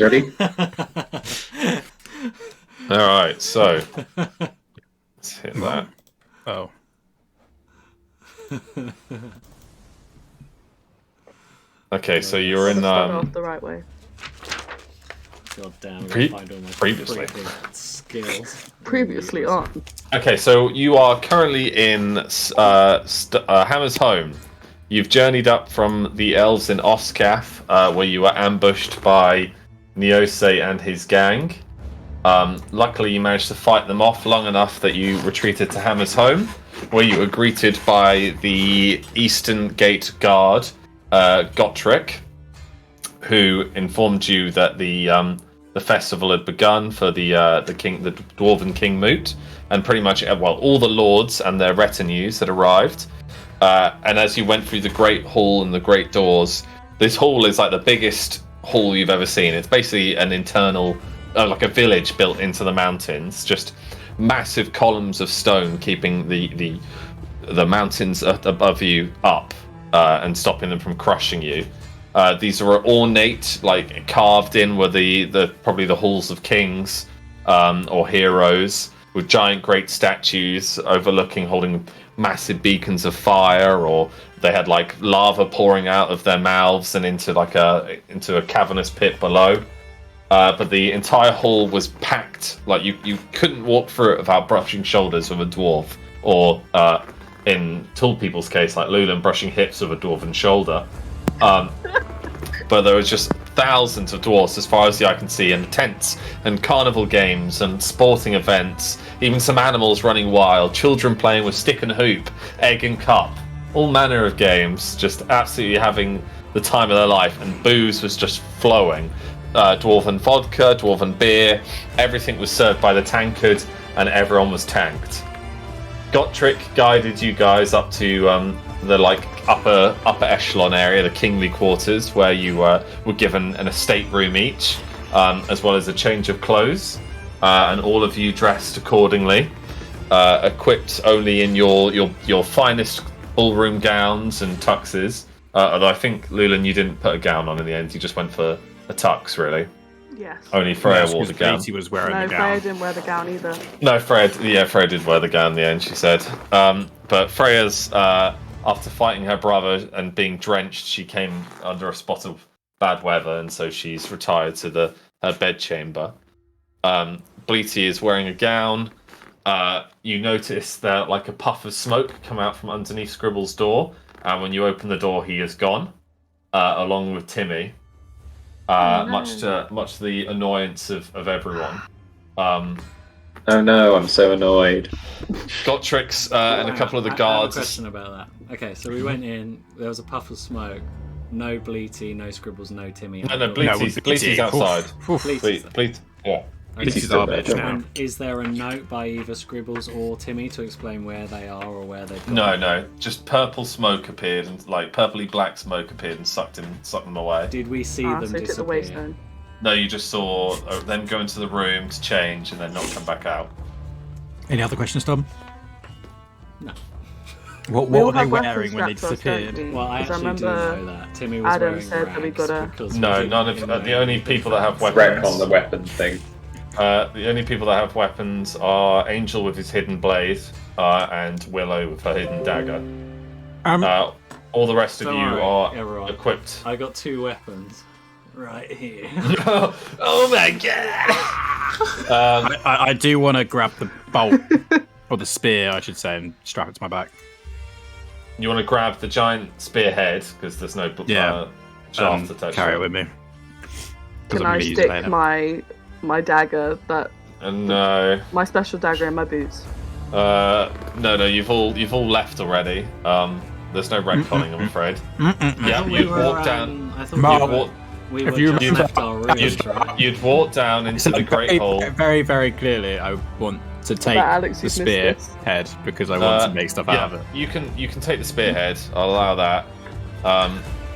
Ready? Alright, so let's hit that. Oh. Okay, so you're in off the right way. God damn, previously. Skills. Previously on. Okay, so you are currently in Hammer's home. You've journeyed up from the elves in Oskath, where you were ambushed by Neose and his gang. Luckily, you managed to fight them off long enough that you retreated to Hammer's home, where you were greeted by the Eastern Gate Guard, Gotrek, who informed you that the festival had begun for the Dwarven King Moot, and pretty much all the lords and their retinues had arrived. And as you went through the Great Hall and the Great Doors, this hall is like the biggest hall you've ever seen. It's basically an internal, like a village built into the mountains, just massive columns of stone keeping the mountains above you up and stopping them from crushing you. These are ornate, like carved in were probably the halls of kings or heroes, with giant great statues overlooking, holding massive beacons of fire, or they had like lava pouring out of their mouths and into a cavernous pit below. But the entire hall was packed. Like you couldn't walk through it without brushing shoulders with a dwarf, or in tall people's case, like Lulan, brushing hips with a dwarven shoulder. But there was just thousands of dwarves as far as the eye can see, and tents and carnival games and sporting events, even some animals running wild, children playing with stick and hoop, egg and cup, all manner of games, just absolutely having the time of their life, and booze was just flowing. Dwarven vodka, dwarven beer, everything was served by the tankard, and everyone was tanked. Gotrek guided you guys up to the upper echelon area, the kingly quarters, where you were given an estate room each, as well as a change of clothes, and all of you dressed accordingly, equipped only in your finest ballroom gowns and tuxes. Although I think, Lulan, you didn't put a gown on in the end; you just went for a tux, really. Yes. Only Freya wore the gown. Katie was wearing No, the gown. Freya didn't wear the gown either. No, Freya did wear the gown in the end, she said. But Freya's, after fighting her brother and being drenched, she came under a spot of bad weather, and so she's retired to her bedchamber. Bleaty is wearing a gown. You notice that like a puff of smoke come out from underneath Scribble's door, and when you open the door, he is gone, along with Timmy. No. Much to the annoyance of everyone. Oh no, I'm so annoyed. Gotrix and a couple of the guards. I have a question about that. Okay, so we went in, there was a puff of smoke, no Bleaty, no Scribbles, no Timmy. No, Bleaty's outside. Bleaty, yeah. This is our bed now. And is there a note by either Scribbles or Timmy to explain where they are or where they've gone? No. Just purple smoke appeared, and like purpley black smoke appeared and sucked them away. Did we see them So he took the disappear? waystone. No, you just saw them go into the room to change and then not come back out. Any other questions, Tom? No. What We all were they have weapons wearing when they strapped to us, don't disappeared? we? Well, I 'Cause I actually do remember know that. Timmy was Adam wearing said that we rags gotta- because No, we none didn't of the only people that have Wreck weapons. on the weapon thing. The only people that have weapons are Angel with his hidden blade, and Willow with her hidden dagger. All the rest of Don't you worry, are everyone. equipped. I got 2 weapons right here. Oh my god! I do want to grab the bolt, or the spear, I should say, and strap it to my back. You want to grab the giant spearhead because there's no shaft attached. Carry to it with me. 'Cause Can I'm I gonna use it stick later. my dagger, No. my special dagger in my boots? No. You've all left already. There's no retconning, I'm afraid. Yeah, you'd walk down. I thought Mark, we if were you just remember- left our rooms, right? You'd walk down into the Great Hall. Very, very clearly, I want to take Alex, the you've missed spearhead because I want to make stuff out of it. You can take the spearhead. I'll allow that.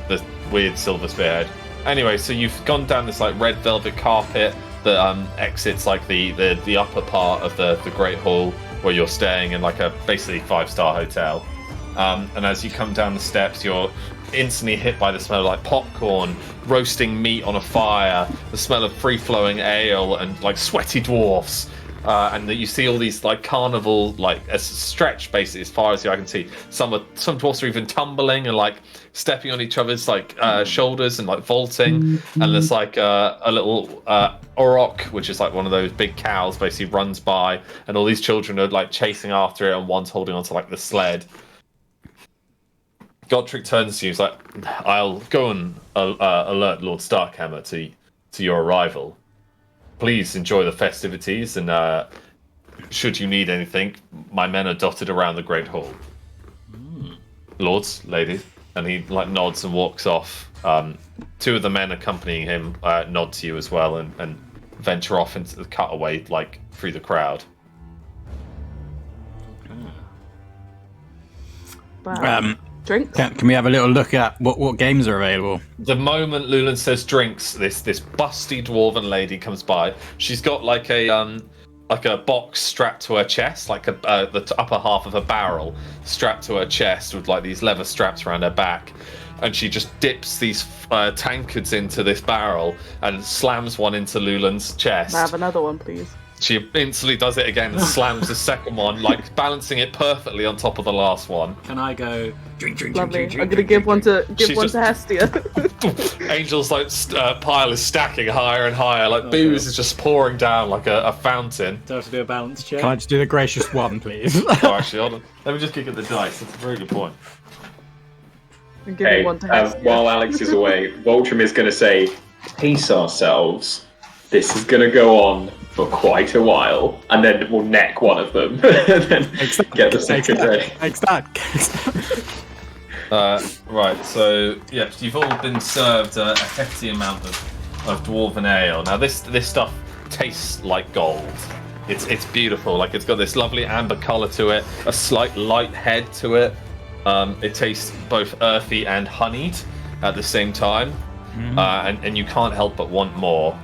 The weird silver spearhead. Anyway, so you've gone down this like red velvet carpet that exits like the upper part of the Great Hall where you're staying in like a basically 5-star hotel. And as you come down the steps, you're instantly hit by the smell of like popcorn, roasting meat on a fire, the smell of free-flowing ale, and like sweaty dwarfs. And that you see all these like carnival, like a stretch basically as far as the eye can see. Some dwarfs are even tumbling and like stepping on each other's like shoulders and like vaulting. And there's like a little auroch, which is like one of those big cows, basically runs by, and all these children are like chasing after it, and one's holding onto like the sled. Godric turns to you, he's like, "I'll go and alert Lord Starkhammer to your arrival. Please enjoy the festivities, and should you need anything, my men are dotted around the Great Hall." Lords, ladies, and he like nods and walks off. Two of the men accompanying him nod to you as well, and venture off into the cutaway, like through the crowd. Drinks? Can we have a little look at what games are available? The moment Lulan says drinks, this busty dwarven lady comes by. She's got like a box strapped to her chest, like the upper half of a barrel strapped to her chest with like these leather straps around her back, and she just dips these tankards into this barrel and slams one into Lulan's chest. May I have another one, please? She instantly does it again and slams the second one, like balancing it perfectly on top of the last one. Can I go drink? Lovely. I'm gonna give one to Hestia. Angel's like pile is stacking higher and higher, like booze is just pouring down like a fountain. Do I have to do a balance check? Can I just do the gracious one, please? Oh, actually, hold on. Let me just kick at the dice. That's a very good point. I'm giving one to Hestia. While Alex is away, Voltram is going to say, "Pace ourselves. This is going to go on for quite a while, and then we'll neck one of them, and then get the second ready." Right, so yeah, you've all been served a hefty amount of dwarven ale. Now this stuff tastes like gold. It's beautiful. Like it's got this lovely amber color to it, a slight light head to it. It tastes both earthy and honeyed at the same time, and you can't help but want more.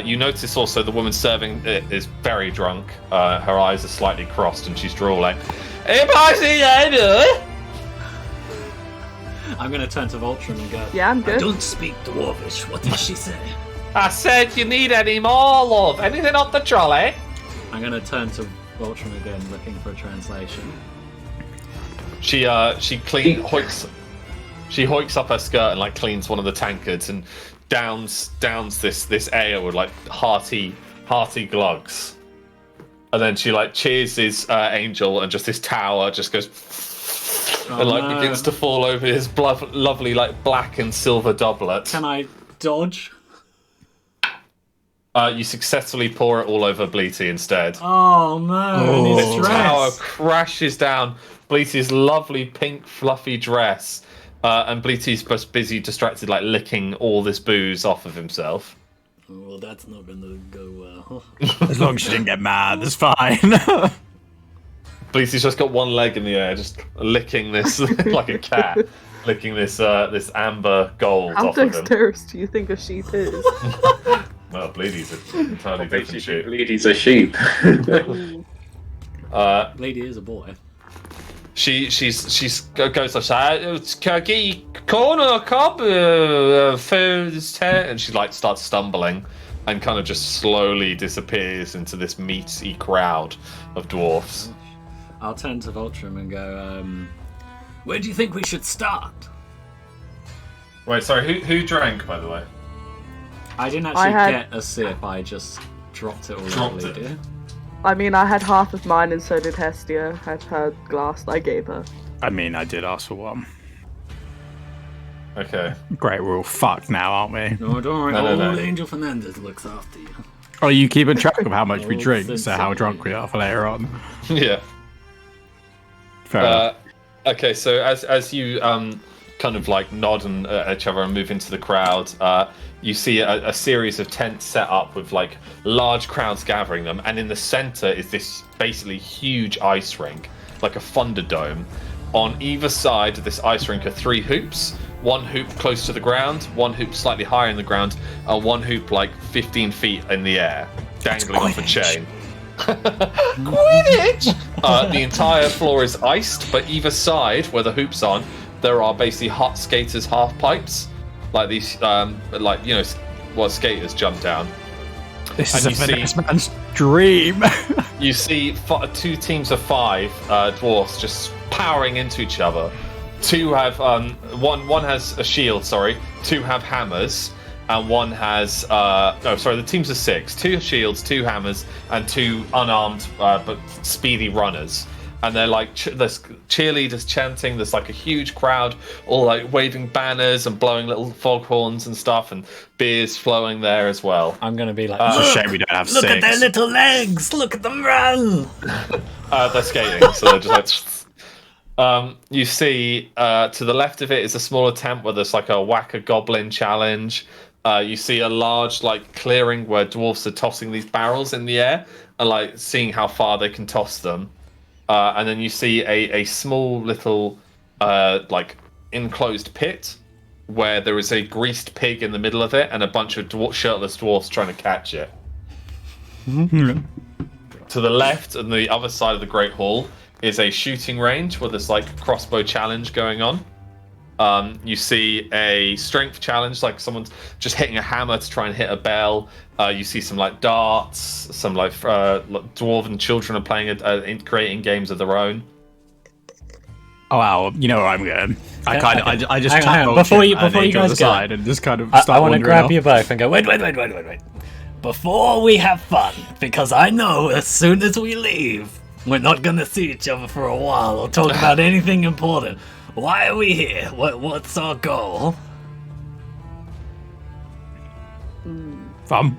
You notice also the woman serving it is very drunk. Her eyes are slightly crossed and she's drooling. I'm going to turn to Voltram and go, Yeah, I'm good. I don't speak Dwarvish. What did she say? I said you need any more, love. Anything off the trolley? I'm going to turn to Voltram again, looking for a translation. She hoiks up her skirt and like cleans one of the tankards and downs this ale with like hearty glugs, and then she like cheers Angel, and just this tower just goes and like begins to fall over his lovely like black and silver doublet. Can I dodge? You successfully pour it all over Bleaty instead. Oh no! And his The dress. tower crashes down Bleaty's lovely pink fluffy dress. And Bleaty's just busy, distracted, like licking all this booze off of himself. Well, that's not gonna go well. As long as she didn't get mad, that's fine. Bleaty's just got one leg in the air, just licking this like a cat, licking this amber gold How off of him. dexterous do you think a sheep is? Well, Bleedy's an entirely different shit. Bleedy's a sheep. Lady is a boy. She goes like, "Can I get you corn or a cob? Food, and she like starts stumbling, and kind of just slowly disappears into this meaty crowd of dwarfs. I'll turn to Voltram and go, where do you think we should start? Wait, sorry, who drank, by the way? I didn't actually get a sip, I just dropped it all over Lydia. I mean, I had half of mine and so did Hestia. Had her glass that I gave her. I mean, I did ask for one. Okay. Great, we're all fucked now, aren't we? No, don't worry, No. old Angel Fernandez looks after you. Are you keeping track of how much we Oh, drink, so how drunk we are for later on? Yeah. Fair enough. Okay, so as you kind of like nod at each other and move into the crowd, you see a series of tents set up with like large crowds gathering them, and in the center is this basically huge ice rink, like a Thunderdome. On either side of this ice rink are 3 hoops. One hoop close to the ground, one hoop slightly higher in the ground, and one hoop like 15 feet in the air, dangling off a chain. Quidditch! The entire floor is iced, but either side where the hoop's on, there are basically hot skaters' half pipes. like these, like what skaters jump down. This And is you a see- finesse man's dream. You see 2 teams of 5 dwarfs just powering into each other. 2 have one has a shield. 2 have hammers, and 1 has the teams of 6. 2 shields, 2 hammers, and 2 unarmed but speedy runners. And they're like there's cheerleaders chanting. There's like a huge crowd, all like waving banners and blowing little foghorns and stuff, and beers flowing there as well. I'm gonna be like, It's a look, shame we don't have look 6. at their little legs. Look at them run. They're skating, so they're just like. You see to the left of it is a smaller tent where there's like a whack a goblin challenge. You see a large like clearing where dwarfs are tossing these barrels in the air and like seeing how far they can toss them. And then you see a small little like enclosed pit where there is a greased pig in the middle of it and a bunch of shirtless dwarfs trying to catch it. To the left and the other side of the Great Hall is a shooting range where there's like crossbow challenge going on. You see a strength challenge, like someone's just hitting a hammer to try and hit a bell. You see some like darts, some like dwarven children are playing creating games of their own. Oh wow, you know where I'm going. I just hang on. tap Before you Vulture guys go, aside and just kind of I start want to wandering grab off. you both and go, wait. Before we have fun, because I know as soon as we leave, we're not going to see each other for a while or talk about anything important. Why are we here? What's our goal? Fun.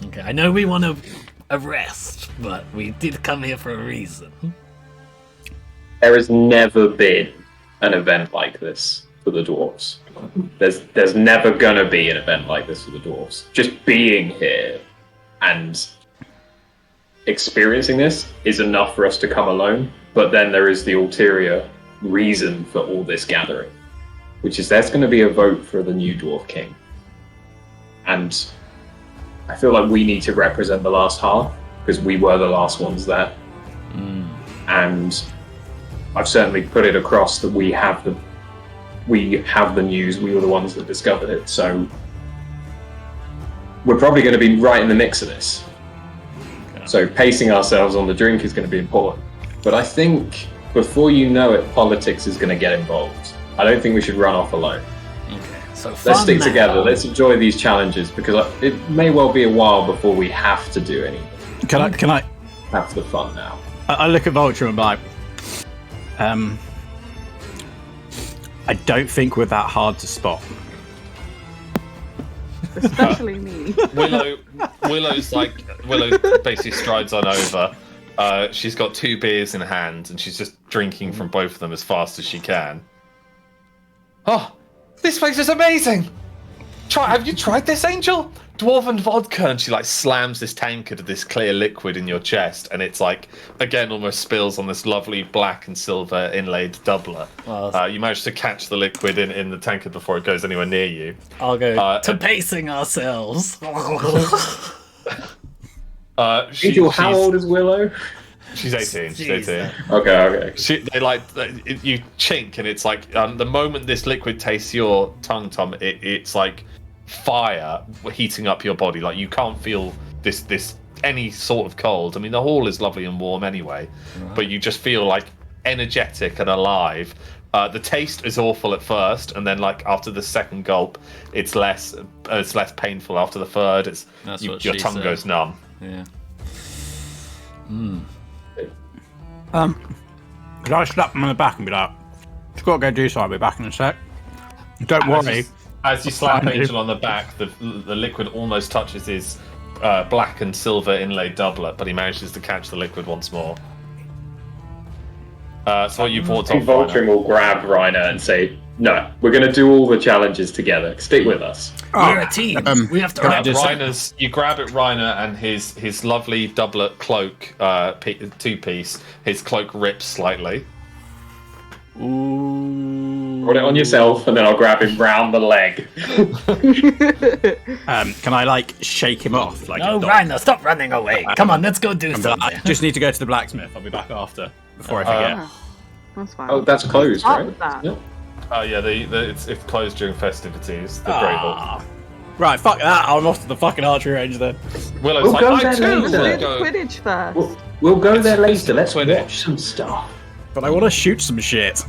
Okay, I know we want to arrest, but we did come here for a reason. There has never been an event like this for the dwarves. There's never gonna be an event like this for the dwarves. Just being here and experiencing this is enough for us to come alone. But then there is the ulterior reason for all this gathering, which is there's going to be a vote for the new dwarf king. And I feel like we need to represent the last half because we were the last ones there. And I've certainly put it across that we have the news. We were the ones that discovered it, so we're probably going to be right in the mix of this. So pacing ourselves on the drink is going to be important. But I think before you know it, politics is going to get involved. I don't think we should run off alone. Okay, so Let's stick now. together. Let's enjoy these challenges because it may well be a while before we have to do anything. Can I? Have the fun now. I look at Vulture and be like, I don't think we're that hard to spot. Especially me. Willow basically strides on over. She's got 2 beers in hand and she's just drinking from both of them as fast as she can. Oh, this place is amazing! Have you tried this, Angel? Dwarven vodka, and she like slams this tankard of this clear liquid in your chest, and it's like again almost spills on this lovely black and silver inlaid doubler. Well, You manage to catch the liquid in the tankard before it goes anywhere near you. I'll go to and- pacing ourselves. Angel, how old is Willow? She's 18. She's 18. Okay. You chink, and it's like the moment this liquid tastes your tongue, Tom, it's like fire heating up your body. Like you can't feel this any sort of cold. I mean, the hall is lovely and warm anyway, but you just feel like energetic and alive. The taste is awful at first, and then like after the second gulp, it's less painful. After the third, That's your what she tongue said. goes numb. Yeah. Could I slap him on the back and be like, just got to go do so, I'll be back in a sec. Don't worry. As you slap Fine, Angel on the back, the liquid almost touches his black and silver inlaid doublet, but he manages to catch the liquid once more. So what you brought on Vulture will grab Reiner and say, "No, we're going to do all the challenges together. Stick with us." We're a team. We have to. can I just- You grab at Reiner and his lovely doublet cloak, 2-piece. His cloak rips slightly. Ooh. Put it on yourself, and then I'll grab him round the leg. Can I like shake him off? Like No, a dog? Reiner, stop running away. Come on, let's go do And be something. like, I just need to go to the blacksmith. I'll be back after. Before I forget. That's fine. Oh, that's closed, Start right? with that. Yep. Yeah, it's closed during festivities. The Grey Hawk. Right, fuck that. I'm off to the fucking archery range then. Willow's We'll like, go I there too later. will Do the go. Quidditch first. We'll go there later. Let's Quidditch. watch some stuff. But I want to shoot some shit.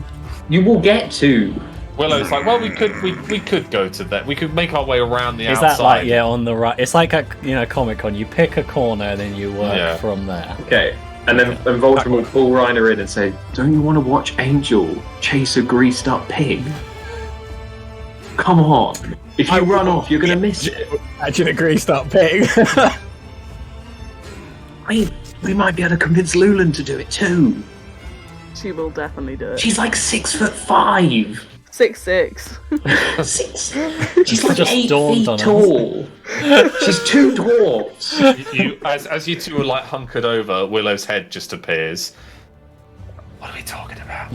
You will get to. Willow's like, well, we could go to that. We could make our way around the Is outside. that like on the right? It's like a Comic Con. You pick a corner and then you work from there. Okay. And then Voltron will pull Reiner in and say, "Don't you want to watch Angel chase a greased up pig? Come on. If you run off, you're going to miss it. Actually, the greased up pig. We might be able to convince Lulan to do it too. She will definitely do it. She's like 6'5". 6'6". She's like Just 8 dawned feet on us. tall. She's 2 dwarfs. As you two are like hunkered over, Willow's head just appears. What are we talking about?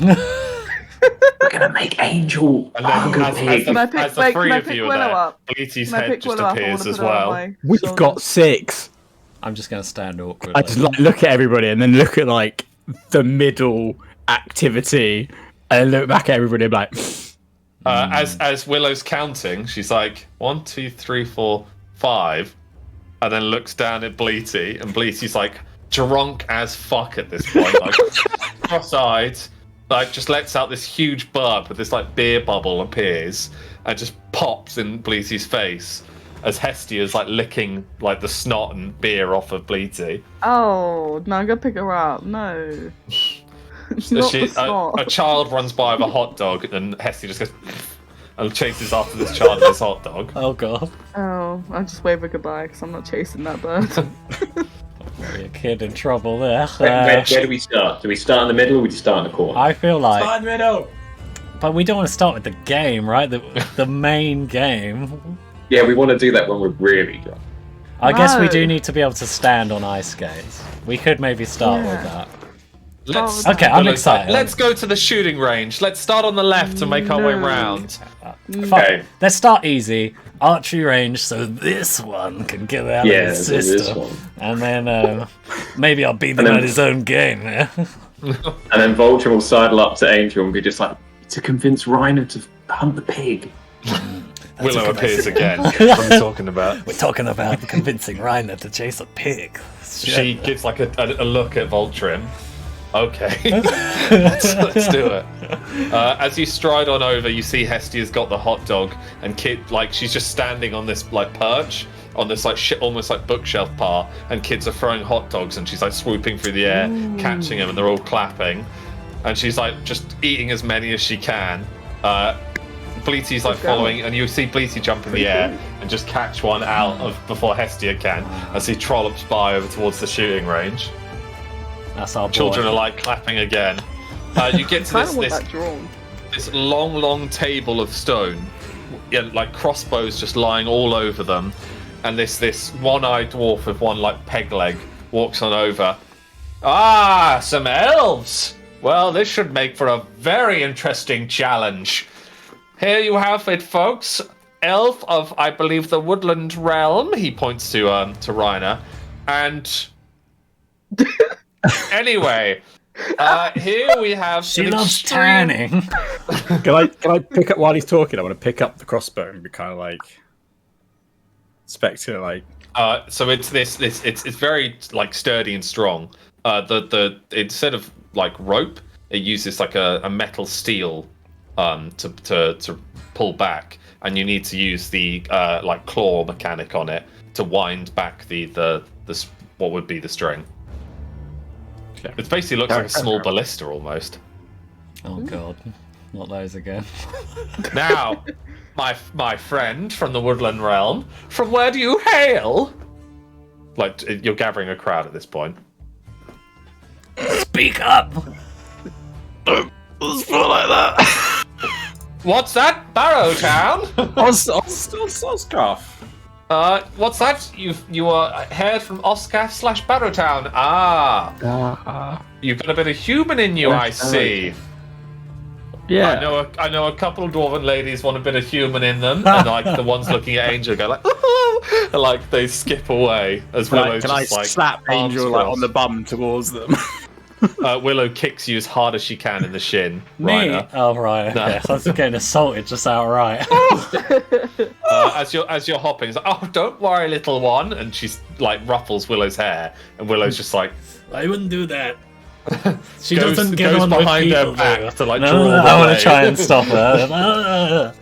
We're gonna make Angel And a then hungry as pig. the three of you are Willow there, up? Bleaty's Can I head pick just Willow up? I appears wanna as put her on well. my We've shoulder. got 6. I'm just gonna stand awkwardly. I just like look at everybody and then look at like the middle activity and look back at everybody and be like, As Willow's counting, she's like 1, 2, 3, 4, 5, and then looks down at Bleaty, and Bleaty's like drunk as fuck at this point, like cross-eyed, like just lets out this huge burp with this like beer bubble appears and just pops in Bleaty's face as Hestia's like licking like the snot and beer off of Bleaty. Oh, no, I'm gonna pick her up. No. Not the snot. A child runs by with a hot dog, and Hestia just goes and chases after this child with his hot dog. Oh god. Oh, I'll just wave her goodbye because I'm not chasing that bird. You're a kid in trouble there. Where do we start? Do we start in the middle or do we start in the corner? I feel like, "Find the middle." but we don't want to start with the game, right? The main game. Yeah, we want to do that when we're really drunk. I guess we No. do need to be able to stand on ice skates. We could maybe start with that. Let's Okay, I'm excited. Let's go to the shooting range. Let's start on the left and make our way No. round. Okay. Let's start easy. Archery range, so this one can get out Yeah, of his so this system, one. and then maybe I'll beat him And then- at his own game. Yeah. And then Voltron will sidle up to Angel and be just like, to convince Reiner to hunt the pig. Willow appears again. What are we talking about? We're talking about convincing Reiner to chase a pig. She gives like a look at Voltron. Okay, let's do it. As you stride on over, you see Hestia's got the hot dog, and Kid like she's just standing on this like perch on this like almost like bookshelf part, and kids are throwing hot dogs, and she's like swooping through the air, catching them, and they're all clapping, and she's like just eating as many as she can. Bleaty's like following, and you see Bleaty jump in the air and just catch one out of before Hestia can, as he trollops by over towards the shooting range. That's our boy. Children are like clapping again. You get to I kind of want this that drawn. this long table of stone, yeah, like crossbows just lying all over them, and this one-eyed dwarf with one like peg leg walks on over. Ah, some elves. Well, this should make for a very interesting challenge. Here you have it, folks. Elf of, I believe, the Woodland Realm. He points to Reiner, and anyway, here we have. She an loves extreme- tanning. Can I pick up while he's talking? I want to pick up the crossbow and be kind of like expect it like. So it's it's very like sturdy and strong. The instead of like rope, it uses like a metal steel to pull back, and you need to use the like claw mechanic on it to wind back the what would be the string. Okay. It basically looks like a small ballista almost. Oh god, not those again. Now, my friend from the Woodland Realm, from where do you hail? Like you're gathering a crowd at this point. Speak up. Let's put it like that. What's that? Barrowtown? Oscar. What's that? You are hailed from Oscaf / Barrowtown. Ah, you've got a bit of human in you, I see. Yeah. I know a couple of dwarven ladies want a bit of human in them, and like the ones looking at Angel go like, and, like they skip away as Willow Can I just like slap arms Angel like crossed. on the bum towards them? Willow kicks you as hard as she can in the shin. Me? Reiner. Oh, right. Okay. So I was getting assaulted just outright. As you're hopping, it's like, oh, don't worry, little one, and she's like ruffles Willow's hair, and Willow's just like I wouldn't do that. She goes doesn't get goes on behind with her people, back though. to like No, draw I want away. to try and stop her.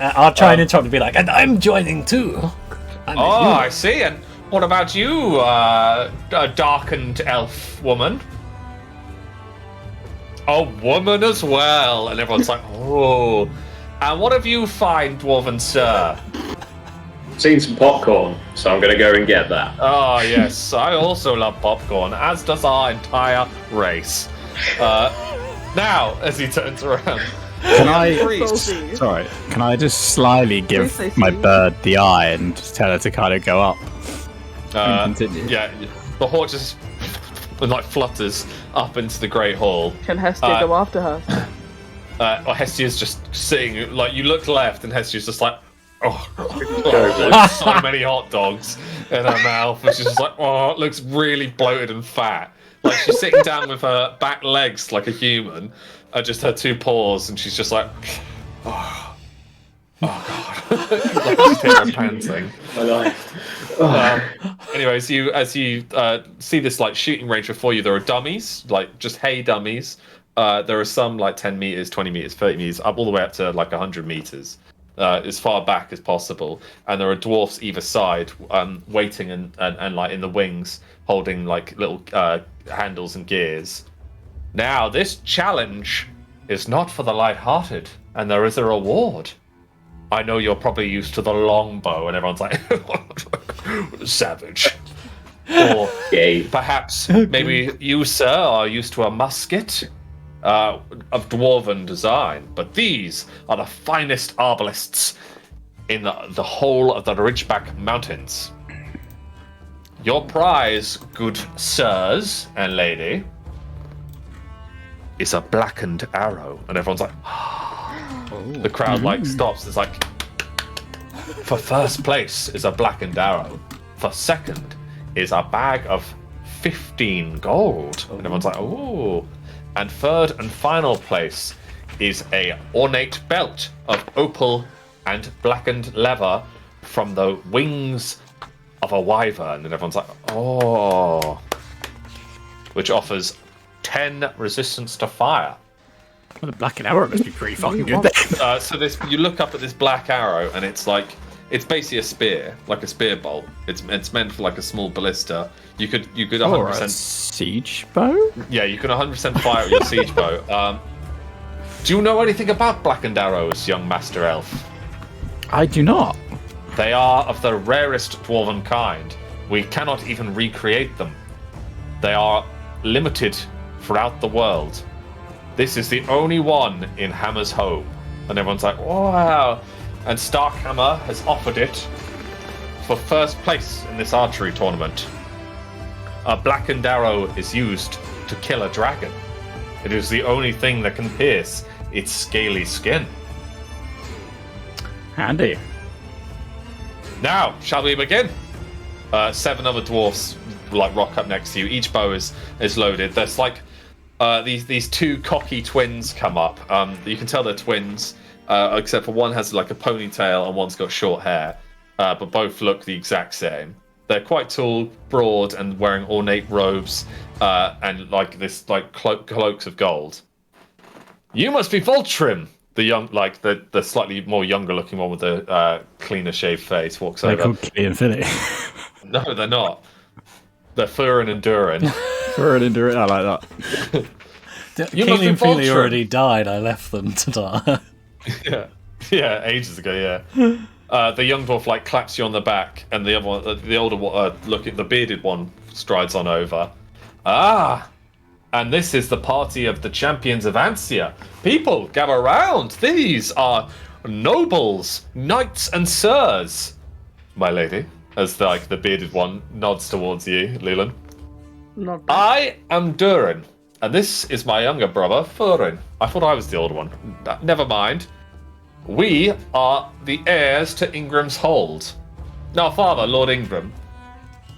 I'll try and interrupt and be like, and I'm joining too. I'm a Oh, human." I see. And what about you, a darkened elf woman? A woman as well. And everyone's like, oh. And what have you find, Dwarven sir? Seen some popcorn, so I'm going to go and get that. Oh, yes. I also love popcorn, as does our entire race. Now, as he turns around, Can I? Salty. Sorry. Can I just slyly give Please say my so. bird the eye and just tell her to kind of go up? Continue. yeah, the hawk just like flutters up into the Great Hall. Can Hestia go after her? Hestia's just sitting, like, you look left and Hestia's just like, like so many hot dogs in her mouth, and she's just like, oh, it looks really bloated and fat. Like, she's sitting down with her back legs like a human, just her two paws, and she's just like, oh god. Like, she's here and panting. My life. Anyways, as you see this like shooting range before you, there are dummies, like just hay dummies. There are some like 10 meters, 20 meters, 30 meters, up all the way up to like 100 meters, as far back as possible. And there are dwarfs either side, waiting and like in the wings, holding like little handles and gears. Now, this challenge is not for the light-hearted, and there is a reward. I know you're probably used to the longbow, and everyone's like, savage. Or Gay. perhaps maybe you, sir, are used to a musket of dwarven design, but these are the finest arbalists in the whole of the Ridgeback Mountains. Your prize, good sirs and lady, is a blackened arrow. And everyone's like, the crowd like stops. It's like, for first place is a blackened arrow. For second is a bag of 15 gold. And everyone's like, oh. And third and final place is a ornate belt of opal and blackened leather from the wings of a wyvern. And everyone's like, oh. Which offers 10 resistance to fire. Well, the black and arrow must be pretty fucking good then. So this, you look up at this black arrow, and it's like, it's basically a spear, like a spear bolt. It's meant for like a small ballista. You could 100%. Or a siege bow? Yeah, you can 100% fire at your siege bow. Do you know anything about blackened arrows, young master elf? I do not. They are of the rarest dwarven kind. We cannot even recreate them. They are limited throughout the world. This is the only one in Hammer's home. And everyone's like, wow. And Starkhammer has offered it for first place in this archery tournament. A blackened arrow is used to kill a dragon. It is the only thing that can pierce its scaly skin. Handy. Now, shall we begin? 7 other dwarfs like rock up next to you. Each bow is loaded. There's like these 2 cocky twins come up. You can tell they're twins, except for one has like a ponytail and one's got short hair. But both look the exact same. They're quite tall, broad, and wearing ornate robes and like this like cloaks of gold. You must be Voltrim. The young, like the slightly more younger looking one with the cleaner shaved face walks They're over. called Killy and Philly. No, they're not. They're Furin and Durin. For an endurance, I like that. You must Keely and be Feely Voltron. already died. I left them to die. Yeah, ages ago. Yeah. The young dwarf like claps you on the back, and the other one, the older one, the bearded one, strides on over. Ah, and this is the party of the champions of Ansia. People, gather round. These are nobles, knights, and sirs, my lady. As the bearded one nods towards you, Leland. Not bad. I am Durin, and this is my younger brother, Furin. I thought I was the older one. Never mind. We are the heirs to Ingram's Hold. Now, father, Lord Ingram,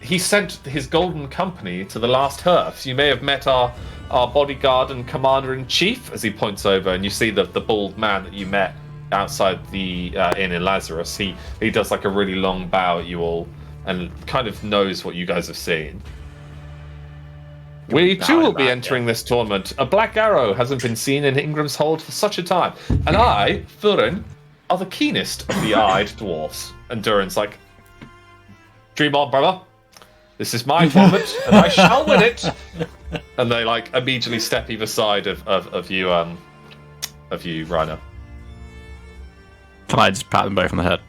he sent his golden company to the last hearths. You may have met our bodyguard and commander-in-chief, as he points over, and you see the bald man that you met outside the inn in Lazarus. He does like a really long bow at you all, and kind of knows what you guys have seen. We too will be entering this tournament. A black arrow hasn't been seen in Ingram's Hold for such a time. And I, Thurin, are the keenest of the eyed dwarfs. And Durin's like, dream on, brother. This is my tournament, and I shall win it. And they like immediately step either side of you, Reiner. Can I just pat them both on the head?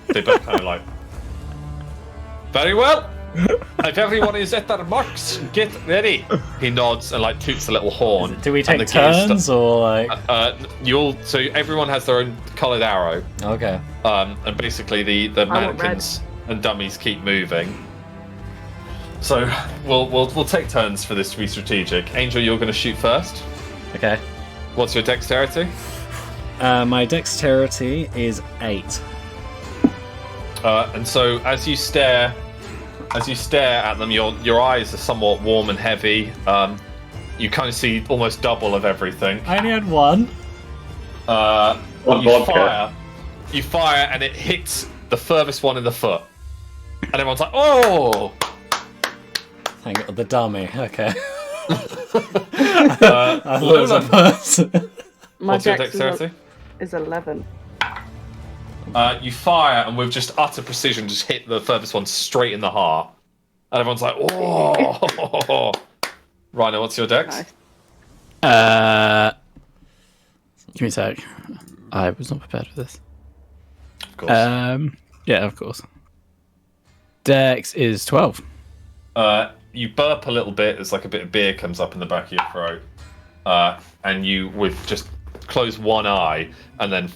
They both kind of like, very well. If everyone is at their marks, get ready. He nods and like toots a little horn. Do we take turns or like? So everyone has their own coloured arrow. Okay. And basically the mannequins and dummies keep moving. So we'll take turns for this to be strategic. Angel, you're going to shoot first. Okay. What's your dexterity? My dexterity is 8. And so as you stare at them, your eyes are somewhat warm and heavy. You kind of see almost double of everything. I only had 1. You fire, and it hits the furthest one in the foot, and everyone's like, "Oh!" Thank God, the dummy. Okay. I thought it was a person. What's your dexterity? Is 11. You fire, and with just utter precision, just hit the furthest one straight in the heart. And everyone's like, "Oh!" Rhino, what's your dex? Nice. Give me a sec. I was not prepared for this. Of course. Yeah, of course. Dex is 12. You burp a little bit as like a bit of beer comes up in the back of your throat. And you, with just close one eye, and then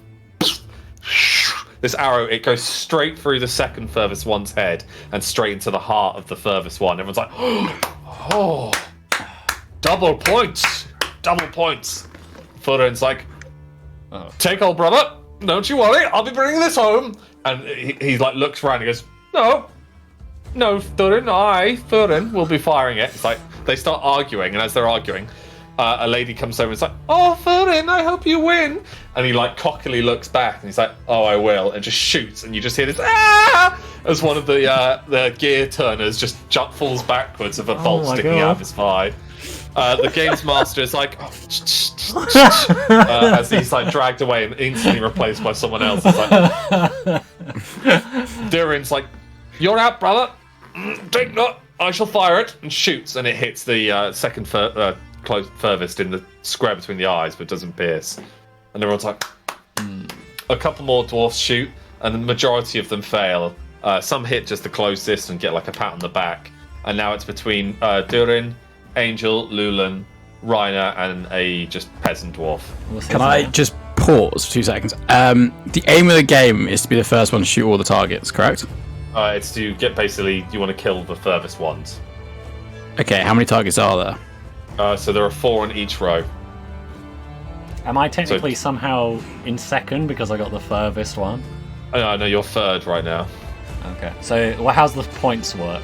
this arrow, it goes straight through the second furthest one's head and straight into the heart of the furthest one. Everyone's like, "Oh, double points. Thurin's like, take hold, brother. Don't you worry. I'll be bringing this home." And he like looks around and goes, No, Thurin will be firing it. It's like they start arguing, and as they're arguing, a lady comes over and is like, "Oh, Thurin, I hope you win." And he like cockily looks back and he's like, "Oh, I will," and just shoots, and you just hear this as one of the gear turners just falls backwards with a bolt sticking out of his thigh. The games master is like, as he's like dragged away and instantly replaced by someone else. It's like, Durin's like, "You're out, brother. Take note. I shall fire it," and shoots, and it hits the second furthest in the square between the eyes, but doesn't pierce. And everyone's like, A couple more dwarfs shoot, and the majority of them fail. Some hit just the closest and get like a pat on the back. And now it's between Durin, Angel, Lulan, Reiner, and a just peasant dwarf. Can I just pause for 2 seconds? The aim of the game is to be the first one to shoot all the targets, correct? It's to get basically, you want to kill the furthest ones. Okay, how many targets are there? So there are 4 in each row. Am I technically somehow in second because I got the furthest one? I know you're third right now. Okay. So how's the points work?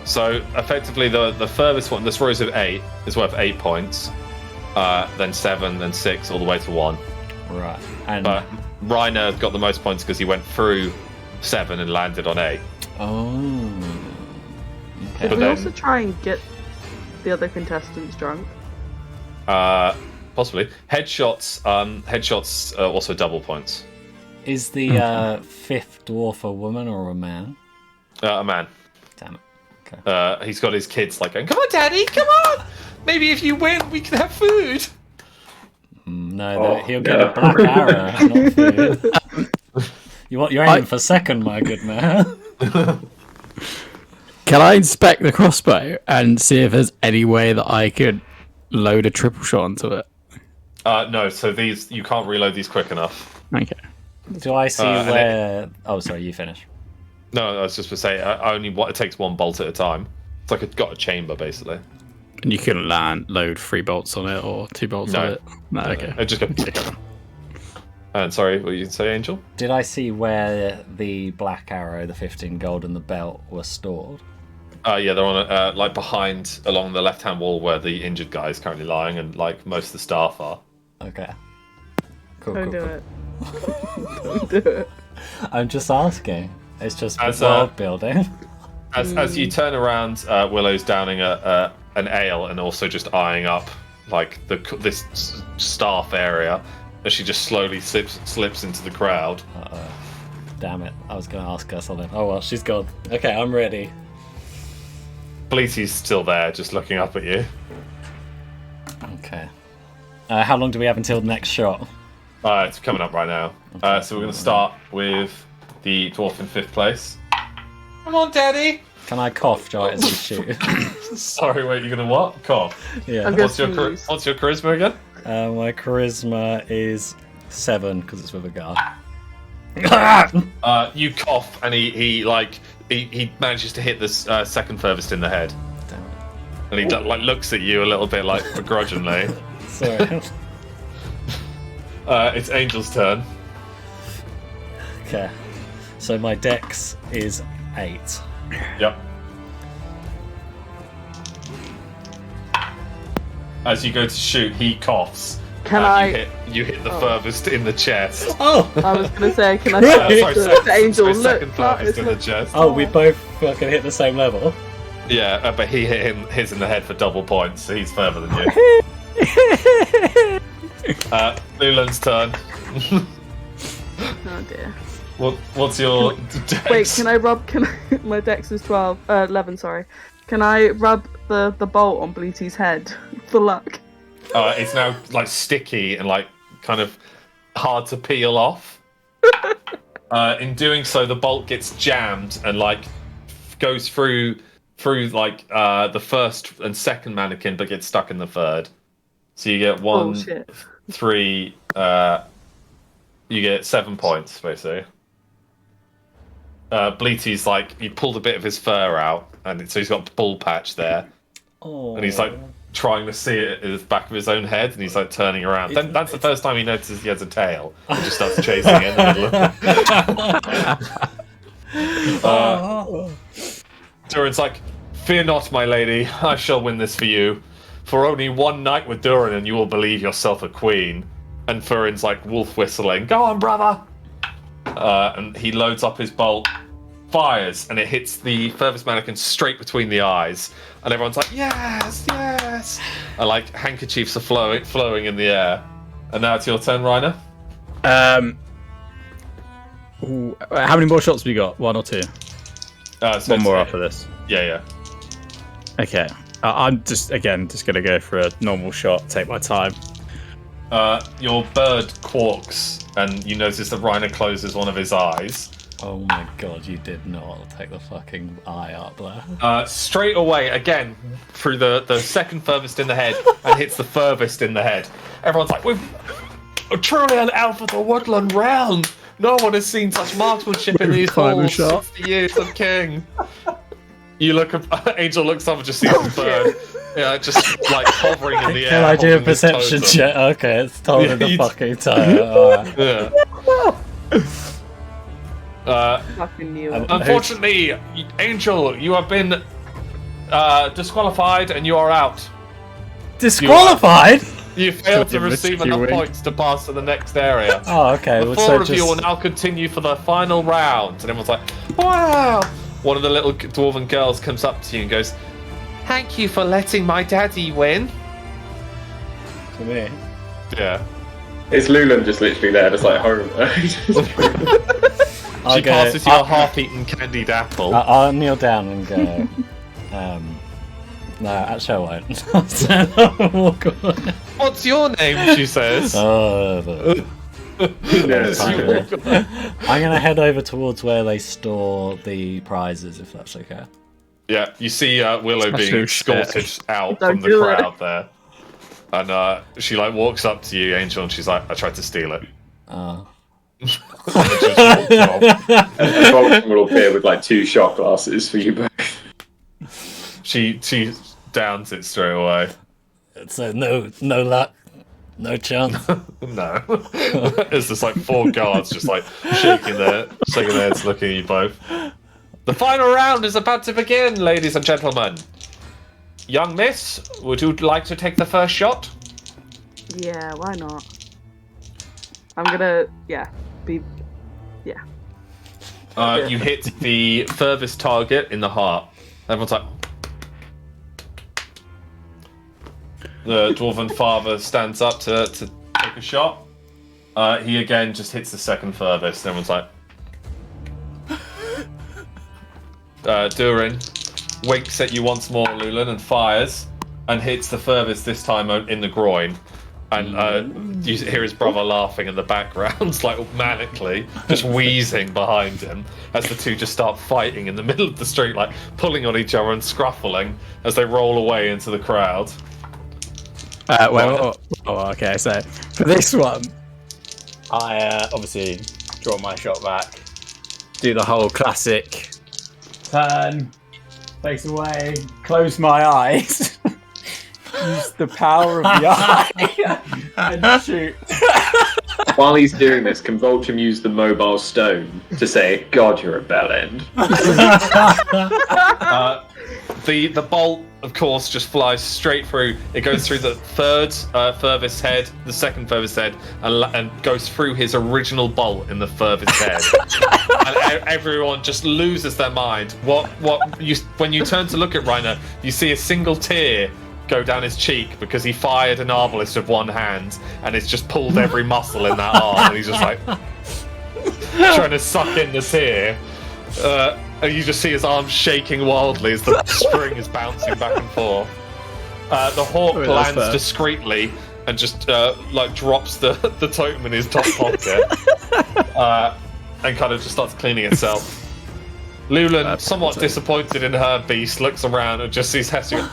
So effectively, the furthest one, this rows of 8, is worth 8 points. Then 7, then 6, all the way to 1. Right. And But Reiner got the most points because he went through 7 and landed on 8. oh. Okay. Did we then- also try and get the other contestants drunk? Possibly. Headshots also double points. Is the fifth dwarf a woman or a man? A man. Damn it. Okay. He's got his kids like going, "Come on, Daddy, come on! Maybe if you win, we can have food." He'll get a black arrow, not food. You're aiming for second, my good man. Can I inspect the crossbow and see if there's any way that I could load a triple shot onto it? No, so you can't reload these quick enough. Okay. Do I see where... Oh, sorry, you finish. No, I was just to say, it takes 1 bolt at a time. It's like it's got a chamber, basically. And you couldn't load 3 bolts on it or 2 bolts on it? No, okay. It just goes... And sorry, what you say, Angel? Did I see where the black arrow, the 15 gold, and the belt were stored? Yeah, they're on like behind along the left-hand wall where the injured guy is currently lying, and like most of the staff are. Okay. Cool. Don't cool, do cool. it. Don't do it. I'm just asking. It's just As, world building. As you turn around, Willow's downing an ale and also just eyeing up like this staff area as she just slowly slips into the crowd. Damn it! I was going to ask her something. Oh well, she's gone. Okay, I'm ready. Bleaty's still there, just looking up at you. Okay. How long do we have until the next shot? It's coming up right now. So we're going to start with the dwarf in 5th place. Come on, Daddy! Can I cough right as we shoot? Sorry, wait, you're going to what? Cough. Yeah. I'm gonna What's your sneeze. charisma again? My charisma is 7 because it's with a guard. You cough, and he manages to hit the second furthest in the head. Damn it. And he like looks at you a little bit like begrudgingly. Sorry. It's Angel's turn. Okay. So my dex is 8. Yep. As you go to shoot, he coughs. Can and I? You hit the furthest in the chest. Oh! I was gonna say, can I Sorry, say to Angel, second look, furthest in the look. chest. Oh, we both fucking hit the same level. Yeah, but he hit his in the head for double points, so he's further than you. Lulan's turn. Oh dear. What's your dex? Wait, can I rub? My dex is 11. Sorry. Can I rub the bolt on Bleaty's head for luck? It's now like sticky and like kind of hard to peel off. In doing so, the bolt gets jammed and like goes through like the first and second mannequin, but gets stuck in the third. So you get 1, Oh, shit. 3. You get 7 points basically. Bleaty's like you pulled a bit of his fur out, and so he's got a ball patch there, Oh. and he's like trying to see it in the back of his own head, and he's like turning around. Then that's the first time he notices he has a tail, and just starts chasing it in the middle of it. Durin's like, "Fear not, my lady, I shall win this for you. For only one night with Durin, and you will believe yourself a queen." And Furin's like wolf whistling, "Go on, brother!" And he loads up his bolt, fires, and it hits the furthest mannequin straight between the eyes. And everyone's like, "Yes, yes!" And like handkerchiefs are flowing in the air. And now it's your turn, Reiner. Ooh, how many more shots have you got? 1 or 2? So One more it's- after this. Yeah. Okay. I'm just gonna go for a normal shot. Take my time. Your bird quarks, and you notice that Reiner closes one of his eyes. Oh my god, you did not take the fucking eye up there. Straight away, again, through the second furthest in the head, and hits the furthest in the head. Everyone's like, "We've truly an elf of the woodland realm. No one has seen such marksmanship in these Final halls shot. since the years of King." You look up, Angel looks up and just sees the bird. Yeah, just like hovering in the air. Can I do a holding his perception totem. check? Okay, it's told Yeah, in the you- fucking tire. Alright. Yeah. Fucking knew it. Unfortunately, Angel, you have been disqualified and you are out. Disqualified? You failed to Give it receive to enough you. points to pass to the next area. Oh, okay. The Well, four so of you will just... now continue for the final round. And everyone's like, "Wow!" One of the little dwarven girls comes up to you and goes, "Thank you for letting my daddy win." To me. Yeah. Is Lulan just literally there, just like home? I'll She go- passes you a I'll- half-eaten candied apple. I'll kneel down and go. No, actually I won't. I'll stand up and walk away. What's your name? She says. Yes, As you walk away. I'm gonna head over towards where they store the prizes, if that's okay. Yeah, you see Willow being so escorted out Don't from the do it. crowd there. And she like walks up to you, Angel, and she's like, "I tried to steal it." Oh. And then she just walks off. Vulcan will appear with like 2 shot glasses for you both. She downs it straight away. So no luck. No chance. No. It's just like 4 guards just like shaking their heads looking at you both. The final round is about to begin, ladies and gentlemen. Young miss, would you like to take the first shot? Yeah, why not? I'm gonna, You hit the furthest target in the heart. Everyone's like... The Dwarven father stands up to take a shot. He again just hits the second furthest. Everyone's like... Durin winks at you once more, Lulan, and fires, and hits the furthest this time in the groin. And you hear his brother laughing in the background, like manically, just wheezing behind him, as the two just start fighting in the middle of the street, like pulling on each other and scruffling as they roll away into the crowd. Okay, so for this one, I obviously draw my shot back, do the whole classic turn, face away, close my eyes, use the power of the eye, and shoot. While he's doing this, can Voltrum use the mobile stone to say, God, you're a bell end? The bolt, of course, just flies straight through. It goes through the third furthest head, the second furthest head, and goes through his original bolt in the furthest head. And everyone just loses their mind. When you turn to look at Reiner, you see a single tear go down his cheek because he fired an arbalist with one hand, and it's just pulled every muscle in that arm, and he's just like trying to suck in the tear. And you just see his arms shaking wildly as the string is bouncing back and forth. The hawk lands discreetly and just drops the totem in his top pocket and kind of just starts cleaning itself. Lulan, somewhat disappointed in her beast, looks around and just sees Hester.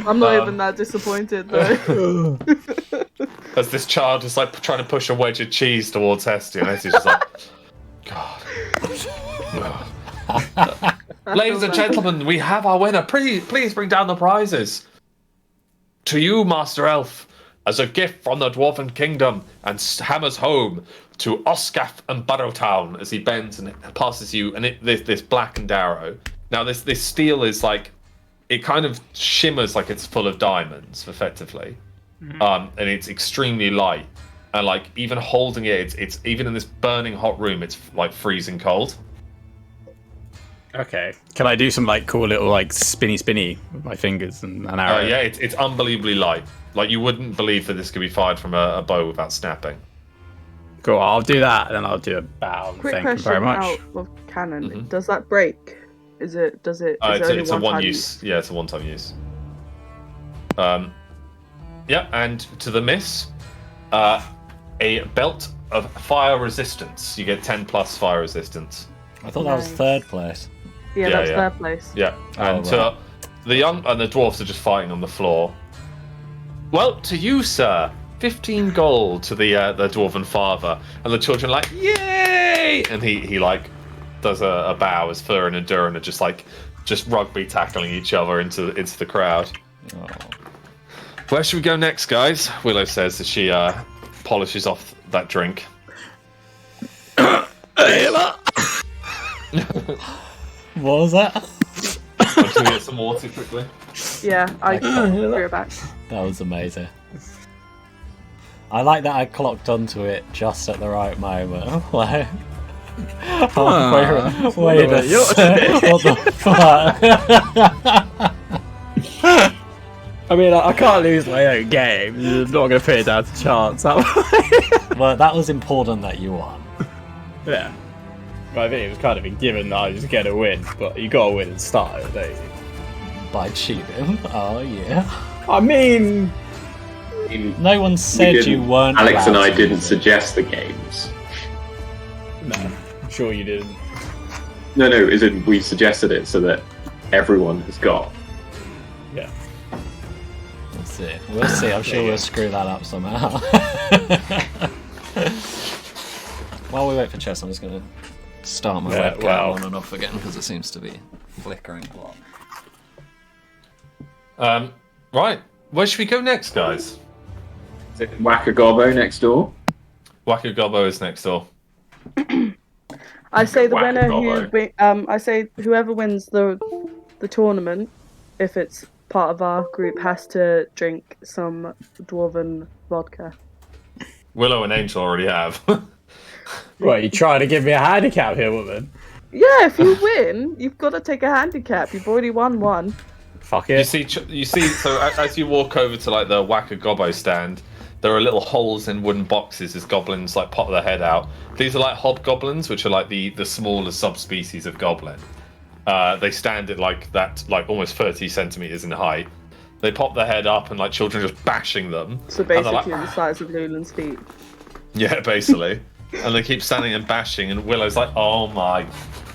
I'm not even that disappointed though. As this child is like trying to push a wedge of cheese towards Hestia, and Hestia's just like, God. Ladies and gentlemen, we have our winner. Please bring down the prizes. To you, Master Elf, as a gift from the Dwarven Kingdom and Hammer's home, to Oscath and Barrowtown, as he bends and passes you and this blackened arrow. Now this steel is like, it kind of shimmers like it's full of diamonds, effectively. And it's extremely light. And like even holding it, it's even in this burning hot room, it's like freezing cold. Okay. Can I do some like cool little like spinny with my fingers and an arrow? Yeah, it's unbelievably light. Like you wouldn't believe that this could be fired from a bow without snapping. Cool, I'll do that, and then I'll do a bow. Quick Thank you question very much. out of cannon. Does that break? Does it? It's only a one time use. Yeah, it's a one-time use. Yeah, and to the miss, a belt of fire resistance. You get 10 plus fire resistance. I thought that was third place. Yeah, that's third place. Yeah, and right. The young and the dwarfs are just fighting on the floor. Well, to you, sir. 15 gold to the dwarven father, and the children are like, yay! And he like does a bow as Fur and Endurin are just rugby tackling each other into the crowd. Oh. Where should we go next, guys? Willow says as she polishes off that drink. What was that? I'm just gonna get some water quickly. Yeah, I threw it back. That was amazing. I like that I clocked onto it just at the right moment. Like, wait a second. What the fuck? I mean, I can't lose my own game. I'm not going to put it down to chance. Well, that was important that you won. Yeah. Well, I think it was kind of a given that I was going to win, but you got to win and start it, don't you? By cheating. Oh, yeah. I mean... No one said you weren't. Alex and I to didn't use it. suggest the games. No, I'm sure you didn't. No, is it we suggested it so that everyone has got. Yeah. Let's see. We'll see. I'm sure we'll screw that up somehow. While we wait for chess, I'm just going to start my webcam on and off again because it seems to be flickering a lot. Right. Where should we go next, guys? Is it Wackagobo next door? Wackagobo is next door. I say the winner Wackagobo. I say whoever wins the tournament, if it's part of our group, has to drink some dwarven vodka. Willow and Angel already have. What, you trying to give me a handicap here, woman? Yeah, if you win, you've got to take a handicap. You've already won one. Fuck it. You see. So as you walk over to like the Wackagobo stand, there are little holes in wooden boxes as goblins like pop their head out. These are like hobgoblins, which are like the smaller subspecies of goblin. They stand at like almost 30 centimeters in height. They pop their head up and like children are just bashing them. So basically the size of Lulan's feet. Yeah, basically. And they keep standing and bashing, and Willow's like, "Oh my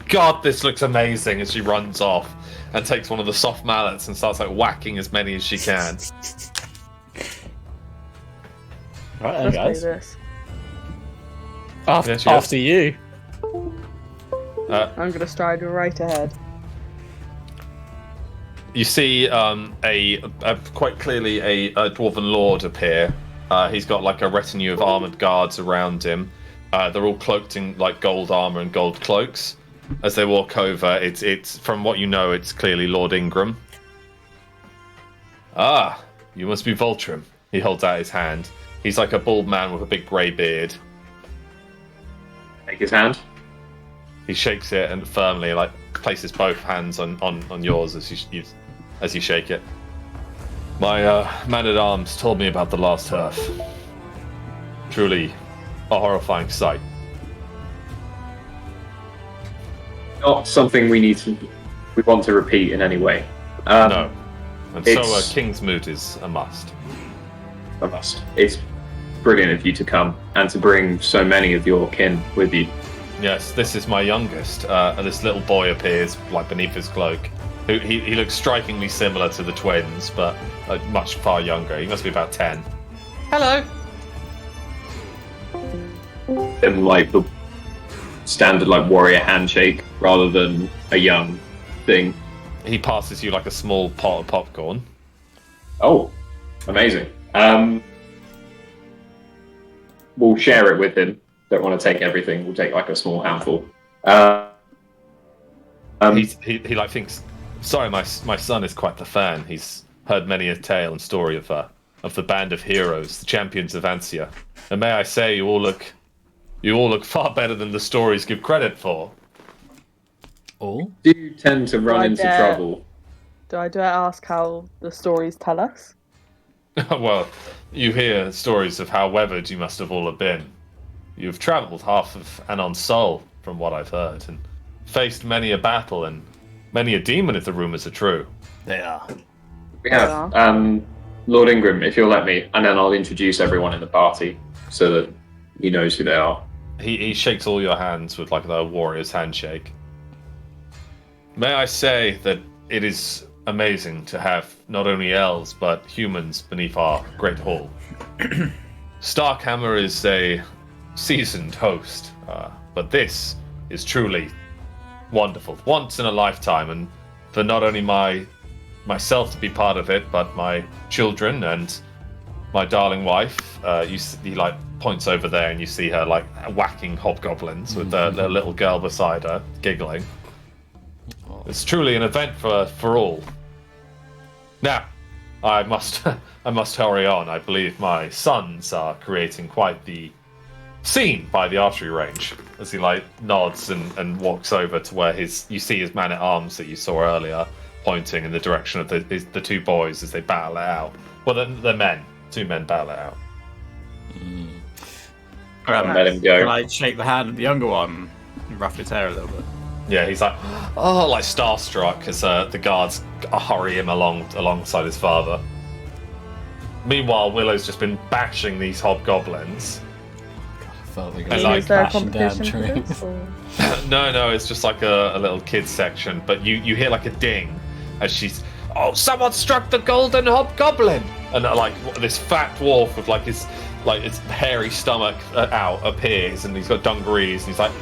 god, this looks amazing!" as she runs off and takes one of the soft mallets and starts like whacking as many as she can. Right then, Let's play guys. this. After you. I'm gonna stride right ahead. You see quite clearly a dwarven lord appear. He's got like a retinue of armored guards around him. They're all cloaked in like gold armor and gold cloaks. As they walk over, it's from what you know, it's clearly Lord Ingram. Ah, you must be Voltram. He holds out his hand. He's like a bald man with a big grey beard. Take his hand. He shakes it and firmly like places both hands on yours as you shake it. My man-at-arms told me about the last hearth. Truly a horrifying sight. Not something we want to repeat in any way. No. And so it's- King's Moot is a must. A must. It's brilliant of you to come and to bring so many of your kin with you. Yes, this is my youngest. This little boy appears like beneath his cloak. He looks strikingly similar to the twins, but much far younger. He must be about 10. Hello. And like the standard like warrior handshake rather than a young thing. He passes you like a small pot of popcorn. Oh, amazing. We'll share it with him. Don't want to take everything. We'll take like a small handful. He like thinks, sorry, my son is quite the fan. He's heard many a tale and story of the band of heroes, the champions of Ansia. And may I say, you all look far better than the stories give credit for. All? Do you tend to run into trouble? Do I dare ask how the stories tell us? Well, you hear stories of how weathered you must have all have been. You've travelled half of Anonsol, from what I've heard, and faced many a battle and many a demon if the rumours are true. They are. We have Lord Ingram, if you'll let me, and then I'll introduce everyone in the party so that he knows who they are. He shakes all your hands with like the warrior's handshake. May I say that it is amazing to have not only elves but humans beneath our great hall. Starkhammer is a seasoned host, but this is truly wonderful, once in a lifetime, and for not only myself to be part of it, but my children and my darling wife. He like points over there, and you see her like whacking hobgoblins with the little girl beside her, giggling. It's truly an event for all. Now, I must hurry on. I believe my sons are creating quite the scene by the archery range. As he like nods and walks over to where you see his man-at-arms that you saw earlier, pointing in the direction of the two boys as they battle it out. Well, they're men. Two men battle it out. Let him go. Can I shake the hand of the younger one and ruffle his hair a little bit? Yeah, he's like, oh, like starstruck as the guards hurry him alongside his father. Meanwhile, Willow's just been bashing these hobgoblins. I felt like And I like- was Is there a crashing down competition for trees. this? Or... No, it's just like a little kids section. But you hear like a ding as she's, oh, someone struck the golden hobgoblin, and like this fat dwarf with like his hairy stomach out appears, and he's got dungarees, and he's like,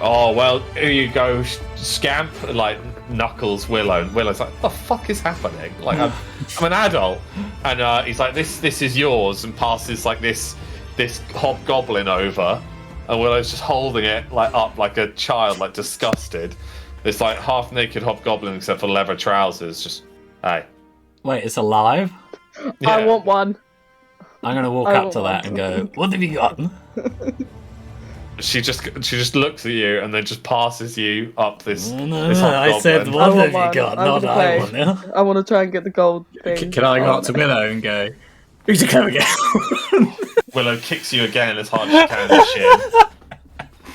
oh well, here you go, scamp, and like knuckles Willow, and Willow's like, "What the fuck is happening?" Like, I'm an adult, and he's like, "This is yours," and passes like this hobgoblin over, and Willow's just holding it like up like a child, like disgusted. This like half naked hobgoblin except for leather trousers. Just hey. Wait, it's alive? Yeah. I want one. I'm gonna walk I up want to that one. and go, "What have you got?" She just looks at you and then just passes you up this. No, this I said, hobgoblin. "What I have want you got?" one. I'm Not gonna I play. want it. I want to try and get the gold thing. Can I go up to Willow and go, "Who's a clever girl?" Willow kicks you again as hard as she can in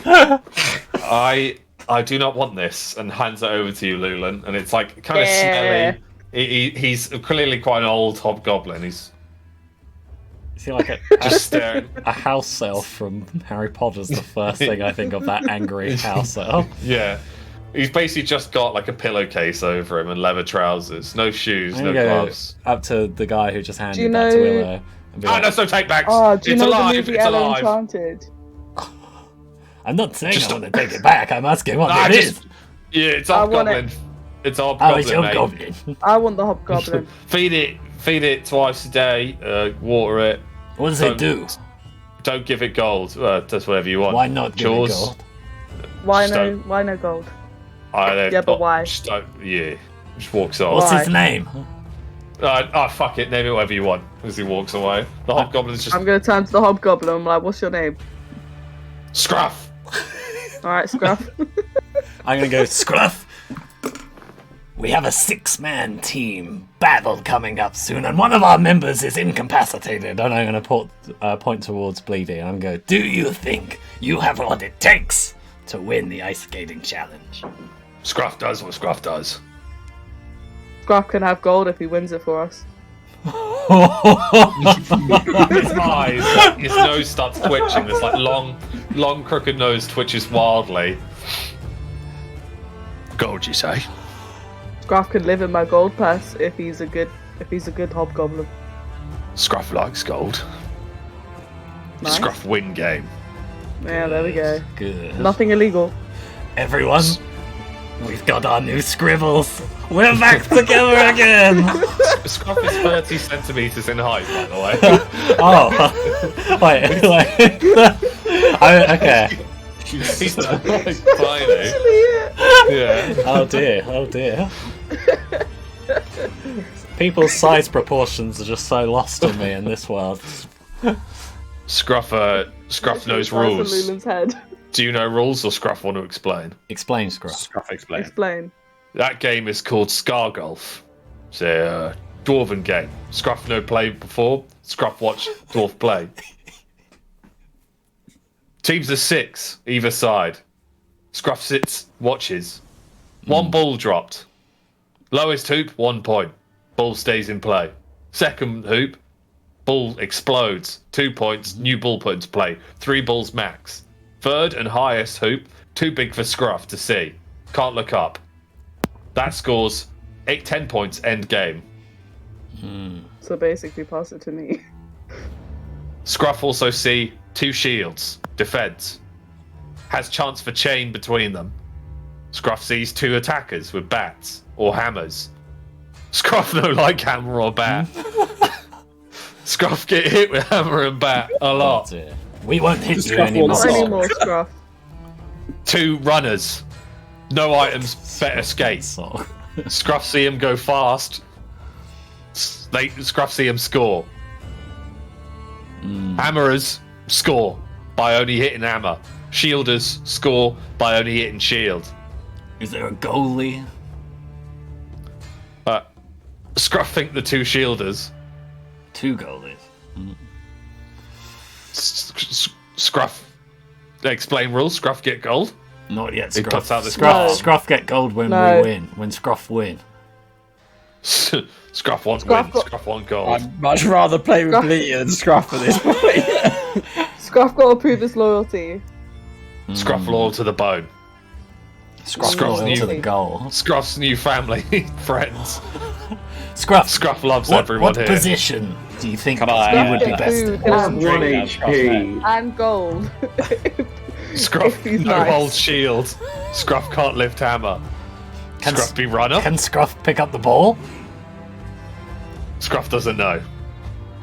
the shin. I do not want this, and hands it over to you, Lulan. And it's like kind of smelly. He's clearly quite an old hobgoblin. He's Is he like just staring. a house elf from Harry Potter's the first thing I think of, that angry house elf. Yeah. He's basically just got like a pillowcase over him and leather trousers. No shoes, I'm no gonna go gloves. up to the guy who just Do handed you that to know- Willow and be Ah, like, no, so take backs. Oh, do you It's know alive, the movie it's Ella alive. Enchanted? I'm not saying Just- I want to take it back. I'm asking what Ah, it is. Yeah, it's I want hobgoblin. It's Oh, hobgoblin, it's your mate. goblin. I want the hobgoblin. Feed it twice a day. Water it. What does it do? Don't give it gold. That's whatever you want. Why not give it Chores. gold? Why Just no? don't- Why no gold? Yeah, but why? Just walks off. What's Why? his name? Fuck it. Name it whatever you want. As he walks away, the hobgoblin's just I'm gonna turn to the hobgoblin. I'm like, "What's your name?" scruff. All right, Scruff. I'm gonna go Scruff. We have a 6-man team battle coming up soon, and one of our members is incapacitated. And I'm gonna point towards Bleedy, and I'm going, "Do you think you have what it takes to win the ice skating challenge?" Scruff does what Scruff does. Scruff can have gold if he wins it for us. His eyes, his nose starts twitching. This like long crooked nose twitches wildly. Gold, you say? Scruff can live in my gold purse if he's a good hobgoblin. Scruff likes gold. Nice. Scruff win game. Yeah, there we go. Good. Nothing illegal. Everyone, we've got our new scribbles. We're back together again. Scruff is 30 centimeters in height, by the way. Oh, wait. Okay. He's tiny. Yeah. Oh dear. People's size proportions are just so lost to me in this world. Scruff knows Size of rules. Lulan's head. Do you know rules, or Scruff want to explain? Explain, Scruff. Scruff explain. Explain. That game is called Scar Golf. It's a Dwarven game. Scruff no played before. Scruff watched Dwarf play. Teams of 6 either side. Scruff sits, watches. One ball dropped. Lowest hoop, 1 point. Ball stays in play. Second hoop, ball explodes. 2 points, new ball put into play. 3 balls max. Third and highest hoop, too big for Scruff to see. Can't look up. That scores 10 points, end game. So basically, pass it to me. Scruff also see 2 shields. Defense. Has chance for chain between them. Scruff sees 2 attackers with bats or hammers. Scruff no like hammer or bat. Scruff get hit with hammer and bat a lot. Dear. We won't hit you Scruff anymore. wants Not Stop. anymore, Scruff. 2 runners. No items, better skate. So, Scruff see him go fast. Scruff see him score. Hammerers score by only hitting hammer. Shielders score by only hitting shield. is there a goalie? Scruff think the 2 shielders. 2 goalies. Scruff explain rules. Scruff get gold. Not yet. He Scruff. puts out the Scruff. No. Scruff get gold when No. we win. When Scruff win. Scruff want Scruff win. got- Scruff want gold. I'd much rather play with Scruff- Bleedy than Scruff at this point. Scruff got to prove his loyalty. Scruff loyal to the bone. Scruff Scruff's loyal to new- the goal. Scruff's new family friends. Scruff. Scruff loves What, everyone what here. position do you think Come on, you I- would be Scruff best food in? can have One one HP. and gold. Scruff if he's no nice. holds shield. Scruff can't lift hammer. Scruff be runner? Can Scruff pick up the ball? Scruff doesn't know.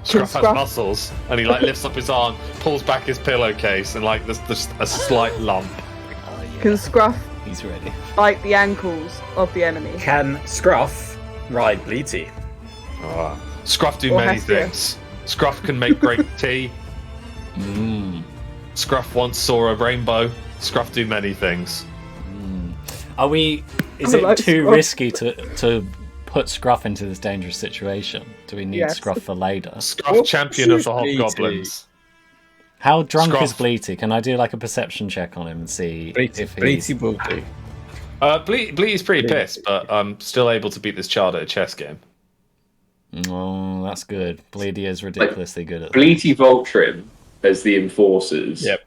Scruff has Scruff- muscles, and he like lifts up his arm, pulls back his pillowcase, and like there's a slight lump. Oh, yeah. Can Scruff He's ready. bite the ankles of the enemy? Can Scruff ride Bleaty? Ah. Scruff do Or many Hestia. things. Scruff can make great tea. Scruff once saw a rainbow. Scruff do many things. Are we? Is I it like too Scruff. risky to put Scruff into this dangerous situation? Do we need Yes. Scruff for later? Scruff What champion of the Bleaty? hobgoblins. How drunk Scruff. is Bleaty? Can I do like a perception check on him and see if he's... Bleaty will do. Bleety's pretty pissed, but I'm still able to beat this child at a chess game. Oh, that's good. Bleedy is ridiculously good at that. Bleaty Voltrim as the enforcers. Yep.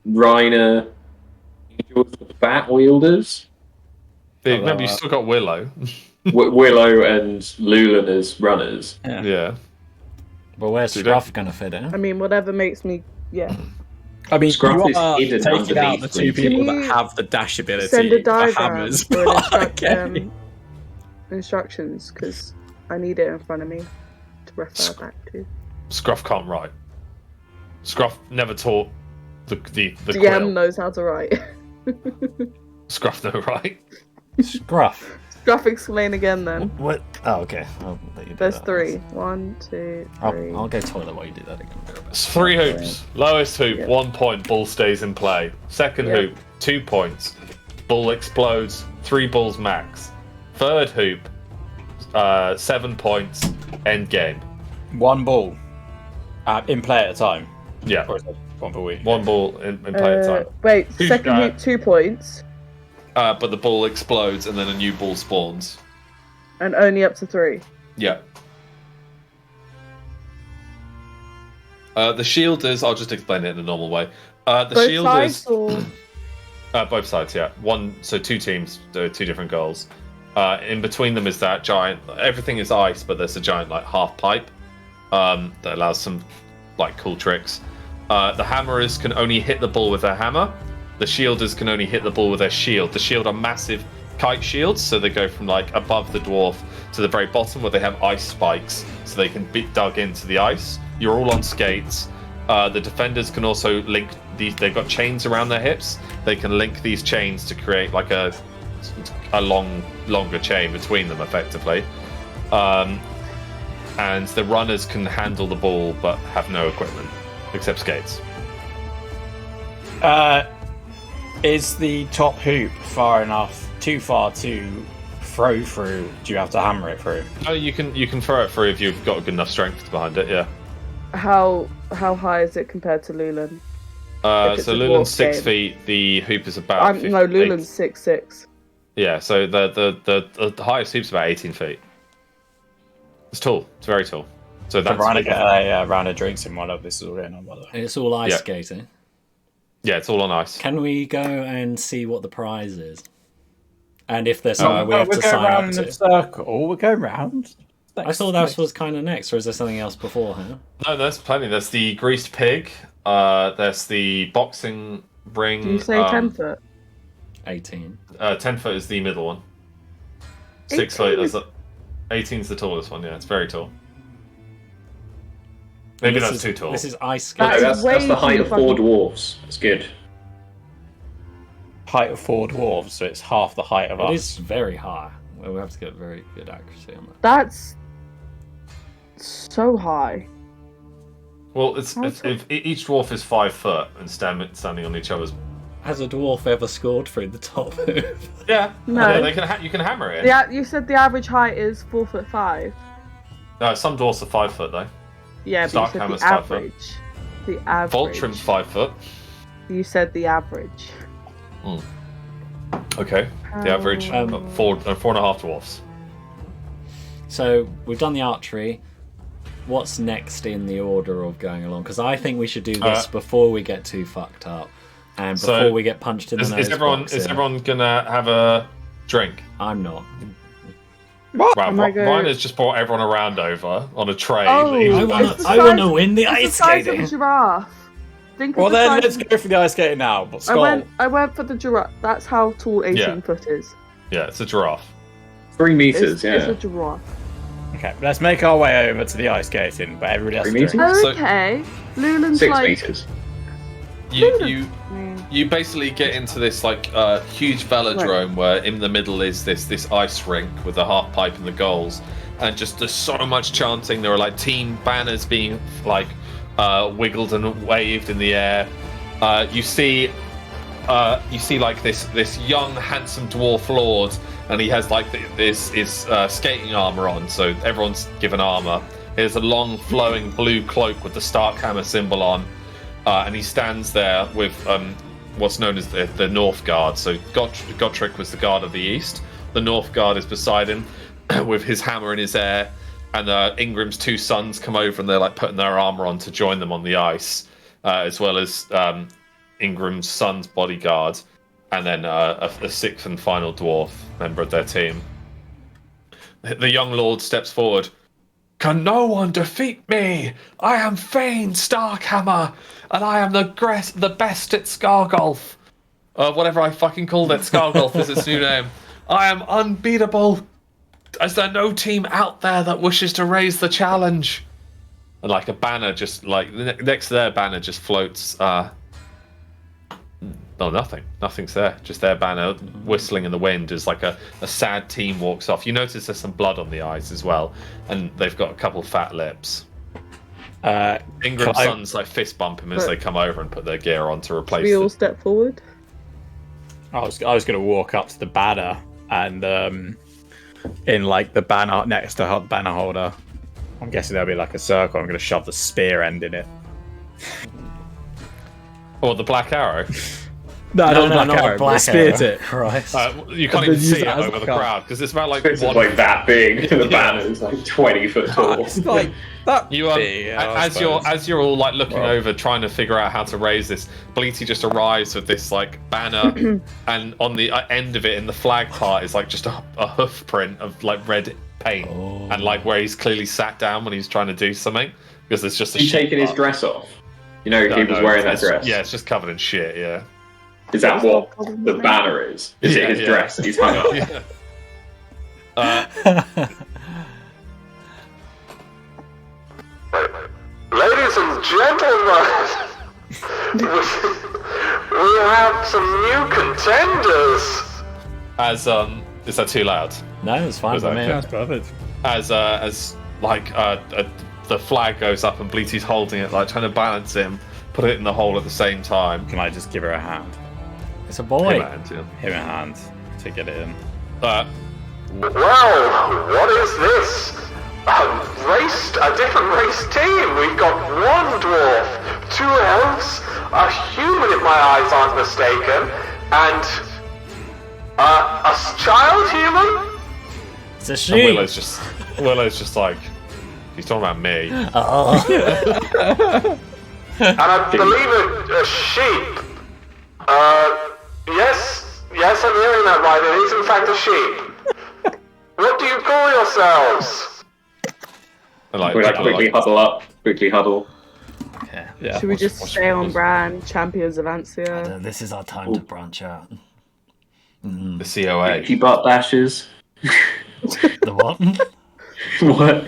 Reiner, Angels the Bat Wielders. Remember, you still got Willow. Willow and Lulan as runners. Yeah. But where's So you Scruff going to fit in? I mean, whatever makes me. Yeah. I mean, Scruff you is are hidden taking out the underneath two Bleaty. people Can that you have the dash ability Send a for diagram hammers. or Okay. instructions because I need it in front of me to refer back to. Scruff can't write. Scruff never taught the DM quill. knows how to write. Scruff no right. Scruff. Scruff, explain again then. What? Oh, okay. I'll let you do There's that. 3. 1, 2, 3. I'll go toilet while you do that again. It's 3 hoops. Lowest hoop, Yeah. 1 point. Ball stays in play. Second Yeah. hoop, 2 points. Ball explodes. 3 balls max. Third hoop, 7 points. End game. One ball in play at a time. Yeah, Or is it one per week? 1 ball in play at a time. Wait, Who's second got- hoop 2 points But the ball explodes and then a new ball spawns. and only up to 3. Yeah. The shielders, I'll just explain it in a normal way. The Both shielders, sides or both sides, yeah. So 2 teams, there are 2 different goals. In between them is that giant. Everything is ice, but there's a giant like half pipe that allows some like cool tricks. The hammerers can only hit the ball with their hammer. The shielders can only hit the ball with their shield. The shield are massive kite shields, so they go from like above the dwarf to the very bottom where they have ice spikes, so they can be dug into the ice. You're all on skates. The defenders can also link these. They've got chains around their hips. They can link these chains to create like a longer chain between them, effectively. And the runners can handle the ball but have no equipment except skates. Is the top hoop too far to throw through? Do you have to hammer it through? Oh, you can throw it through if you've got good enough strength behind it. Yeah. how high is it compared to Lulan? If it's So a Lulan's dwarf 6 game. feet. The hoop is about. No, 58. Lulan's 6'6". Yeah. So the highest hoop's about 18 feet. It's tall. It's very tall. So I'm that's trying to get a round of drinks in while this is all going on, by the way. It's all ice Yeah. skating. yeah, it's all on ice. Can we go and see what the prize is? And if there's somewhere we have we're to going sign round up in a to? circle. We're going round. I thought that was kind of next, or is there something else beforehand? No, there's plenty. There's the greased pig. There's the boxing ring. Do you say 10 foot? 18. 10 foot is the middle one. 6 foot 18 is 18's the tallest one. Yeah, it's very tall. Maybe This that's is- too tall. This is ice No, skating. That's that's the way height too of 4 fucking- dwarfs. That's good. Height of 4 dwarves, so it's half the height of It us. is very high. Well, we have to get very good accuracy on that. That's so high. Well, it's if each dwarf is 5 foot and standing on each other's. Has a dwarf ever scored through the top hoop? Yeah, No. yeah, they can. You can hammer it. In. Yeah, you said the average height is 4'5". No, some dwarfs are 5 foot though. Yeah, but you said Starkhammer's the 5 foot. average. The average. Voltrim's 5 foot. You said the average. Okay, the average 4.5 dwarfs. So we've done the archery. What's next in the order of going along? Because I think we should do this before we get too fucked up, and So, before we get punched in the nose. Is everyone gonna have a drink? I'm not. Wow, Am I going- Ryan has just brought everyone around over on a train. Oh, He's- it's the I want to size- win the It's the ice size of skating. a giraffe. Think Well, of the then size let's of- go for the ice skating now. But Skull, I went for the giraffe. That's how tall 18 foot is. Yeah, it's a giraffe. 3 meters, It's yeah. a giraffe. Okay, let's make our way over to the ice skating, but everybody has 3 to drink. meters? So- Okay. Lulan's 6 like. meters. You basically get into this like huge velodrome where in the middle is this ice rink with the half pipe and the goals, and just there's so much chanting. There are like team banners being like wiggled and waved in the air. You see like this young handsome dwarf lord, and he has like this skating armor on, so everyone's given armor. He has a long flowing blue cloak with the Starkhammer symbol on. And he stands there with what's known as the North Guard. So Gotrek was the guard of the East. The North Guard is beside him with his hammer in his air. And Ingram's 2 sons come over and they're like putting their armor on to join them on the ice, as well as Ingram's son's bodyguard, and then a 6th and final dwarf member of their team. The young lord steps forward. Can no one defeat me? I am Fane Starkhammer, and I am the best at Scargolf. Whatever I fucking called it, Scargolf is its new name. I am unbeatable. Is there no team out there that wishes to raise the challenge? And like a banner, just like next to their banner, just floats. No, nothing. Nothing's there. Just their banner whistling in the wind as like a sad team walks off. You notice there's some blood on the eyes as well, and they've got a couple fat lips. Ingram's sons like fist bump him as they come over and put their gear on to replace We all them. step forward. I was going to walk up to the banner and in like the banner next to the banner holder, I'm guessing there'll be like a circle. I'm going to shove the spear end in it. Or the black arrow. No, No, not not arrow, black but spear arrow. tip. Christ. You can't And even then use see it that as over a the cover. crowd because it's about like It's one. like that big. The banner's like 20 foot tall. It's like that. You big, I suppose. as you're all like looking Well. over trying to figure out how to raise this, Bleaty just arrives with this like banner, and on the end of it in the flag part is like just a hoof print of like red paint, and like where he's clearly sat down when he's trying to do something because there's just a He's sheet taking his part. dress off. You know, he was No, wearing that it's- dress. Yeah, it's just covered in shit. Yeah. Is that what the banner is? Is Yeah, it his yeah. dress that he's hung up? Yeah. Ladies and gentlemen, we have some new contenders. As is that too loud? No, it's fine Was for that me. okay? That's perfect. As like the flag goes up and Bleaty's holding it, like trying to balance him, put it in the hole at the same time. Can I just give her a hand? It's a boy. Him a hand to get it in. Well, what is this? A different race team. We've got 1 dwarf, 2 elves, a human if my eyes aren't mistaken, and a child human. It's a And sheep. Willow's just like, he's talking about me. And I believe a sheep. Yes, I'm hearing that right. It is in fact a sheep. What do you call yourselves? And like, We like people are quickly huddle up, quickly huddle. Yeah. Should we just stay on brand, champions of Ansia? This is our time to branch out. the COA. Keep up bashes. The what? What?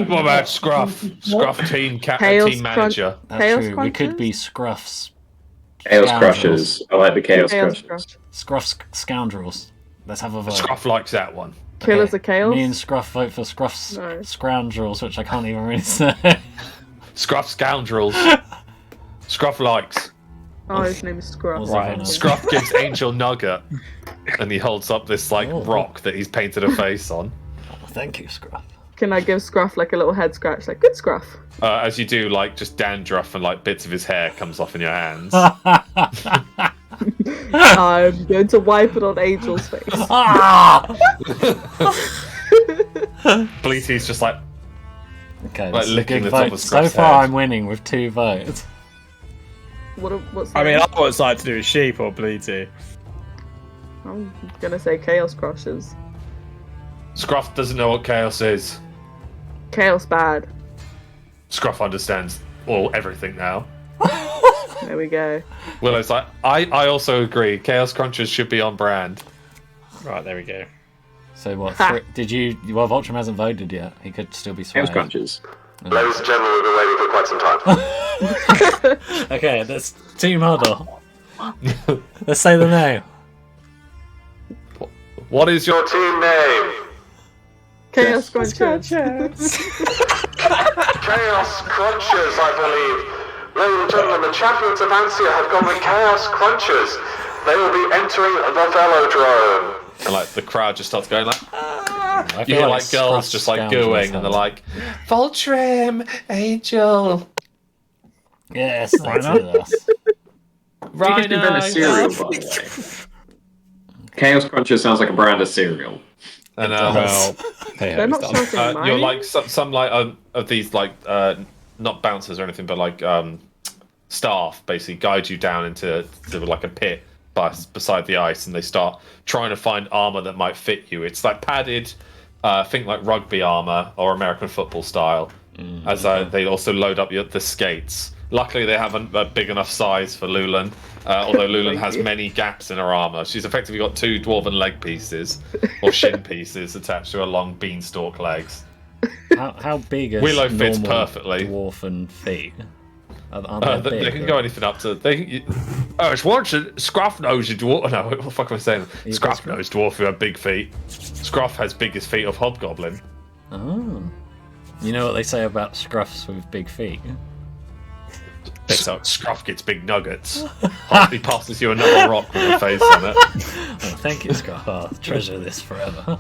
What about Scruff? Scruff team Chaos team manager. That's Chaos true. We could Crunchers? be Scruffs. Chaos Scoundrels. Crushers. I like the Chaos, Chaos Crushers. Crush. Scruff's scoundrels. Let's have a vote. Scruff likes that one. Killers of Chaos? Me and Scruff vote for Scruff's No. scoundrels, which I can't even really say. Scruff scoundrels. Scruff likes. Oh, his name is Scruff. Was Right. it- Scruff gives Angel Nugget, and he holds up this like Oh. rock that he's painted a face on. Oh, thank you, Scruff. Can I give Scruff like a little head scratch? Like, good Scruff. As you do, like just dandruff and like bits of his hair comes off in your hands. I'm going to wipe it on Angel's face. Ah! Bleaty's just like, Okay, Like this is a licking good the top vote. of So Scruff's far, head. I'm winning with 2 votes. What's I mean, that? I was like to do with sheep or Bleaty. I'm gonna say Chaos Crushers. Scruff doesn't know what chaos is. Chaos bad. Scruff understands everything now. There we go. Willow's like, I also agree. Chaos Crunchers should be on brand. Right, there we go. So what? Did you? Well, Voltram hasn't voted yet. He could still be swayed. Chaos Crunches. Ladies and gentlemen, we've been waiting for quite some time. Okay, that's team huddle. Let's say the name. What is your Your team name? Chaos Crunches. Chaos Crunchers, I believe. Ladies and gentlemen, the champions of Ansia have gone with Chaos Crunchers. They will be entering the Velodrome. And like the crowd just starts going like, I you feel hear like girls Scruff's just like scoundrels gooing, and they're like, Voltram, Angel, yes, that's us. You could invent a cereal, by the way. Chaos Cruncher sounds like a brand of cereal. and Well, They're not shouting mine. you're like some like of these like not bouncers or anything, but like staff basically guide you down into like a pit beside the ice, and they start trying to find armor that might fit you. It's like padded, think like rugby armor or American football style. As they also load up the skates. Luckily, they have a big enough size for Lulan, although Lulan has many gaps in her armor. She's effectively got 2 dwarven leg pieces, or shin pieces, attached to her long beanstalk legs. How big is Willow fits normal perfectly. dwarfen feet? Aren't they big? They can go anything up to. It's once a scruff-nosed dwarf. No, what the fuck am I saying? Scruff-nosed dwarf who have big feet. Scruff has biggest feet of hobgoblin. Oh. You know what they say about scruffs with big feet? Scruff gets big nuggets. He passes you another rock with a face on it. Oh, thank you, Scruff. I'll treasure this forever.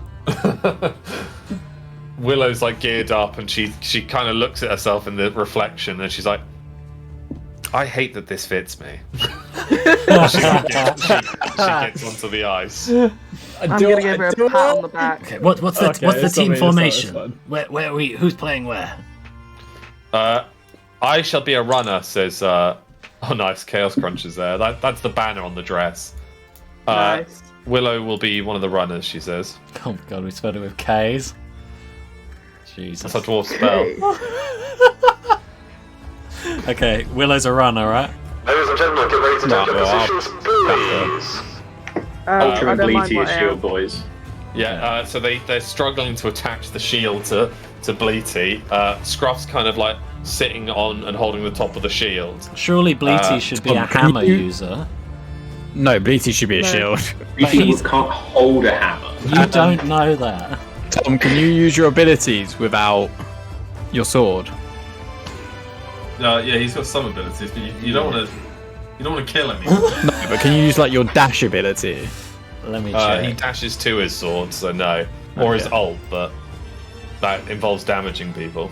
Willow's like geared up, and she kind of looks at herself in the reflection, and she's like, I hate that this fits me. she gets onto the ice. I'm gonna give her a pat on the back. Okay, what's the it's team not formation? Where are we? Who's playing where? I shall be a runner, says oh nice, Chaos Cruncher's there. That's the banner on the dress. Nice. Willow will be one of the runners, she says. Oh my god, we spelled it with K's. Jesus. That's a dwarf spell. Okay, Willow's a runner, right? Ladies and gentlemen, get ready to take your positions, please. I Ultra and don't mind Bleaty what as I shield am. boys. Yeah, so they're struggling to attach the shield to Bleaty. Scruff's kind of like sitting on and holding the top of the shield. Surely Bleaty should be a Tom, can hammer you- user. No, Bleaty should be a shield. Bleaty he's- can't hold a hammer. You don't know that. Tom, can you use your abilities without your sword? Yeah, he's got some abilities, but you don't want to kill him. No, but can you use like your dash ability? Let me check. He dashes to his sword, so no, or his Okay. ult, but that involves damaging people.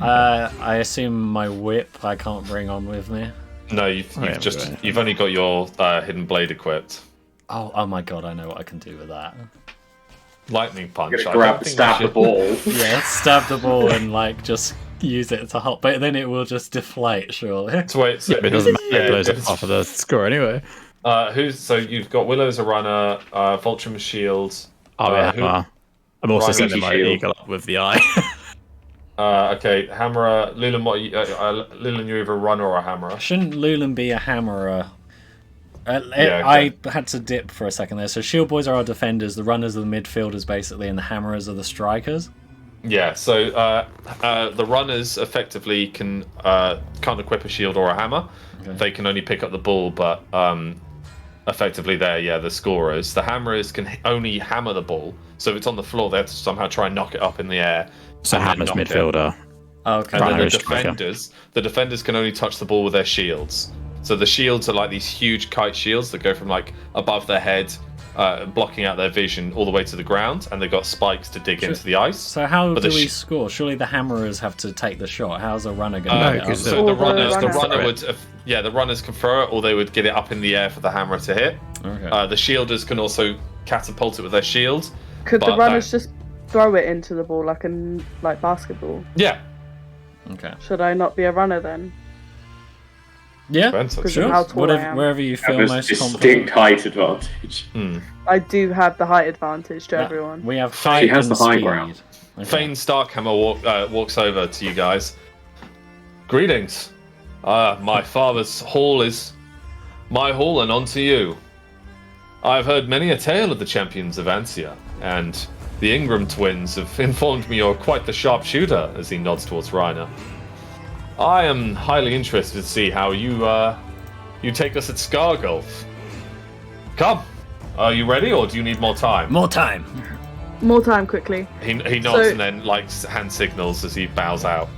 I assume my whip I can't bring on with me. No, you've yeah, just right. you've only got your hidden blade equipped. Oh my god, I know what I can do with that. Lightning punch. Gonna I grab, don't think stab we the should- ball. Yeah, stab the ball and like just use it to hop, but then it will just deflate, surely. So wait, so But it doesn't matter. yeah, It blows up it's- half of the score anyway. so you've got Willow as a runner, Vultrum as shields. Oh yeah, who- hammer. I'm also Right, sending my shield. eagle up with the eye. Okay, hammerer. Lulan, Lulan, you're either a runner or a hammerer. Shouldn't Lulan be a hammerer? Yeah, I had to dip for a second there. So shield boys are our defenders, the runners are the midfielders basically, and the hammerers are the strikers. Yeah, so the runners effectively can't equip a shield or a hammer. Okay. They can only pick up the ball, but effectively they're the scorers. The hammerers can only hammer the ball, so if it's on the floor, they have to somehow try and knock it up in the air. So and then hammer's knock it. midfielder. Okay. And then Runner the is striker. defenders can only touch the ball with their shields. So the shields are like these huge kite shields that go from like above their head, blocking out their vision, all the way to the ground, and they've got spikes to dig into the ice. So how But do the we sh- sure? Surely the hammerers have to take the shot. How's a runner going to No, get up? 'cause So Or the the runner runner. would, the runners can throw it, or they would get it up in the air for the hammer to hit. Okay. The shielders can also catapult it with their shield. Could the but runners just throw it into the ball like basketball? Yeah, Okay. Should I not be a runner then? Yeah. depends. Because Sure. of how tall I Whatever, am. wherever you feel Have a most distinct confident. height advantage. I do have the height advantage to Yeah, everyone. We have She height has and the high speed. ground. Okay. Fane Starkhammer walks over to you guys. Greetings. My father's hall is my hall, and on to you. I've heard many a tale of the champions of Ansia, and the Ingram twins have informed me you're quite the sharpshooter, as he nods towards Reiner. I am highly interested to see how you take us at Scargulf. Come, are you ready, or do you need more time? More time. More time, quickly. He nods So- and then hand signals as he bows out.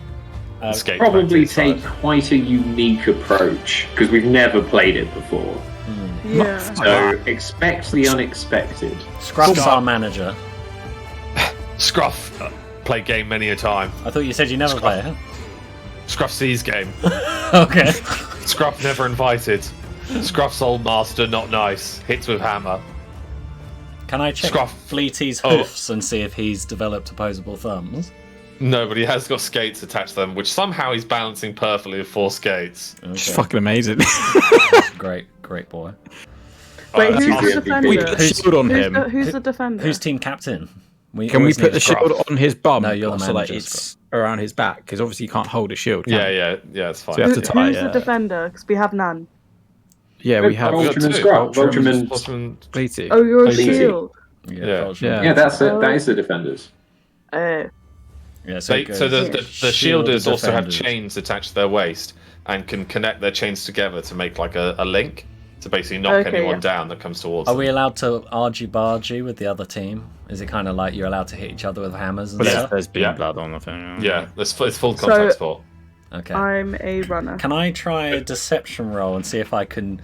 And skates Probably back to his take side. quite a unique approach because we've never played it before. Yeah. So expect the unexpected. Scruff's our manager. Scruff played game many a time. I thought you said you never play it. Scruff sees game. Okay. Scruff never invited. Scruff's old master, not nice. Hits with hammer. Can I check Scruff. Fleety's Oh. hoofs and see if he's developed opposable thumbs? No, but he has got skates attached to them, which somehow he's balancing perfectly with 4 skates. It's Okay. fucking amazing. Great boy. Wait, that's who's easy. the defender? we put the shield on him. Who's the defender? Who's team captain? Can we always put need the Scruff. shield on his bum? No, you're the so like manager, it's around his back because obviously you can't hold a shield. Can you? Yeah, it's fine. So you have to tie. Who's the defender? Because we have none. Yeah, we have. We've got Vulture and two. Scruff. Vulture Vulture and and... Bottom- Fleety. Oh, you're a Fleety. shield. Yeah. Vulture. Yeah. that is the defenders. Uh, Yeah, so, it So goes the shielders also have defenders. chains attached to their waist and can connect their chains together to make like a link to basically knock Okay, anyone yeah. down that comes towards Are them. we allowed to argy-bargy with the other team? Is it kind of like you're allowed to hit each other with hammers and But stuff? there's been Yeah. blood on the thing. Yeah, it's full contact sport. Okay. I'm a runner. Can I try a deception roll and see if I can...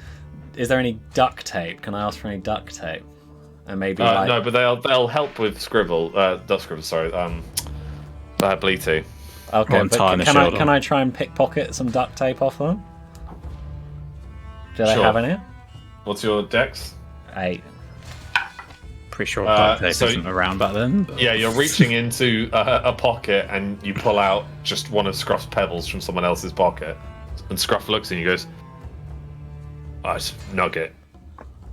Is there any duct tape? Can I ask for any duct tape? And maybe like... No, but they'll help with scribble. Not scribble. Sorry. Bleaty. Okay, I'm but tying the can I shield on. can I try and pickpocket some duct tape off them? Do they Sure. have any? What's your dex? 8. Pretty sure duct tape so- isn't around back then. But... Yeah, you're reaching into a pocket and you pull out just one of Scruff's pebbles from someone else's pocket. And Scruff looks and he goes, "Oh, it's nugget,"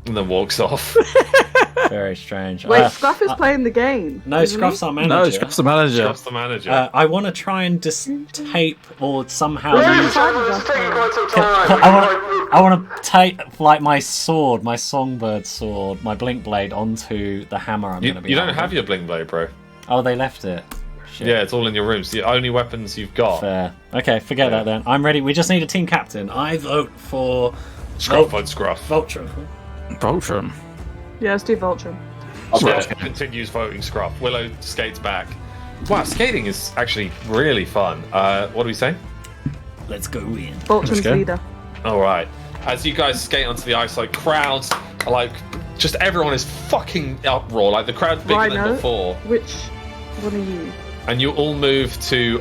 and then walks off. Very strange. Wait, Scruff is playing the game. No, isn't Scruff's he? our manager. No, it's just the manager. Scruff's the manager. I want to try and just tape or somehow Wait, use... it's taking quite some time. I want to tape like my sword, my songbird sword, my blink blade onto the hammer I'm you going to be you don't holding. have your bling blade, bro. Oh, they left it. Shit. Yeah, it's all in your room. It's the only weapons you've got. Fair. Okay, forget Yeah. that then. I'm ready. We just need a team captain. I vote for Scruff on Scruff. Vulture. Voltron. Yeah, let's do Vulture. Yeah, continues voting Scruff. Willow skates back. Wow, skating is actually really fun. What do we say? Let's go in. Vulture's go. leader. All right. As you guys skate onto the ice, like crowds, are like just everyone is fucking uproar. Like the crowd's bigger than Rhino? before, Which one are you? and you all move to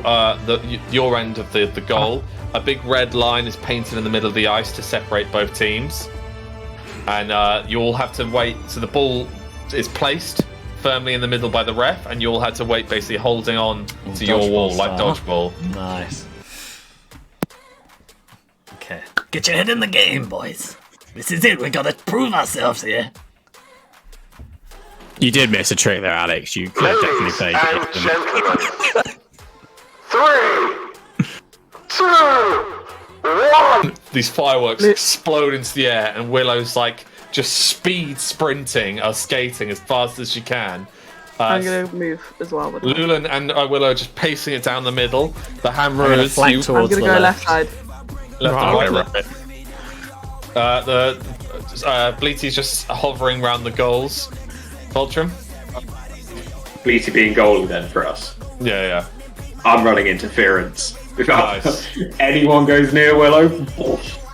your end of the goal. A big red line is painted in the middle of the ice to separate both teams, and you all have to wait. So the ball is placed firmly in the middle by the ref, and you all had to wait, basically holding on to your Dodgeball wall like style. dodgeball. Nice. Okay. Get your head in the game, boys. This is it. We gotta prove ourselves here. You did miss a trick there, Alex. You could have definitely Ladies played and it. gentlemen, 3, 2, 1. These fireworks explode into the air, and Willow's like just speed sprinting or skating as fast as she can. I'm gonna move as well with her. Lulan and Willow are just pacing it down the middle. The hammer I'm gonna is flank you I'm towards gonna the go left. left side. left Right, and right, right. The Bleaty's just hovering around the goals. Vultrum? Bleaty being goalie then for us. Yeah. I'm running interference. If Nice. anyone goes near Willow,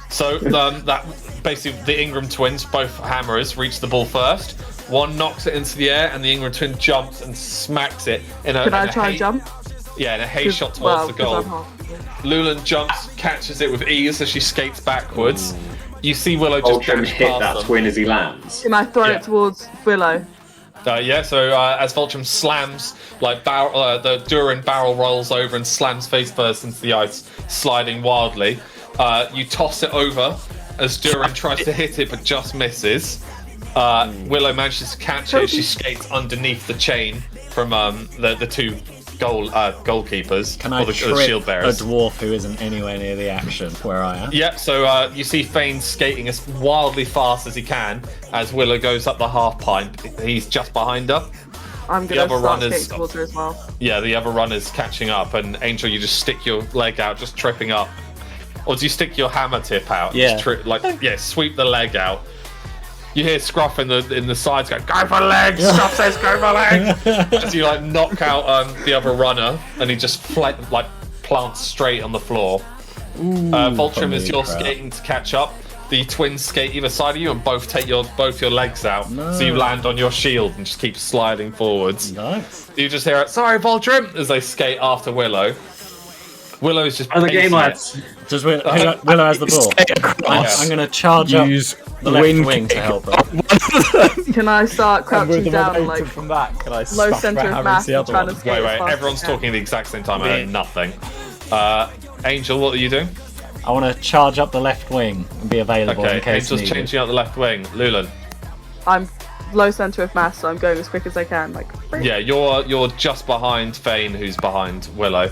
So that basically the Ingram twins, both hammerers, reach the ball first. One knocks it into the air, and the Ingram twin jumps and smacks it in a. Can I in a try hay- and jump? Yeah, in a hay shot towards the goal. I'm half. Lulan jumps, catches it with ease as she skates backwards. You see Willow just Ultron dash hit past that them. twin as he lands. Can I throw Yeah. it towards Willow? So as Voltrum slams, like the Durin barrel rolls over and slams face first into the ice, sliding wildly. You toss it over as Durin tries to hit it but just misses. Willow manages to catch it. She skates underneath the chain from the two goalkeepers, Can I or the trip shield a bearers. dwarf who isn't anywhere near the action where I am? Yeah, so you see Fane skating as wildly fast as he can as Willow goes up the half pipe. He's just behind her. I'm The gonna other start runners- skating towards her as well. Yeah, the other runner's catching up, and Angel, you just stick your leg out, just tripping up. Or do you stick your hammer tip out? Yeah. Just sweep the leg out. You hear Scruff in the sides go for legs! Scruff says go for legs! As you knock out the other runner, and he just plants straight on the floor. Voltrim, as you're skating to catch up, the twins skate either side of you and both take both your legs out. So you land on your shield and just keep sliding forwards. Nice. You just hear it, sorry, Voltrim, as they skate after Willow. Willow's just On the game, pacing it. lads. Just Willow has the ball. I'm going to charge up Use the left wind wing to kick. help her. Can I start And crouching with the down, momentum like from that, can I low smash center my of hammer mass, into the and other trying to one? skate as Wait, fast everyone's as I can? talking at the exact same time. I heard nothing. Angel, what are you doing? I want to charge up the left wing and be available Okay, in case Angel's needed. changing out the left wing. Lulan. I'm low center of mass, so I'm going as quick as I can. Like, Yeah, you're just behind Fane, who's behind Willow.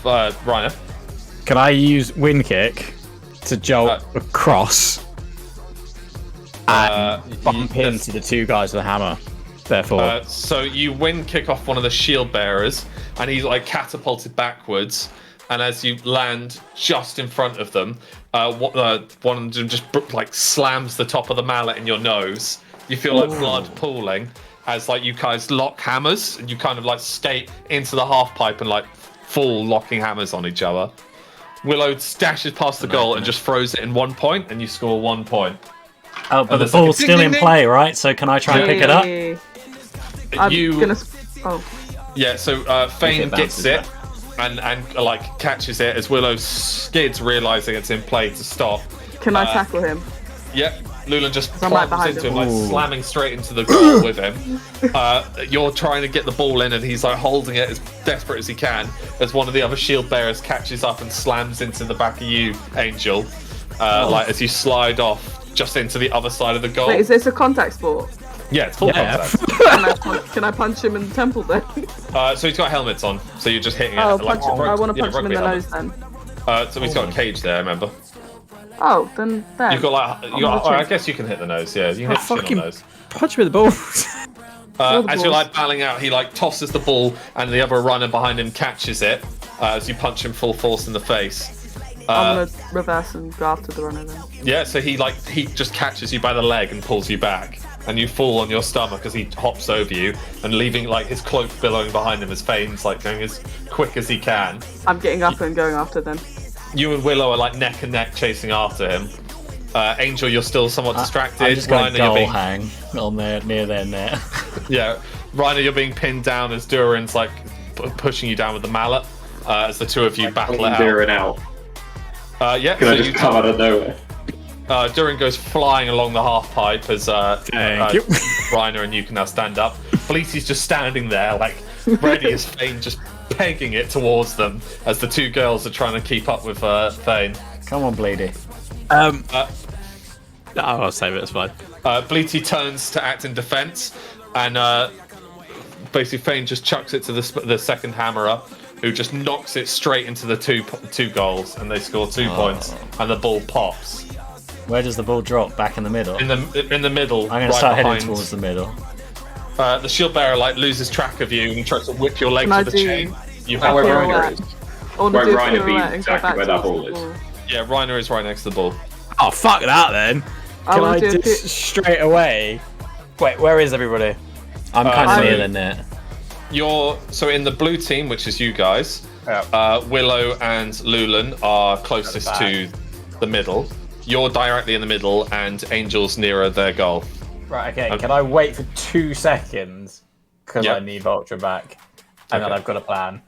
Reiner. Can I use wind kick to jolt across and bump into the two guys with the hammer? Therefore, So you wind kick off one of the shield bearers, and he's catapulted backwards. And as you land just in front of them, one of them just slams the top of the mallet in your nose. You feel like blood pooling as you guys lock hammers, and you kind of skate into the half pipe and full locking hammers on each other. Willow dashes past the goal and just throws it in 1 point, and you score 1 point. Oh, but the there's like a ball's ding, still ding, in ding. play, right? So can I try and pick it up? Yay. I'm You- gonna. Oh, Yeah, so Fane it gets bounces it and catches it as Willow skids, realizing it's in play to stop. can I tackle him? Yeah, Lulan just I'm right plunges behind into him, slamming straight into the goal with him. You're trying to get the ball in, and he's holding it as desperate as he can. As one of the other shield bearers catches up and slams into the back of you, Angel. As you slide off just into the other side of the goal. Wait, is this a contact sport? Yeah, it's full contact. Can I punch him in the temple then? So he's got helmets on, so you're just hitting Oh, it. punch him. I want to punch him in rugby the helmet. nose then. So he's got a cage there, remember? Oh, then there. You've got I guess you can hit the nose, yeah. You can hit the chin fucking- on nose. punch me with the balls. All the As you're balls. battling out, he tosses the ball, and the other runner behind him catches it as you punch him full force in the face. I'm gonna reverse and go after the runner then. Yeah, so he just catches you by the leg and pulls you back, and you fall on your stomach as he hops over you and leaving his cloak billowing behind him as Fane's going as quick as he can. I'm getting up and going after them. You and Willow are neck and neck chasing after him. Angel, you're still somewhat distracted. I'm just going Reiner, to you're goal being hang on near their net. Yeah, Reiner, you're being pinned down as Durin's pushing you down with the mallet as the two of you battle it out. Zeroing out. Yeah, Can so I just come out of nowhere? Durin goes flying along the half pipe as Thank you. Reiner and you can now stand up. Bleaty's just standing there, ready as Fane, just pegging it towards them as the two girls are trying to keep up with Fane. Come on, Bleedy. I'll save it. It's fine. Bleaty turns to act in defense, and basically Fane just chucks it to the second hammerer, who just knocks it straight into the two goals, and they score 2 points, and the ball pops Where does the ball drop? Back in the middle? in the middle. I'm going to right start behind. heading towards the middle. The shield bearer loses track of you and tries to whip your leg Can I to the do chain. You Is that where have Reiner is? I want to Where do a Reiner be pirouette and go exactly back where that towards ball the is. Yeah, Reiner is right next to the ball. Oh fuck that then. I Can wanna I do a just straight away? Wait, where is everybody? I'm kind of so- near the net. You're in the blue team, which is you guys. Willow and Lulan are closest to the middle. You're directly in the middle, and Angel's nearer their goal. Right. Okay. Can I wait for 2 seconds? Because Yep. I need Ultra back, and then Okay. I've got a plan.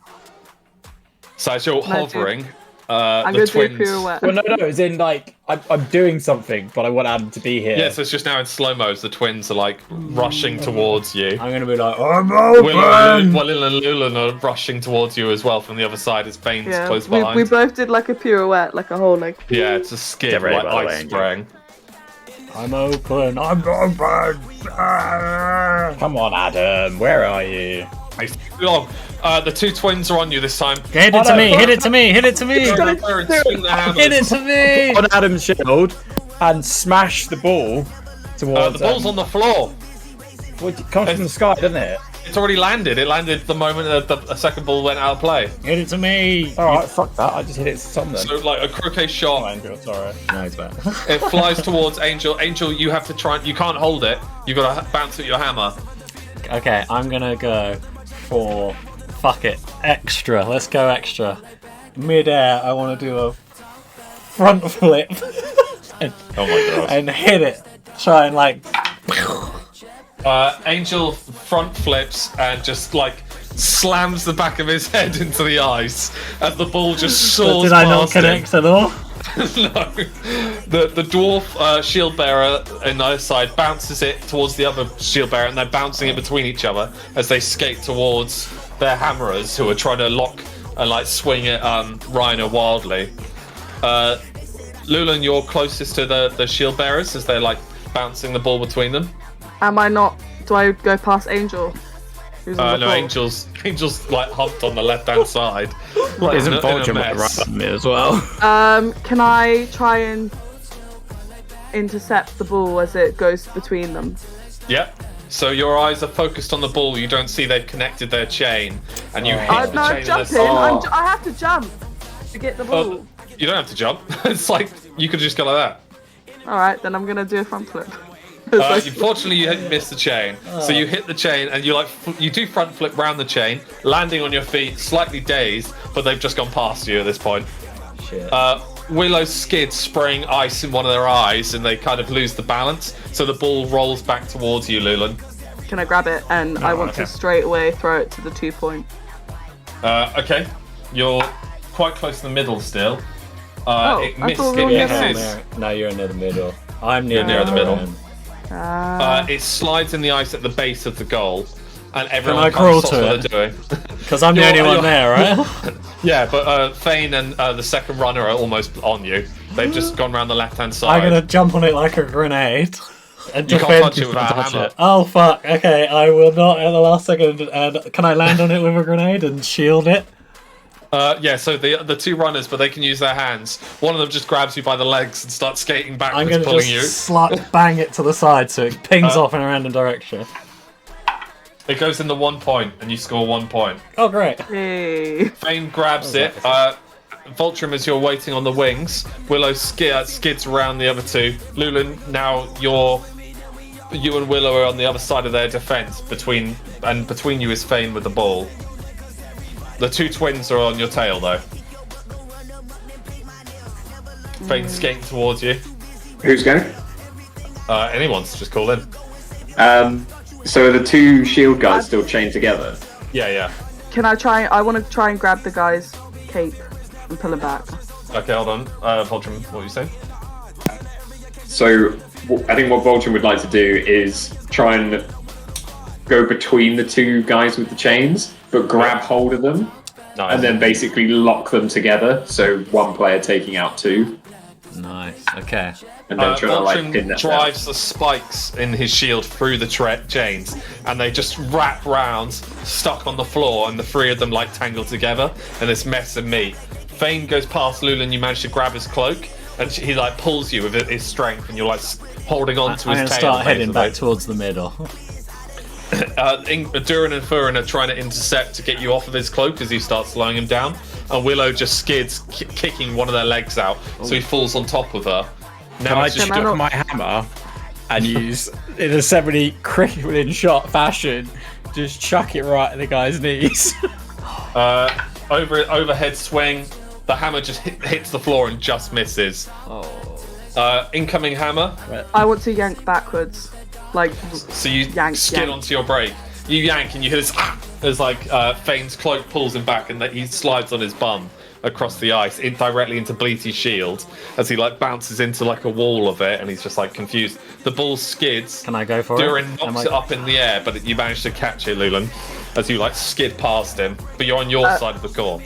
So as you're Can I do- hovering, I'm the going to do a twins. pirouette. Well, no, it's in I'm doing something, but I want Adam to be here. Yeah, so it's just now in slow mo. The twins are rushing towards you. I'm going to be like, I'm Willow open! and Lulan are rushing towards you as well from the other side as Fane's Yeah, close behind. we both did a pirouette, a whole Yeah, it's a skid, Get ready, like by the way, ice Angel. spraying. I'm open! I'm open! Come on, Adam. Where are you? It's too long. The two twins are on you this time. Hit it to me! Hit it to me! Hit it to me! Go over and swing their hammers. Hit it to me! On Adam's shield and smash the ball towards. The ball's on the floor. It comes from the sky, doesn't it? It's already landed. It landed the moment a second ball went out of play. Hit it to me! Alright, fuck that. I just hit it to something. So, like a croquet shot. Sorry. No, it's bad. It flies towards Angel. Angel, you have to try. You can't hold it. You've got to bounce at your hammer. Okay, I'm gonna go for fuck it, extra. Let's go extra. Mid-air, I want to do a front flip Oh my god! and hit it. Try and like. Angel front flips and just like slams the back of his head into the ice as the ball just soars Did I not past him. connect at all? No. The dwarf shield bearer on the other side bounces it towards the other shield bearer, and they're bouncing it between each other as they skate towards their hammerers who are trying to lock and like swing at Rhino wildly. Lulan, you're closest to the shield bearers as they're like bouncing the ball between them. Am I not? Do I go past Angel? Who's on the No, floor? Angel's like humped on the left-hand side. Like, Isn't in a Vulture mess. right on me as well? Can I try and intercept the ball as it goes between them? Yep. So your eyes are focused on the ball. You don't see they've connected their chain, and you hit the No, chain. I'm jumping. I have to jump to get the ball. You don't have to jump. It's like you could just go like that. All right, then I'm gonna do a front flip. Unfortunately, you missed the chain, so you hit the chain, and you do front flip round the chain, landing on your feet, slightly dazed, but they've just gone past you at this point. Shit. Willow skids, spraying ice in one of their eyes, and they kind of lose the balance. So the ball rolls back towards you, Lulan. Can I grab it? And I want to straight away throw it to the 2 point. Okay, you're quite close to the middle still. It I thought we were misses. No, you're near the middle. I'm You're near the middle. Ah. It slides in the ice at the base of the goal, and everyone I kind crawl of stops to what it? they're doing. Because I'm the only one there, right? Yeah, but Fane and the second runner are almost on you. They've just gone round the left-hand side. I'm gonna jump on it like a grenade. And You can't defend touch it without a touch hammer. it. Oh fuck! Okay, I will not at the last second. And can I land on it with a grenade and shield it? Yeah, so the two runners, but they can use their hands. One of them just grabs you by the legs and starts skating I'm backwards, gonna pulling just you. bang it to the side so it pings off in a random direction. It goes in the 1 point, and you score 1 point. Oh great! Hey. Fane grabs it. Vultrum, as you're waiting on the wings, Willow skids around the other two. Lulan, now you and Willow are on the other side of their defense. Between you is Fane with the ball. The two twins are on your tail, though. Fane's skating towards you. Who's going? Anyone's just call in. So are the two shield guys still chained together? Yeah. Can I try? I want to try and grab the guy's cape and pull him back. Okay, hold on. Vultrum, what were you saying? So I think what Vulture would like to do is try and go between the two guys with the chains, but grab hold of them, Nice. and then basically lock them together. So one player taking out two, Nice. Okay. and then trying to like pin Vultrum them drives the spikes in his shield through the chains, and they just wrap round, stuck on the floor, and the three of them like tangle together in this mess of meat. Fane goes past Lulan, you manage to grab his cloak, and he like pulls you with his strength, and you're like holding on to I'm his gonna tail. start heading back basically. towards the middle. Durin and Furin are trying to intercept to get you off of his cloak as you start slowing him down, and Willow just skids, kicking one of their legs out, so he falls on top of her. Can Now I it's just just grab my hammer and use, in a semi-crippling shot fashion, just chuck it right at the guy's knees? overhead swing. The hammer just hits the floor and just misses. Incoming hammer. I want to yank backwards, like So you Yank, skid yank. onto your brake. You yank and you hear this. There's like Fane's cloak pulls him back, and he slides on his bum across the ice, directly into Bleaty's shield, as he like bounces into like a wall of it, and he's just like confused. The ball skids. Can I go for Durin it? knocks it up in the air, but you manage to catch it, Lulan, as you like skid past him. But you're on your side of the court.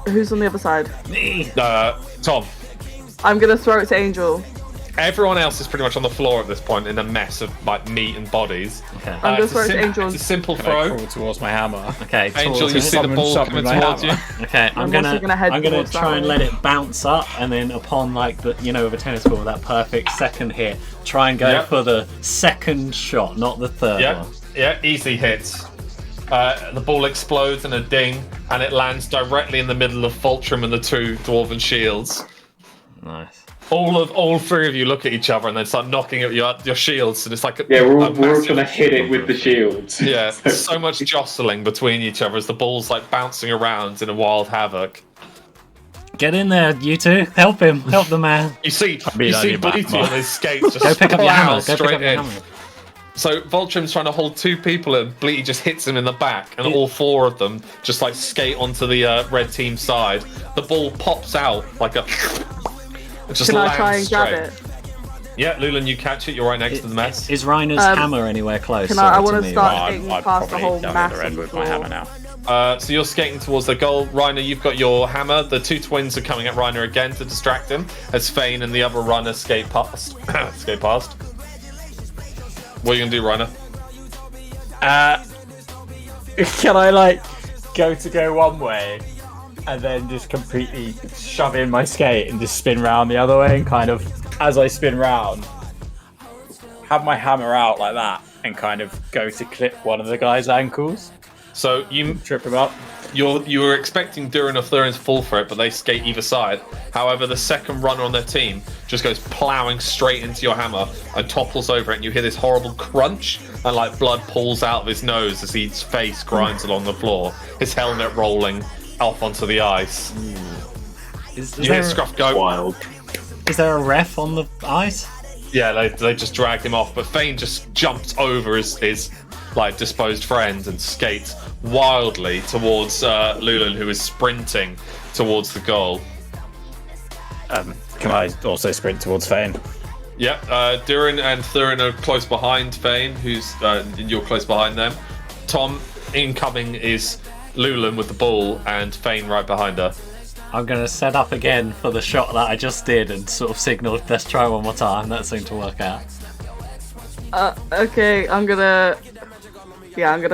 who's on the other side? Me. Tom. I'm gonna throw it to Angel. Everyone else is pretty much on the floor at this point in a mess of like meat and bodies. Okay. I'm It's just a, Angel. it's a simple I throw. crawl towards my hammer. Okay. Angel, towards you it. see the ball Someone coming my towards you. hammer. Okay, I'm also gonna head towards that try and way. let it bounce up, and then upon like the with a tennis ball, that perfect second hit, try and go Yep. for the second shot, not the third Yeah, one. yeah, easy hits. The ball explodes in a ding, and it lands directly in the middle of Fultrum and the two dwarven shields. Nice. All three of you look at each other and then start knocking at your shields, and it's like Yeah, we're all massive- trying to hit it with the shields. Yeah, so much jostling between each other as the ball's like bouncing around in a wild havoc. Get in there, you two. Help him. Help the man. You see mean, I need Bleaty back, on his skates just Go pick up your plow hammer. Go straight pick up your in. hammer. So Voltrum's trying to hold two people and Bleaty just hits him in the back, and all four of them just like skate onto the red team side. The ball pops out like a. It just Can I lands try and grab straight. it? Yeah, Lulan, you catch it. You're right next to the mess. Is Reiner's hammer anywhere close? Can I to want me? to start I'm skating past the probably whole down mass the on end the with my hammer floor? now. So you're skating towards the goal. Reiner, you've got your hammer. The two twins are coming at Reiner again to distract him as Fane and the other runner skate past. skate past. What are you gonna do, Reiner? Can I like go one way and then just completely shove in my skate and just spin round the other way, and kind of as I spin round have my hammer out like that and kind of go to clip one of the guy's ankles, So you trip him up. you were expecting Durin or Thurin to fall for it, but they skate either side. However, the second runner on their team just goes ploughing straight into your hammer and topples over it, and you hear this horrible crunch, and like blood pools out of his nose as his face grinds along the floor, his helmet rolling off onto the ice. Is You hear there, Scruff go, Wild. is there a ref on the ice? yeah, they just dragged him off, but Fane just jumps over his like disposed friends and skates wildly towards Lulan, who is sprinting towards the goal. Can I also sprint towards Fane? Yeah, Durin and Thurin are close behind Fane, who's you're close behind them. Tom, incoming is Lulan with the ball, and Fane right behind her. I'm going to set up again for the shot that I just did and sort of signal, let's try one more time. That seemed to work out. Okay, I'm gonna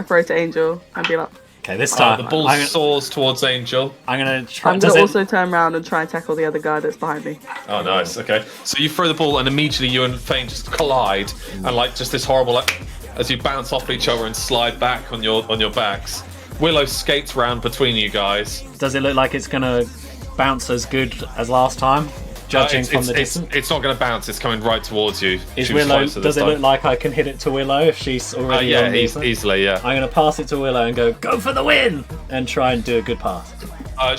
throw to Angel and be like, Okay, this time The ball soars towards Angel. I'm going to try. I'm Does gonna it, also turn around and try and tackle the other guy that's behind me. Oh, nice. Okay, so you throw the ball, and immediately you and Fane just collide, and like just this horrible, like, as you bounce off each other and slide back on your backs. Willow skates round between you guys. does it look like it's going to bounce as good as last time? Judging from the distance? It's not going to bounce. It's coming right towards you. Is She was Willow? closer Does this it look time. like I can hit it to Willow if she's already Yeah, on the inside? easily. Yeah. I'm going to pass it to Willow and go for the win, and try and do a good pass.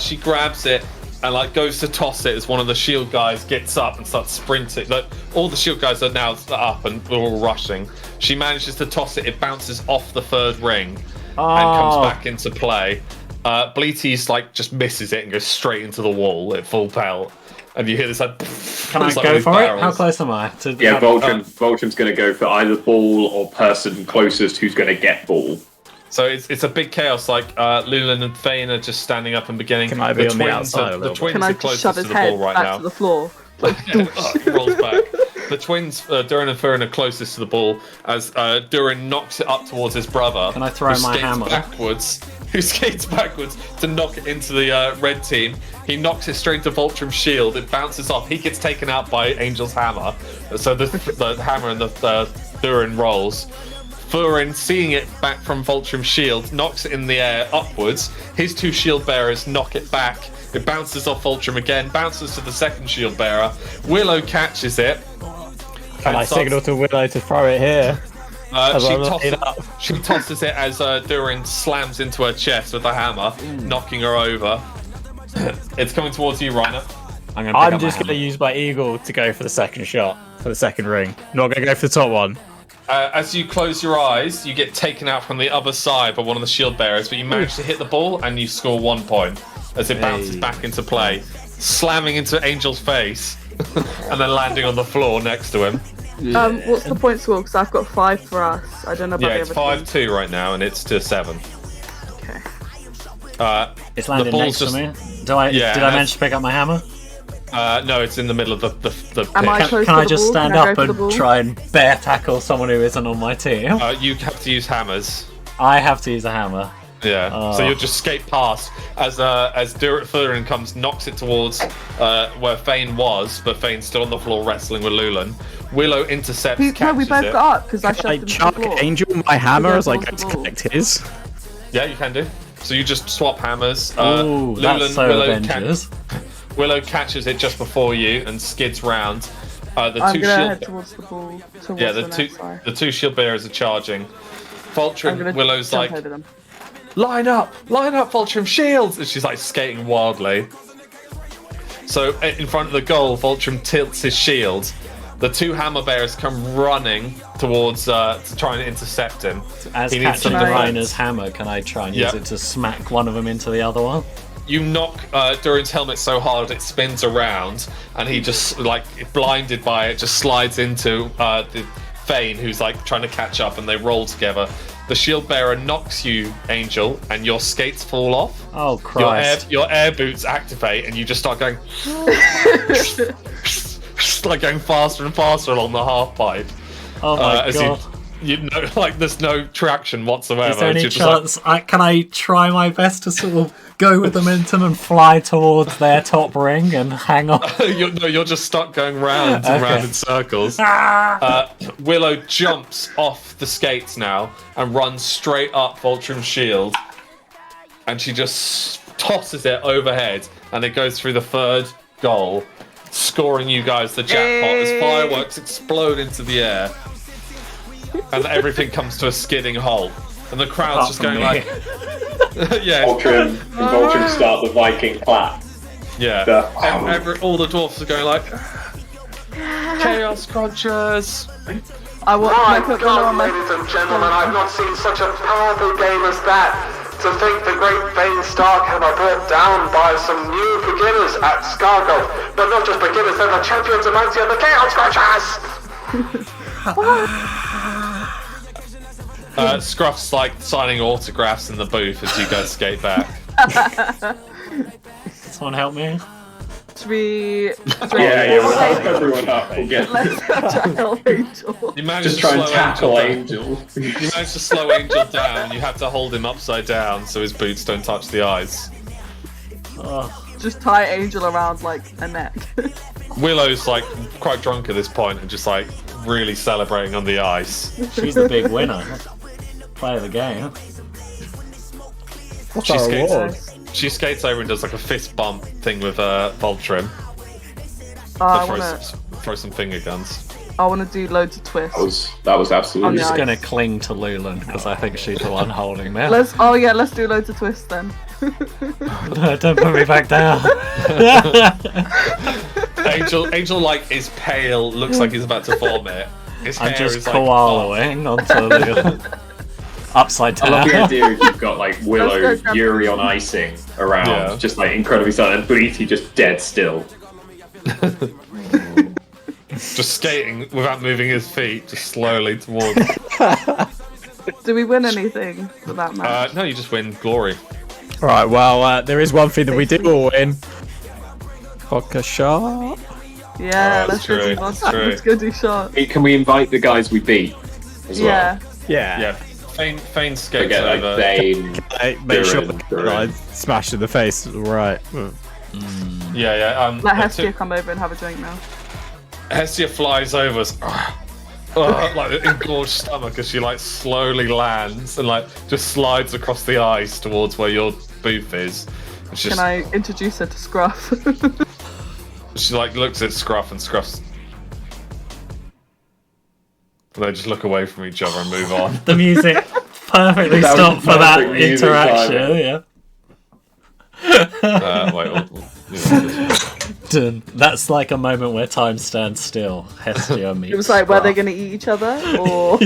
She grabs it and like goes to toss it as one of the shield guys gets up and starts sprinting. Like, all the shield guys are now up and we're all rushing. She manages to toss it. It bounces off the third ring and comes back into play. Bleaty's like just misses it and goes straight into the wall at full pelt. And you hear this like. Can I it's like go these for it? barrels. How close am I? Yeah, Voltrum's going to go for either ball or person closest who's going to get ball. So it's a big chaos. Like Lulan and Fane are just standing up and beginning. Can I be on the outside a The little twins Can I are just closest shove to his the ball head right back now. to the floor? Like, Rolls back. The twins, Durin and Thurin, are closest to the ball as Durin knocks it up towards his brother. Can I throw who my skates hammer? Who skates backwards to knock it into the red team. He knocks it straight to Voltrum's shield. It bounces off. He gets taken out by Angel's hammer. So the hammer and the Thurin rolls. Thurin, seeing it back from Voltrum's shield, knocks it in the air upwards. His two shield bearers knock it back. It bounces off Voltrum again, bounces to the second shield bearer. Willow catches it. Can I signal to Willow to throw it here? She tosses it as Durin slams into her chest with a hammer, knocking her over. It's coming towards you, Reiner. I'm just going to use my eagle to go for the second shot, for the second ring. I'm not going to go for the top one. As you close your eyes, you get taken out from the other side by one of the shield bearers, but you manage to hit the ball and you score 1 point as it bounces back into play, slamming into Angel's face and then landing on the floor next to him. what's the point score? Because I've got 5 for us. I don't know about Yeah, the it's other team. 5-2 right now, and it's to 7. Okay. It's landed the next ball's to me. just- Did I Yeah, manage to pick up my hammer? No, it's in the middle of the pit. Am I close Can to I the just ball? stand Can I up go to the and ball? try and bear tackle someone who isn't on my team? You have to use hammers. I have to use a hammer. Yeah. Oh. So you'll just skate past as Thurin comes, knocks it towards where Fane was, but Fane's still on the floor wrestling with Lulan. Willow intercepts, No, catches we both it. got up because I I shoved him to the chuck floor. Angel my hammer Yeah, as I towards go the to ball. collect his. Yeah, you can do. So you just swap hammers. Ooh, that's so Avengers. Willow catches it just before you and skids round. The I'm two gonna shield. head towards the ball. Towards Yeah, the the two shield bearers are charging. I'm Fultrum, gonna Willow's jump like, over them. line up, Fultrum, shields! And she's like skating wildly. So in front of the goal, Fultrum tilts his shield. The two hammer bearers come running towards to try and intercept him. As He needs catching some the defense. Reiner's hammer, can I try and Yep. use it to smack one of them into the other one? You knock Durin's helmet so hard it spins around, and he just, like, blinded by it, just slides into the Fane, who's like trying to catch up, and they roll together. The shield bearer knocks you, Angel, and your skates fall off. Oh Christ! Your air boots activate, and you just start going, like going faster and faster along the half pipe. Oh my as god! you know, like there's no traction whatsoever. Is there any You're just like- chance? Can I try my best to sort of go with the momentum and fly towards their top ring and hang on? you're just stuck going round and round in circles. Willow jumps off the skates now and runs straight up Voltram's shield, and she just tosses it overhead, and it goes through the third goal, scoring you guys the jackpot as fireworks explode into the air, and everything comes to a skidding halt, and the crowd's just going like, yeah, Voltrum start the Viking clap. yeah. All the dwarfs are going like, Chaos Crunchers. I want My to put Willow God, on my. ladies and gentlemen, I've not seen such a powerful game as that. To think the great Fane Starkhammer brought down by some new beginners at Scargo. But not just beginners, they're the champions amongst the Chaos Crunchers! Scruff's like signing autographs in the booth as you guys skate back. Someone help me! Should we? We'll help everyone up. We'll get. Let's tackle Angel. You manage Just to try and slow tackle Angel down. Angel. You manage to slow Angel down, and you have to hold him upside down so his boots don't touch the ice. Just tie Angel around like a neck. Willow's like quite drunk at this point and just like really celebrating on the ice. She's the big winner. Play the game. What's She our skates, reward? she skates over and does like a fist bump thing with Voltrim. I Throw some finger guns. wanna do loads of twists. That was Oh, absolutely. I'm yeah. just gonna cling to Lulan because I think she's the one holding me. Let's do loads of twists then. No, don't put me back down. Angel like is pale, looks like he's about to vomit. His I'm hair just is like koalaing onto the upside I love the down. idea if you've got like Willow, Let's go, Yuri on icing around, Yeah. just like incredibly silent, and Bleety just dead still. just skating without moving his feet, just slowly towards. Do we win anything for that match? No, you just win glory. Right, well, there is one thing that we do all win. Vodka shot. Yeah, that's let's go true, do that's shots. true. Let's go do shots. Hey, can we invite the guys we beat as Yeah. Yeah. Yeah, Fane well? skates Forget like over. Bane. Make sure Durin, that Durin. I smash in the face. Right. Yeah. Let Hestia come over and have a drink now. Hestia flies over, like engorged stomach as she like slowly lands and like just slides across the ice towards where your booth is. And Can I introduce her to Scruff? She like looks at Scruff and Scruff's. And they just look away from each other and move on. The music perfectly That was stopped for that perfect music interaction. timing. Yeah. Dun. That's like a moment where time stands still. Hestia meets. It was like, were they Scruff. going to eat each other? Or.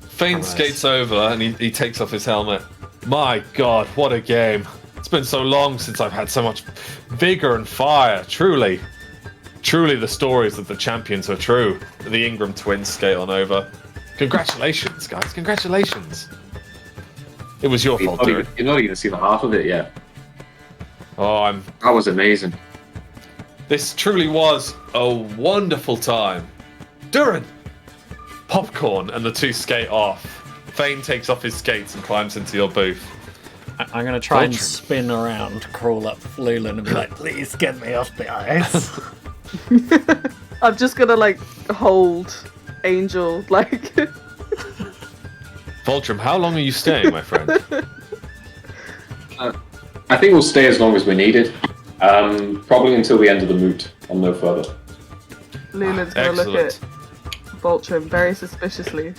Fane skates over and he takes off his helmet. My God, what a game! It's been so long since I've had so much vigor and fire. Truly, the stories of the champions are true. The Ingram twins skate on over. Congratulations, guys! Congratulations. It was your fault, dude. You're not even seen the half of it yet. Oh, That was amazing. This truly was a wonderful time. Durin! Popcorn, and the two skate off. Fane takes off his skates and climbs into your booth. I'm gonna try and Vulture. spin around, crawl up Lulan and be like, please get me off the ice. I'm just gonna like hold Angel like. Voltrum, how long are you staying, my friend? I think we'll stay as long as we're needed. Probably until the end of the moot, and no further. Lulan's gonna look at Excellent. Vulture very suspiciously.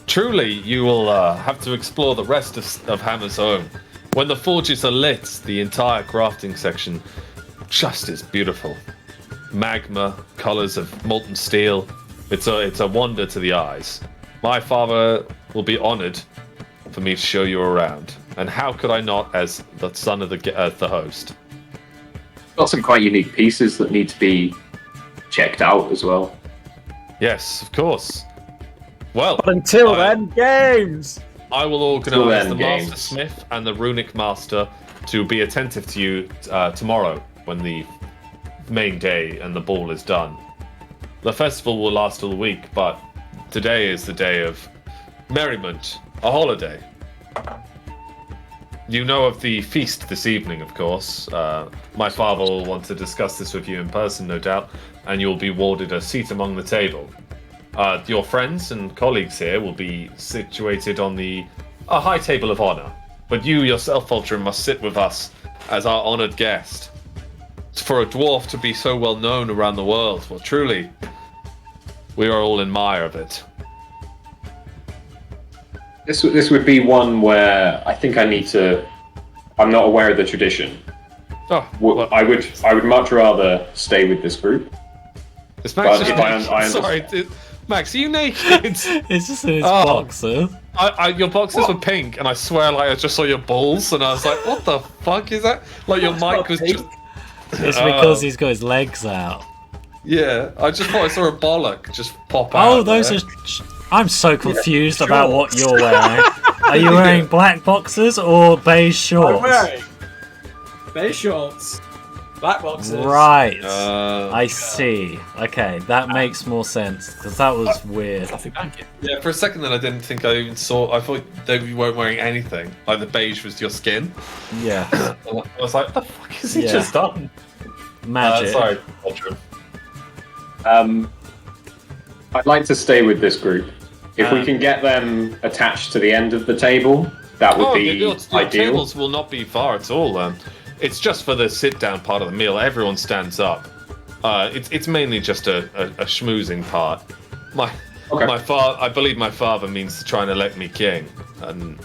Truly, you will have to explore the rest of Hammer's home. When the forges are lit, the entire crafting section just is beautiful. Magma, colours of molten steel. It's a wonder to the eyes. My father will be honoured for me to show you around. And how could I not, as the son of the host? Got some quite unique pieces that need to be checked out as well. Yes, of course. Well, But until I- then, games! I will Till organise then, the games. Master Smith and the Runic Master to be attentive to you tomorrow when the main day and the ball is done. The festival will last all week, but today is the day of merriment, a holiday. You know of the feast this evening, of course. My father will want to discuss this with you in person, no doubt, and you'll be awarded a seat among the table. Your friends and colleagues here will be situated on a high table of honor, but you yourself, Vulture, must sit with us as our honored guest. For a dwarf to be so well known around the world, well, truly, we are all in mire of it. This would be one where I think I need to. I'm not aware of the tradition. Oh, Well, I would much rather stay with this group. is Max but just if I naked? understand- Sorry, Max, are you naked? It's just in his Oh. boxer. Your boxes were pink, and I swear, like, I just saw your balls, and I was like, "What the fuck is that?" Like, your mic was just. It's because he's got his legs out. Yeah, I just thought I saw a bollock just pop Oh, out. those there. are. I'm so confused about what you're wearing. Are you wearing black boxers or beige I'm shorts? wearing beige shorts, black boxes. Right. Uh, I see. Okay, that makes more sense because that was weird. Fluffy blanket. Yeah, for a second then I didn't think I even saw. I thought they weren't wearing anything. Like the beige was your skin. Yeah. I was like, "The fuck is he Yeah. just done?" Magic. Sorry, Ultra. I'd like to stay with this group. If we can get them attached to the end of the table, that would be your ideal. tables will not be far at all. It's just for the sit-down part of the meal. Everyone stands up. It's mainly just a schmoozing part. My father, I believe my father means to try and elect me king, and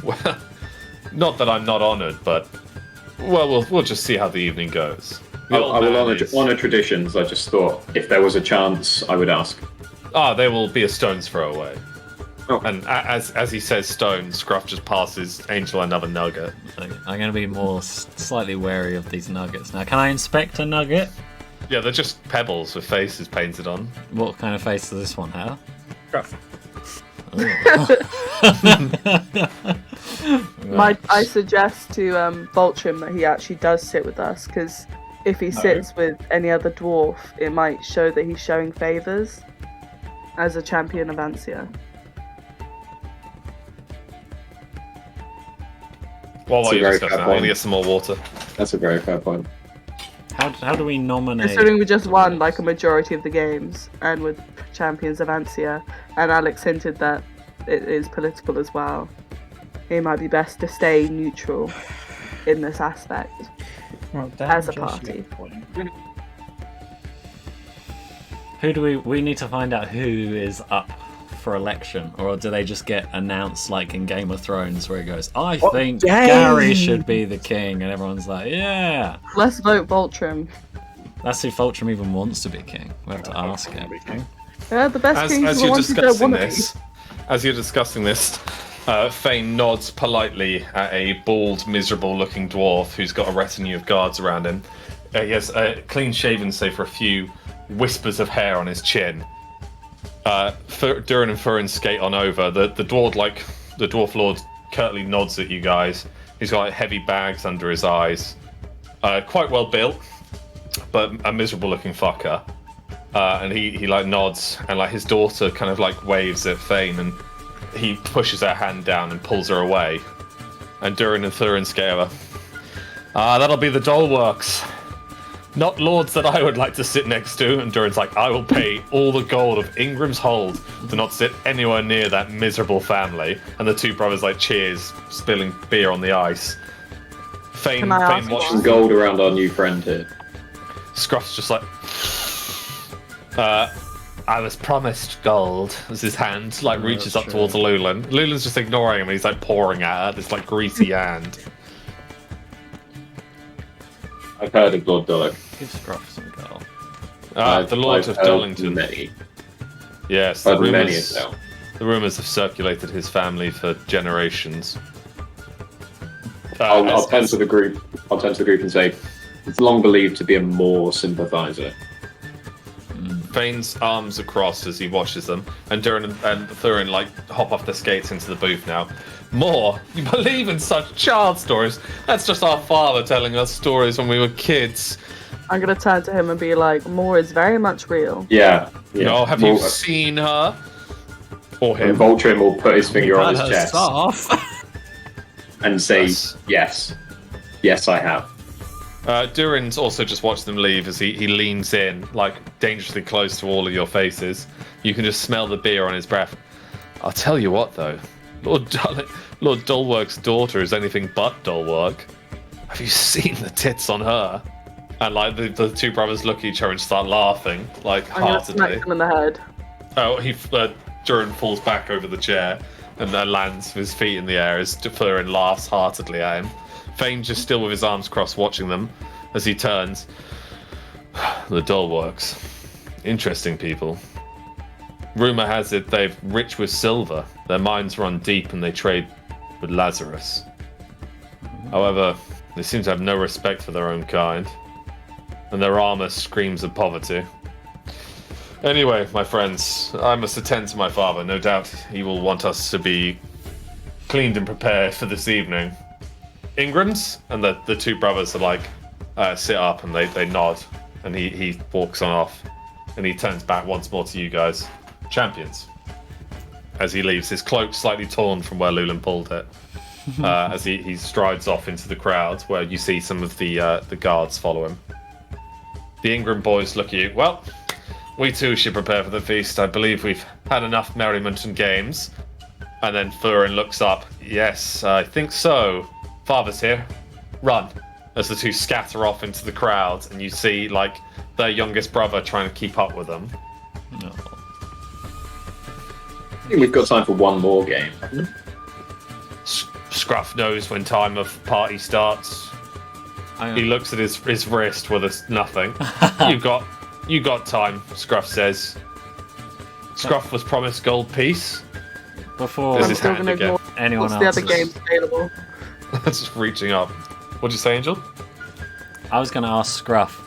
well, not that I'm not honoured, but well, we'll just see how the evening goes. The I old will man honour is- honour traditions. I just thought if there was a chance, I would ask. They will be a stone's throw away. Oh. And as he says stone, Scruff just passes Angel another nugget. I'm going to be more slightly wary of these nuggets now. Can I inspect a nugget? Yeah, they're just pebbles with faces painted on. What kind of face does this one have? I suggest to Vultrim that he actually does sit with us, because if he sits with any other dwarf, it might show that he's showing favours as a champion of Ansia. While That's a you're very discussing fair that, I'm going point. to get some more water. That's a very fair point. How do we nominate? Considering we just won like a majority of the games, and with champions of Ansia, and Alex hinted that it is political as well, it might be best to stay neutral in this aspect Well, as a party. Who do we need to find out who is up for election, or do they just get announced like in Game of Thrones where it goes, I think Gary should be the king, and everyone's like, yeah. Let's vote Vultrim. That's if Fultrum even wants to be king. We have to ask him. The best kings As are the you're ones who don't discussing want to be. this, Fane nods politely at a bald, miserable-looking dwarf who's got a retinue of guards around him. He has clean-shaven, save for a few whispers of hair on his chin. Durin and Furin skate on over. The dwarf lord curtly nods at you guys, He's got like, heavy bags under his eyes. Quite well built, but a miserable looking fucker. And he like nods, and like his daughter kind of like waves at Thane, and he pushes her hand down and pulls her away. And Durin and Thurin scare her. That'll be the Dolworks. Not lords that I would like to sit next to. And Durin's like, I will pay all the gold of Ingram's Hold to not sit anywhere near that miserable family. And the two brothers like cheers, spilling beer on the ice. Thane watches some gold around our new friend here. Scruff's just like, I was promised gold as his hand like reaches up towards Lulan. Lulan's just ignoring him, and he's like pouring at her this like greasy hand. I've heard of Lord Dollock. Give Scruff some gold. The Lord of Dollington. Many. Yes, the rumours have circulated his family for generations. I'll turn to the group. I'll turn to the group and say, it's long believed to be a Moor sympathiser. Thane's arms are crossed as he watches them, and Durin and Thurin like hop off their skates into the booth now. More? You believe in such child stories? That's just our father telling us stories when we were kids. I'm gonna turn to him and be like, Moore is very much real. Yeah. No, have you seen her? Or him? And Voltrim will put his finger on his chest and say, yes. Yes, I have. Durin's also just watched them leave as he leans in, like, dangerously close to all of your faces. You can just smell the beer on his breath. I'll tell you what, though. Lord Dolwork's daughter is anything but Dolwork. Have you seen the tits on her? And, like, the two brothers look at each other and start laughing, like, I'm gonna smack him in the head. Oh, Durin falls back over the chair and then lands with his feet in the air as Thurin laughs heartedly at him. Thane just still with his arms crossed watching them as he turns. The Dolworks. Interesting people. Rumour has it they're rich with silver. Their mines run deep and they trade with Lazarus. However, they seem to have no respect for their own kind. And their armour screams of poverty. Anyway, my friends, I must attend to my father. No doubt he will want us to be cleaned and prepared for this evening. Ingram's? And the two brothers are like, sit up and they nod. And he walks on off. And he turns back once more to you guys. Champions. As he leaves, his cloak slightly torn from where Lulan pulled it. As he strides off into the crowd where you see some of the guards follow him. The Ingram boys look at you. Well, we too should prepare for the feast. I believe we've had enough merriment and games. And then Thurin looks up. Yes, I think so. Father's here. Run. As the two scatter off into the crowd, and you see, like, their youngest brother trying to keep up with them. No. I think we've got time for one more game. Scruff knows when time of party starts. He looks at his wrist where there's nothing. You got time, Scruff says. Scruff was promised gold piece. Before There's his hand again. anyone What's else. the other games available? Just reaching up. What'd you say, Angel? I was going to ask Scruff.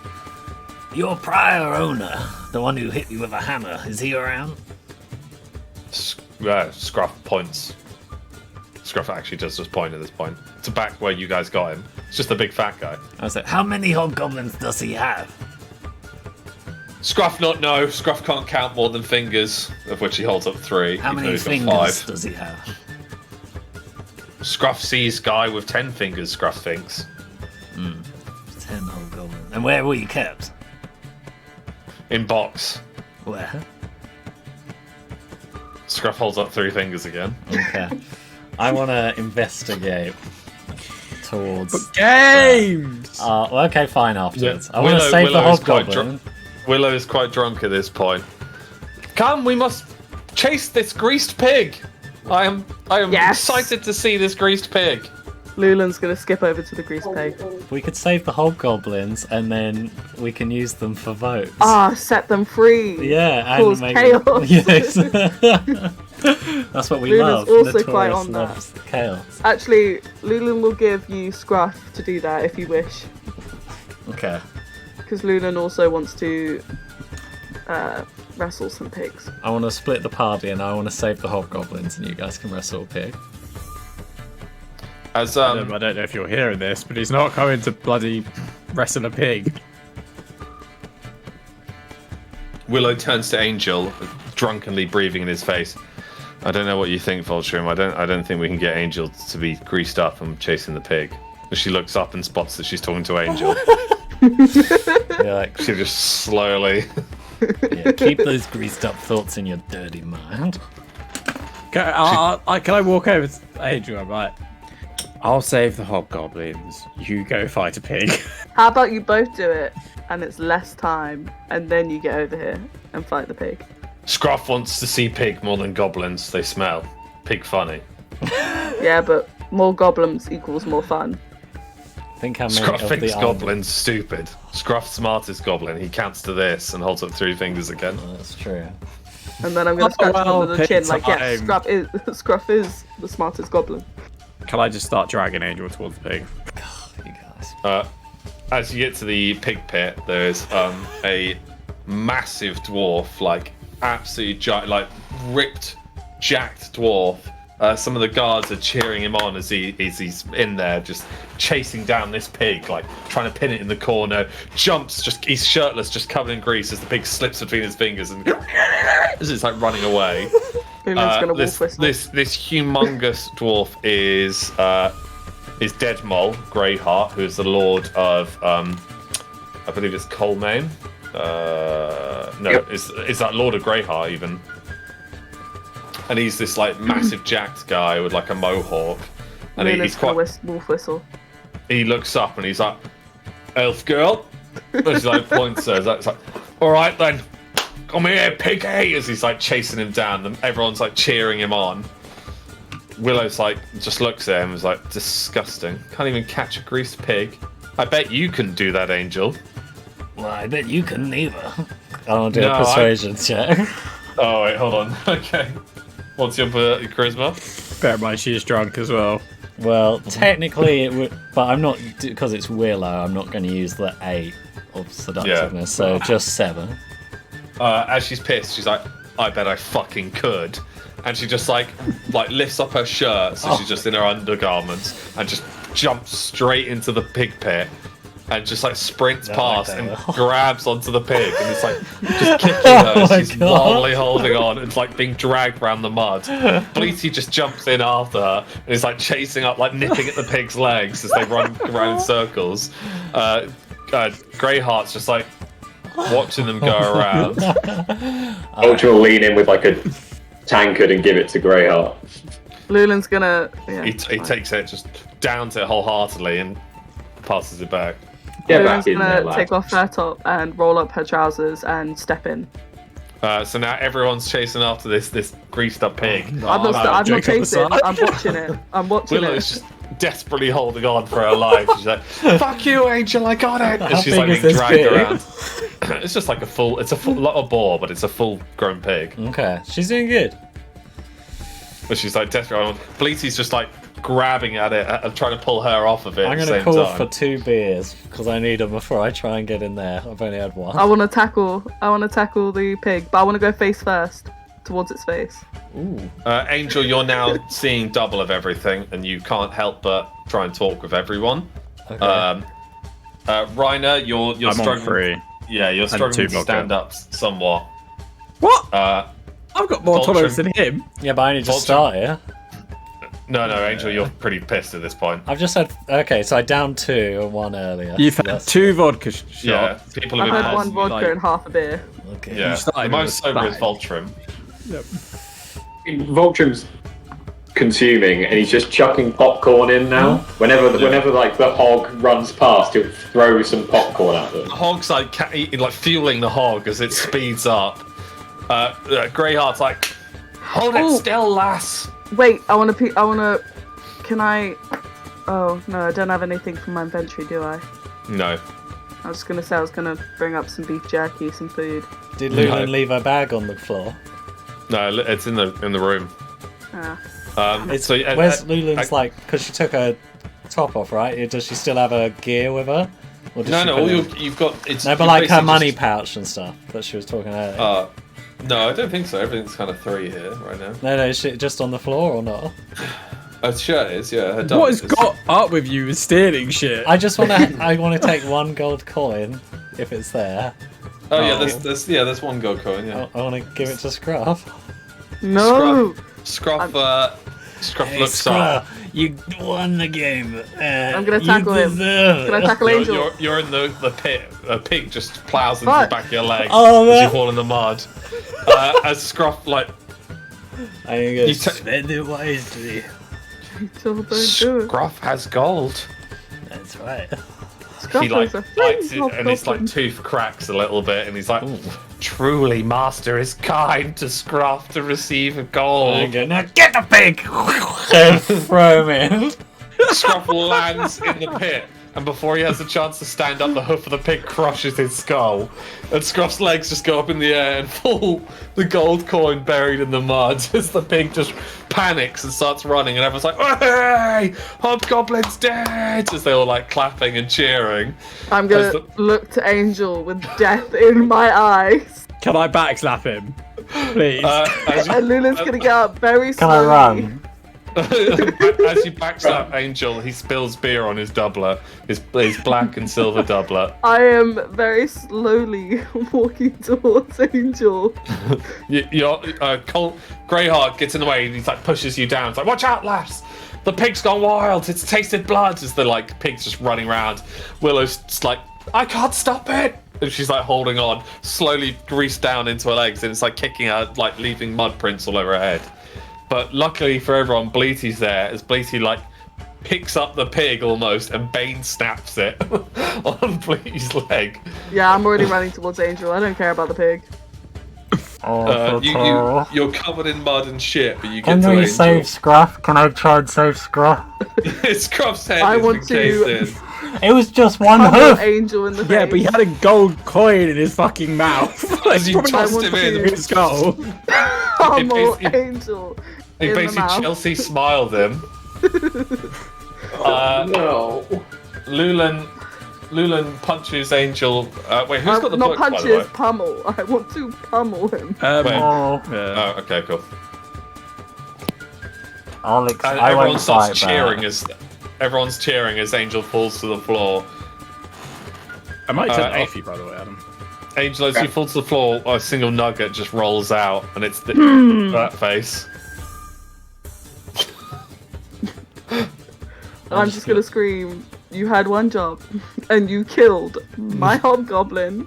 Your prior owner, the one who hit you with a hammer, is he around? Scruff points. Scruff actually does just point at this point. To back where you guys got him. It's just a big fat guy. I was like, how many hobgoblins does he have? Scruff not know. Scruff can't count more than fingers, of which he holds up 3. How even though many he's got fingers 5. does he have? Scruff sees guy with 10 fingers, Scruff thinks. 10 hobgoblins. And where were you kept? In box. Where? Scruff holds up 3 fingers again. Okay. I want to investigate towards... Games! well, okay, fine, afterwards. Yeah. I want to save the Willow's quite hobgoblin. Willow is quite drunk at this point. Come, we must chase this greased pig! I am Yes. excited to see this greased pig. Lulan's gonna skip over to the grease pig. We could save the hobgoblins and then we can use them for votes. Set them free. Yeah, Cause and chaos. Yes. That's what we Lulan's love. also quite Notorious on that. loves chaos. Actually, Lulan will give you Scruff to do that if you wish. Okay. Because Lulan also wants to wrestle some pigs. I want to split the party and I want to save the hobgoblins and you guys can wrestle a pig. As I don't know if you're hearing this, but he's not going to bloody wrestle a pig. Willow turns to Angel, drunkenly breathing in his face. I don't know what you think, Vultrim. I don't think we can get Angel to be greased up from chasing the pig. She looks up and spots that she's talking to Angel. You're like, She just slowly. yeah, keep those greased up thoughts in your dirty mind. Can I walk over to Angel? I'm like, I'll save the hobgoblins. You go fight a pig. How about you both do it, and it's less time, and then you get over here and fight the pig. Scruff wants to see pig more than goblins. They smell. Pig funny. Yeah, but more goblins equals more fun. Think how many Scruff of thinks the goblins stupid. Scruff smartest goblin. He counts to this and holds up 3 fingers again. Oh, that's true. And then I'm gonna scratch him under the pig chin, like, yes, time. Scruff is the smartest goblin. Can I just start dragging Angel towards the pig? You guys. As you get to the pig pit, there's a massive dwarf, like absolutely like ripped, jacked dwarf. Some of the guards are cheering him on as he's in there, just chasing down this pig, like trying to pin it in the corner. Jumps, he's shirtless, just covered in grease as the pig slips between his fingers and as it's like running away. This humongous dwarf is Dead Mole Greyheart, who is the lord of I believe it's Colmaine. Is that Lord of Greyheart even? And he's this like massive jacked guy with like a mohawk, and he's quite. Wolf whistle. He looks up and he's like, "Elf girl," as he like points her. It's like, "All right then, come here, piggy!" As he's like chasing him down, and everyone's like cheering him on. Willow's like just looks at him and is like, "Disgusting! Can't even catch a greased pig. I bet you can do that, Angel." Well, I bet you couldn't either. I want to do a persuasion check. Oh wait, hold on. Okay. What's your charisma? Bear in mind, she's drunk as well. Well, technically it would, but I'm not, because it's Willow, I'm not going to use the 8 of seductiveness, so just 7. As she's pissed, she's like, "I bet I fucking could," and she just like lifts up her shirt, so she's just in her undergarments, and just jumps straight into the pig pit. And just like sprints past and grabs onto the pig, and it's like just kicking her as she's wildly holding on. It's like being dragged around the mud. Bleaty just jumps in after her and is like chasing up, like nipping at the pig's legs as they run around in circles. Greyheart's just like watching them go around. Ultra will lean in with like a tankard and give it to Greyheart. Lulin's gonna. Yeah, He takes it just downs it wholeheartedly and passes it back. Get Lulin's back in there, gonna lad. take off her top and roll up her trousers and step in. So now everyone's chasing after this greased up pig. I'm not chasing. I'm watching it. I'm watching Willow's it. just desperately holding on for her life. She's like, "Fuck you, Angel! I got it!" And she's big like is being this dragged pig? around. It's just like not a boar, but it's a full-grown pig. Okay, she's doing good. But she's like desperate. Bleaty's just like grabbing at it and trying to pull her off of it. I'm at going the to same call time. for 2 beers, because I need them before I try and get in there. I've only had 1. I want to tackle the pig, but I want to go face first towards its face. Ooh. Angel, you're now seeing double of everything, and you can't help but try and talk with everyone. Okay. Reiner, you're I'm struggling. on 3. Yeah, you're struggling 2 to vodka. stand up somewhat. What? I've got more tolerance than him. Yeah, but I only just Vulture. started. No, Angel, you're pretty pissed at this point. I've just had... Okay, so I downed 2 and 1 earlier. You've So had that's- 2 vodka shots. Yeah, people have I've been had 1 passing vodka like- and half a beer. Okay. Yeah, started the with most a sober is bag. Voltrim. Yep. Voltrim's consuming, and he's just chucking popcorn in now. Whenever like the hog runs past, he'll throw some popcorn at them. The hog's like fueling the hog as it speeds up. Greyheart's like, "Hold it Oh. still, lass." Wait, Can I? Oh no, I don't have anything from my inventory, do I? No. I was gonna say I was gonna bring up some beef jerky, some food. Did Lulin No. leave her bag on the floor? No, it's in the room. Ah. Where's Where's Lulin's, like... Because she took her top off, right? Does she still have her gear with her? Or did she No, put all it- you've got. It's No, but like her money pouch and stuff that she was talking earlier. No, I don't think so. Everything's kind of 3 here right now. No, is she just on the floor or not? Her shirt is, yeah. Her What has dog is. got up with you with stealing shit? I just want to take one gold coin if it's there. Oh yeah, there's one gold coin. Yeah. I want to give it to Scruff. No. Scruff Hey, looks up. Scruff, you won the game. I'm gonna tackle him. deserve Can I it. tackle Angel? You're in the pit. A pig just plows into Fuck. the back of your leg Oh, as you man. fall in the mud. As Scruff like I'm gonna You spend it wisely. Angel, don't do it. Scruff has gold. That's right. Scruff He like is a bites it, friend and his like hobgoblin. tooth cracks a little bit, and he's like, "Truly, master is kind to Scruff to receive a gold." I'm gonna get the pig and throw him in. Scruff lands in the pit, and before he has a chance to stand up, the hoof of the pig crushes his skull, and Scruff's legs just go up in the air and fall. The gold coin buried in the mud as the pig just panics and starts running, and everyone's like, "Hey, Hobgoblin's dead!" as they all like clapping and cheering. I'm gonna as the- look to Angel with death in my eyes. Can I backslap him? Please. As you- And Lula's gonna get up very Can I slowly. run? As you backslap Angel, he spills beer on his doublet, his black and silver doublet. I am very slowly walking towards Angel. Greyheart gets in the way and he's like pushes you down. It's like, "Watch out, lass! The pig's gone wild. It's tasted blood." As the like pig's just running around, Willow's just like, "I can't stop it." And she's like holding on, slowly greased down into her legs, and it's like kicking her, like leaving mud prints all over her head. But luckily for everyone, Bleaty's there, as Bleaty like picks up the pig almost and Bane snaps it on Bleaty's leg. Yeah, I'm already running towards Angel. I don't care about the pig. You're covered in mud and shit, but you get Can to we Angel. save Scruff? Can I try and save Scruff? Scruff's head I has want been to- cased in. It was just one Pummel hoof. Angel in the Yeah, face. but he had a gold coin in his fucking mouth. As you Probably tossed not him want in, to- his skull. Pummel It- Angel he in the basically mouth. Chelsea smiled him. No. Lulan punches Angel. Wait, who's got the not book, by the punches, way? pummel. I want to pummel him. Wait. Oh, Oh, okay, cool. Alex, And I everyone won't starts fight back. everyone's cheering as Angel falls to the floor. I might turn Uh, it off you, by the way, Adam. Angel, as you fall to the floor, a single nugget just rolls out, and it's that face. I'm just gonna scream, "You had one job, and you killed my hobgoblin.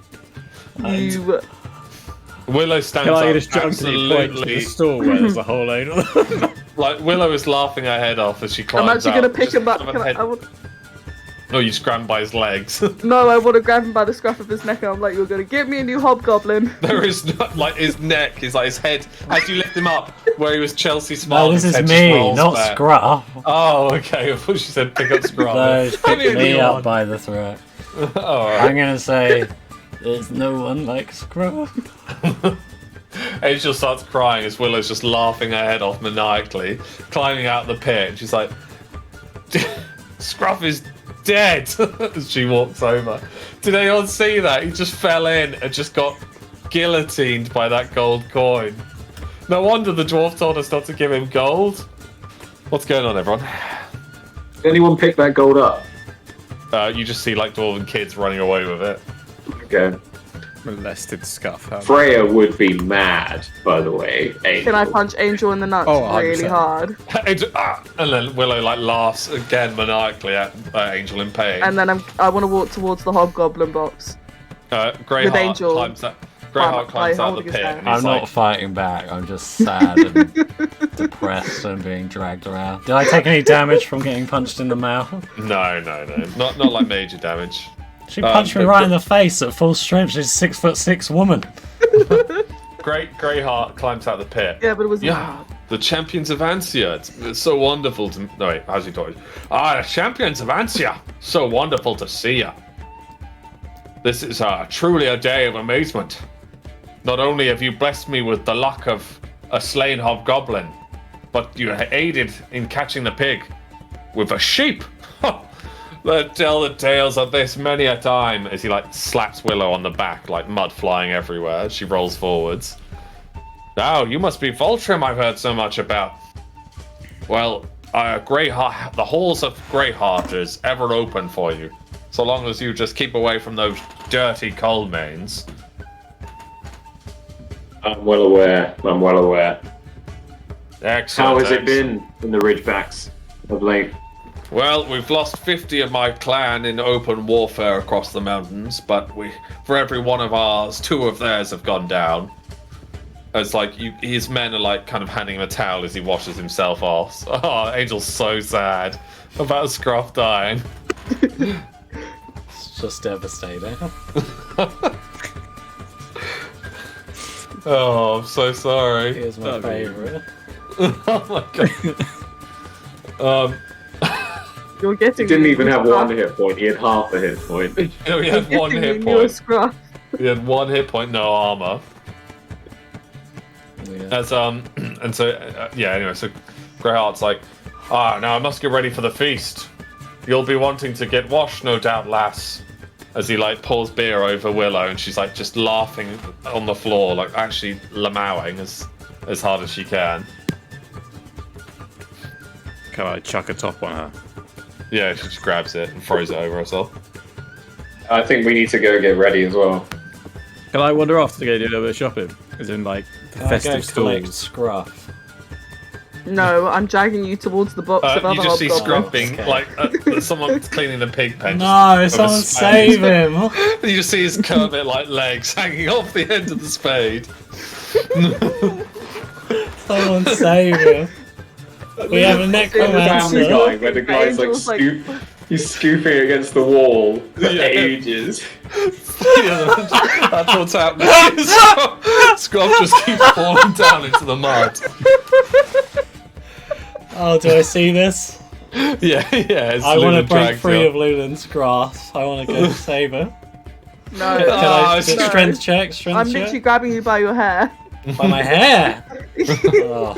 You Willow stands Can I up, just drunkenly point to the store where there's a hole in? like Willow is laughing her head off as she climbs I'm actually out. gonna pick just him up. have Can a head- I want, No, you just grab him by his legs. no, I want to grab him by the scruff of his neck. And I'm like, "You're gonna give me a new hobgoblin." There is not like his neck, is like his head. As you lift him up, where he was Chelsea No, smiling. this his is head just me, rolls not back. Scruff. Oh, okay. I thought she said pick up Scruff. No, Give me pick a me new up one. by the throat. Alright. I'm gonna say, there's no one like Scruff. Angel starts crying as Willow's just laughing her head off maniacally, climbing out the pit. And she's like, Scruff is dead as she walks over. Did anyone see that? He just fell in and just got guillotined by that gold coin. No wonder the dwarf told us not to give him gold. What's going on, everyone? Did anyone pick that gold up? You just see like dwarven kids running away with it. Okay. Molested scuff. Huh? Freya would be mad, by the way. Can I punch Angel in the nuts Oh, really 100%. hard? Angel, and then Willow like laughs again maniacally at Angel in pain. And then I want to walk towards the hobgoblin box. Greyheart Angel. climbs out. Greyheart climbs out of the holding his pit. hand. And he's I'm like, not fighting back, I'm just sad and depressed and being dragged around. Did I take any damage from getting punched in the mouth? no, not like major damage. She punched me but- right in the face at full strength. She's a 6'6" woman. Greyheart climbs out of the pit. Yeah, but it was Yeah, the champions of Ansia. It's so wonderful to. No wait, how's he talking? The champions of Ansia. So wonderful to see you. This is truly a day of amazement. Not only have you blessed me with the luck of a slain hobgoblin, but you aided in catching the pig with a sheep. Let's tell the tales of this many a time. As he like slaps Willow on the back, like mud flying everywhere. She rolls forwards. Now you must be Voltrim I've heard so much about. Well, The halls of Greyheart is ever open for you, so long as you just keep away from those dirty coal mains. I'm well aware. Excellent. How has it been in the Ridgebacks of late? Well, we've lost 50 of my clan in open warfare across the mountains, but for every one of ours, 2 of theirs have gone down. It's like his men are like kind of handing him a towel as he washes himself off. Oh, Angel's so sad about Scruff dying. It's just devastating. Oh, I'm so sorry. Here's my favourite. Oh my god. You're getting. He didn't even have 1 hit point. He had half a hit point. He had 1 hit Your point. Scruff. He had 1 hit point, no armor. Yeah. As and so anyway, so Greyheart's like, now I must get ready for the feast. You'll be wanting to get washed, no doubt, lass. As he like pours beer over Willow, and she's like just laughing on the floor, like actually lamowing as hard as she can. Can I chuck a top on her? Yeah, she just grabs it and throws it over herself. I think we need to go get ready as well. Can I wander off to go do a little bit of shopping? As in, like, Can I festive go collect stores? Scruff? No, I'm dragging you towards the box of other You just see hobgoblins. scrubbing, like someone's cleaning the pig pen. No, just someone with a save spade. him! You just see his Kermit-like legs hanging off the end of the spade. Someone save him! We have a Family necromancer. Guy, where the guy's like, Angel's like- he's scooping against the wall for Yeah. ages. Yeah, that's what's happening. Scruff just keeps falling down into the mud. Oh, do I see this? Yeah. It's I want to Lunan break drags free you. of Lulan's grasp. I want to go save her. No, Can I it's- just strength check? Strength I'm check? literally grabbing you by your hair. By my hair! Oh.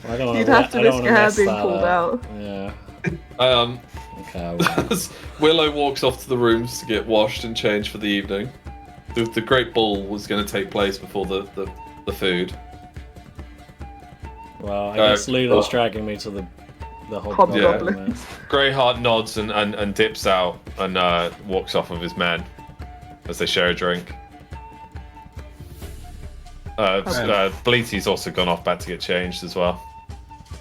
I don't want You'd have to risk your hair being pulled out. Yeah. Okay, I will. As Willow walks off to the rooms to get washed and changed for the evening. The great ball was going to take place before the food. Well, I guess Lulan's dragging me to the hobgoblin. Hobgoblin. Greyheart nods and dips out and walks off with his men as they share a drink. Bleaty's also gone off back to get changed as well.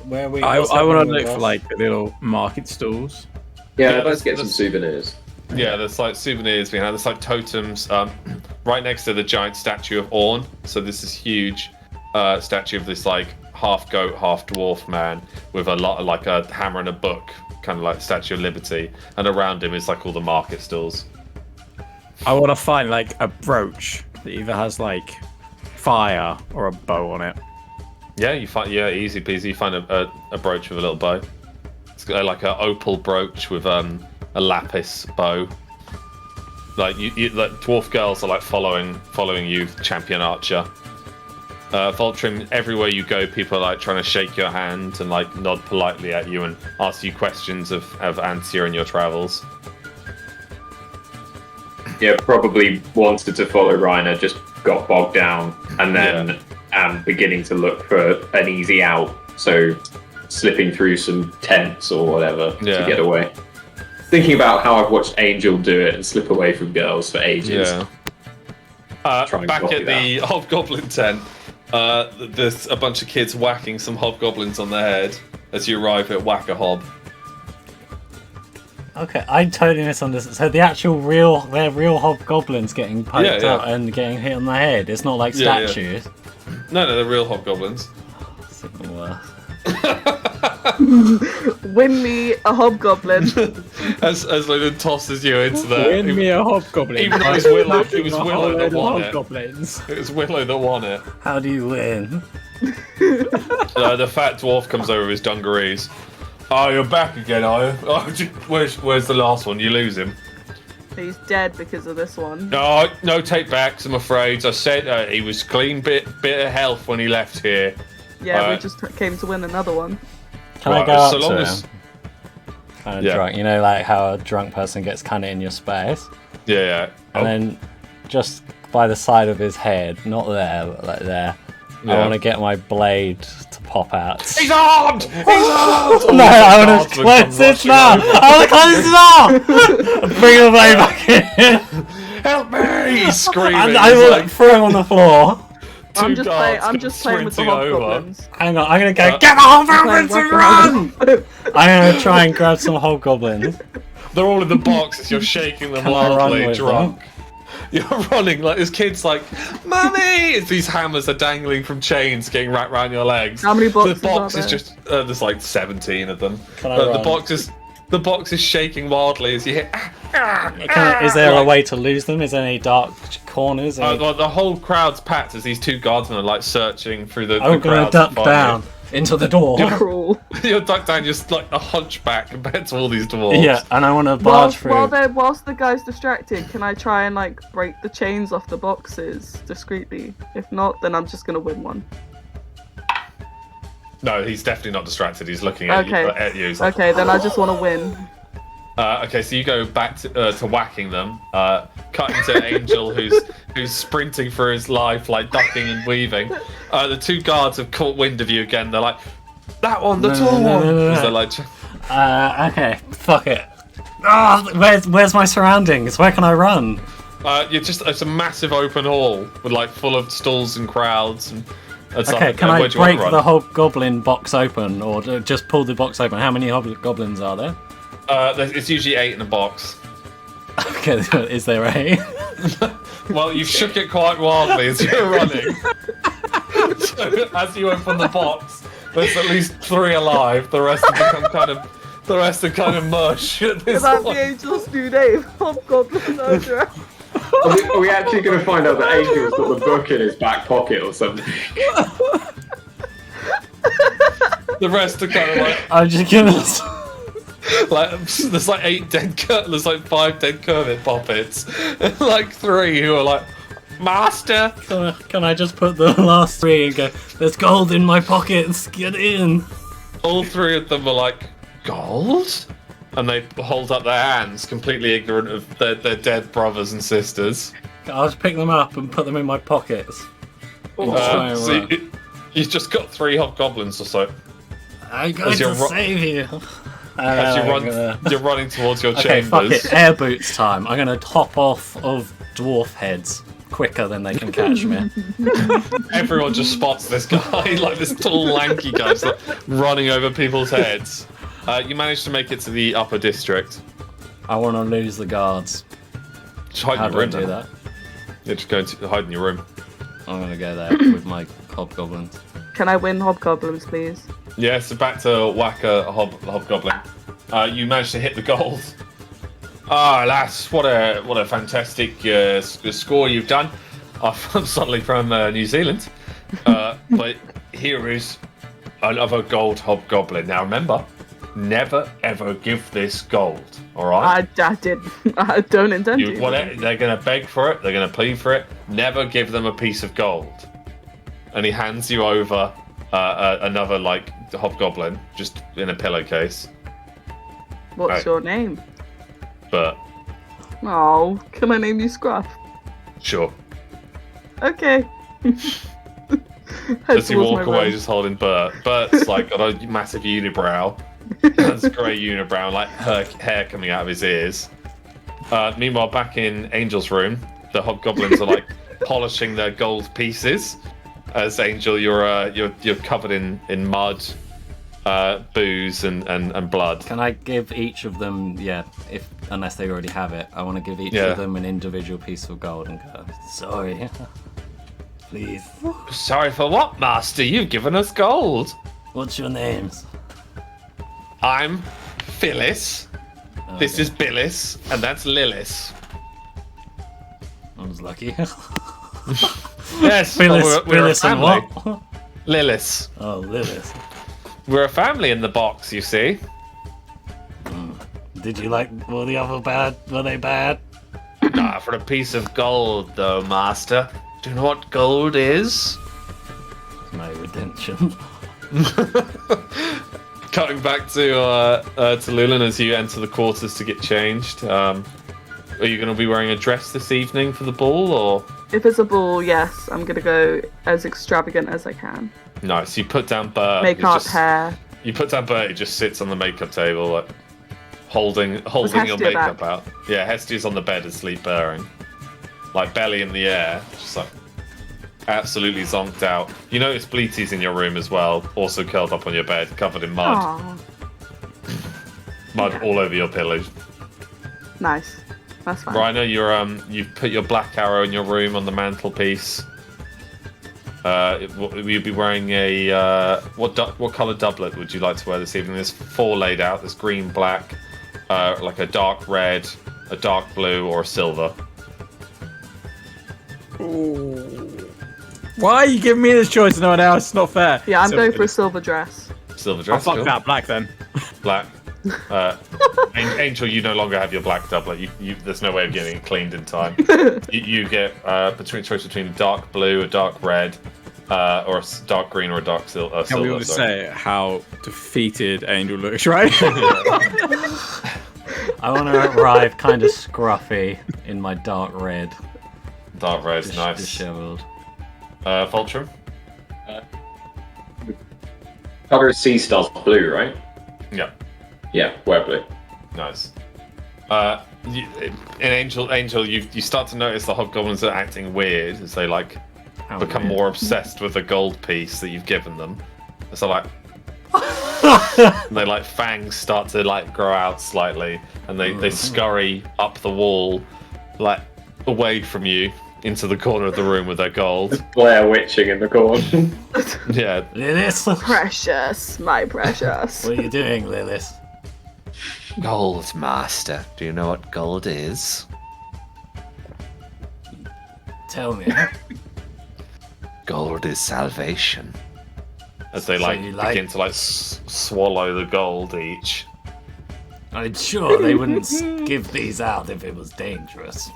Where are we? I what's want to happening look with for, us? like, the little market stalls. Yeah, Yeah, let's get some that's- souvenirs. Yeah, there's like souvenirs behind. There's like totems right next to the giant statue of Orn. So this is huge statue of this like half goat, half dwarf man with a lot like a hammer and a book, kind of like Statue of Liberty. And around him is like all the market stalls. I want to find, like, a brooch that either has, like, fire or a bow on it. Yeah, easy peasy. You find a brooch with a little bow. It's got like an opal brooch with a lapis bow. Like like dwarf girls are like following you, champion archer. Voltrim, everywhere you go, people are like trying to shake your hand and like nod politely at you and ask you questions of Antia and your travels. Yeah, probably wanted to follow Reiner, just got bogged down, and then beginning to look for an easy out. So slipping through some tents or whatever to get away. Thinking about how I've watched Angel do it and slip away from girls for ages. Yeah. Try and Back copy at the hobgoblin tent, there's a bunch of kids whacking some hobgoblins on the head as you arrive at Whack-a-Hob. Okay, I totally misunderstood. So the actual real hobgoblins getting poked out and getting hit on the head. It's not like Yeah, yeah. statues. No, they're real hobgoblins. It's even worse. Win me a hobgoblin. As Logan tosses you into the... Win me a hobgoblin. Even though it was Willow that won it. Hobgoblins. It was Willow that won it. How do you win? The fat dwarf comes over with his dungarees. Oh, you're back again, are you? Oh, where's the last one? You lose him. He's dead because of this one. No take backs, I'm afraid. I said he was clean bit of health when he left here. Yeah, we just came to win another one. Can I go up so long to as... him? Kind of drunk. You know, like how a drunk person gets kind of in your space? Yeah. And then just by the side of his head, not there, but like there, I want to get my blade to pop out. He's armed! He's armed! No, I want to close this now! I want to close this now! Bring the blade back in! Help me! He's screaming. And I will throw him on the floor. I'm just playing with the hobgoblins. Hang on, I'm gonna go, get the hobgoblins and run! I'm gonna try and grab some hobgoblins. They're all in the box as you're shaking them Can I run wildly with drunk. You're running like this kid's like, Mummy! As these hammers are dangling from chains getting wrapped around your legs. How many boxes The box are is there? just there's like 17 of them. Can I The run? box is shaking wildly as you hit. Is there a way to lose them? Is there any dark corners? The whole crowd's packed as these two guardsmen are like searching through the. I'm gonna duck down into the door. Cruel. You're ducked down, you're like a hunchback compared to all these dwarves. Yeah, and I want to barge through. Whilst the guy's distracted, can I try and like break the chains off the boxes discreetly? If not, then I'm just gonna win one. No, he's definitely not distracted. He's looking at you. He's like, Okay, then I just want to win. okay, so you go back to whacking them. Cut into Angel, who's sprinting for his life, like ducking and weaving. The two guards have caught wind of you again. They're like, "That one, the tall one." no. They're like, Okay, fuck it. Where's my surroundings? Where can I run? it's a massive open hall with like full of stalls and crowds and stuff. Okay, can I Where do you want break to run? the hobgoblin box open, or just pull the box open? How many hobgoblins are there? It's usually 8 in a box. Okay, is there a? Well, you've shook it quite wildly as you're running. So, as you open the box, there's at least 3 alive. The rest have kind of mush at this That's the point. angel's new name. Hobgoblin murderer. Are we actually going to find out that Angel's got the book in his back pocket or something? The rest are kind of like, I'm just gonna. there's like 8 dead there's like 5 dead Kermit poppets, and like 3 who are like, Master. Can I just put the last 3 and go? There's gold in my pockets. Get in. All 3 of them are like, gold? And they hold up their hands, completely ignorant of their dead brothers and sisters. I'll just pick them up and put them in my pockets. So you've just got 3 hobgoblins or so. I'm going As to you're save you. As you're running towards your Okay, fuck chambers. it. Air boots time. I'm gonna hop off of dwarf heads quicker than they can catch me. Everyone just spots this guy, like this tall, lanky guy, just like running over people's heads. You manage to make it to the upper district. I want to lose the guards. Just hide How in do your I room. do then. that? Yeah, just go into hide in your room. I'm gonna go there with my hobgoblins. Can I win hobgoblins, please? Yeah, so back to whack a hobgoblin. You managed to hit the gold. Ah, lass, what a fantastic score you've done. I'm suddenly from New Zealand, but here is another gold hobgoblin. Now remember, never ever give this gold. All right? I didn't. I don't intend to. They're gonna beg for it. They're gonna plead for it. Never give them a piece of gold. And he hands you over another like hobgoblin, just in a pillowcase. What's Right. your name? But Oh, can I name you Scruff? sure. Okay. As you walk away, just holding Bert. Bert's like got a massive unibrow. That's grey unibrow, like her hair coming out of his ears. Meanwhile, back in Angel's room, the hobgoblins are like polishing their gold pieces. As Angel, you're covered in mud, booze, and blood. Can I give each of them? Yeah, unless they already have it, I want to give each Yeah. of them an individual piece of gold and go. Sorry, please. Sorry for what, Master? You've given us gold. What's your names? I'm Phyllis. This is Billis, and that's Lillis. I was lucky. Yes, Phyllis, we're a Phyllis and family. what? Lillis. Oh, Lilith. We're a family in the box, you see. Did you like? Were the other bad? Were they bad? Ah, for a piece of gold, though, Master. Do you know what gold is? My redemption. Cutting back to Lulan as you enter the quarters to get changed. Are you going to be wearing a dress this evening for the ball, or? If it's a ball, yes, I'm gonna go as extravagant as I can. Nice. You put down Bert. Makeup, hair. You put down Bert. He just sits on the makeup table, like, holding your Hestia makeup back? out. Yeah, Hestia's on the bed asleep, purring, like belly in the air, just like absolutely zonked out. You notice Bleaty's in your room as well, also curled up on your bed, covered in mud. Aww. Mud Yeah. all over your pillows. Nice. That's fine. Rhino, you've put your black arrow in your room on the mantelpiece. You'd be wearing a what colour doublet would you like to wear this evening? There's 4 laid out. There's green, black, like a dark red, a dark blue, or a silver. Why are you giving me this choice and no one else? It's not fair. Yeah, I'm Silver going for a is- silver dress. Silver Oh, dress. fuck cool. that, black then. Black. Angel, you no longer have your black doublet. There's no way of getting it cleaned in time. you get choice between a dark blue, a dark red, or a dark green, or a dark silver. Can we all just say how defeated Angel looks, right? I want to arrive kind of scruffy in my dark red. Dark red's nice. Disheveled. Fultrum? Color of sea star's blue, right? Yeah. Yeah, wear blue. Nice. In Angel, you start to notice the hobgoblins are acting weird as they like How become weird. more obsessed with the gold piece that you've given them. So like, they like fangs start to like grow out slightly, and they scurry up the wall, like away from you into the corner of the room with their gold. Blair witching in the corner. Yeah. Lilith, Precious, my precious. what are you doing, Lilith? Gold, master. Do you know what gold is? Tell me. Gold is salvation. As they So like you like- begin to like swallow the gold each. I'm sure they wouldn't give these out if it was dangerous.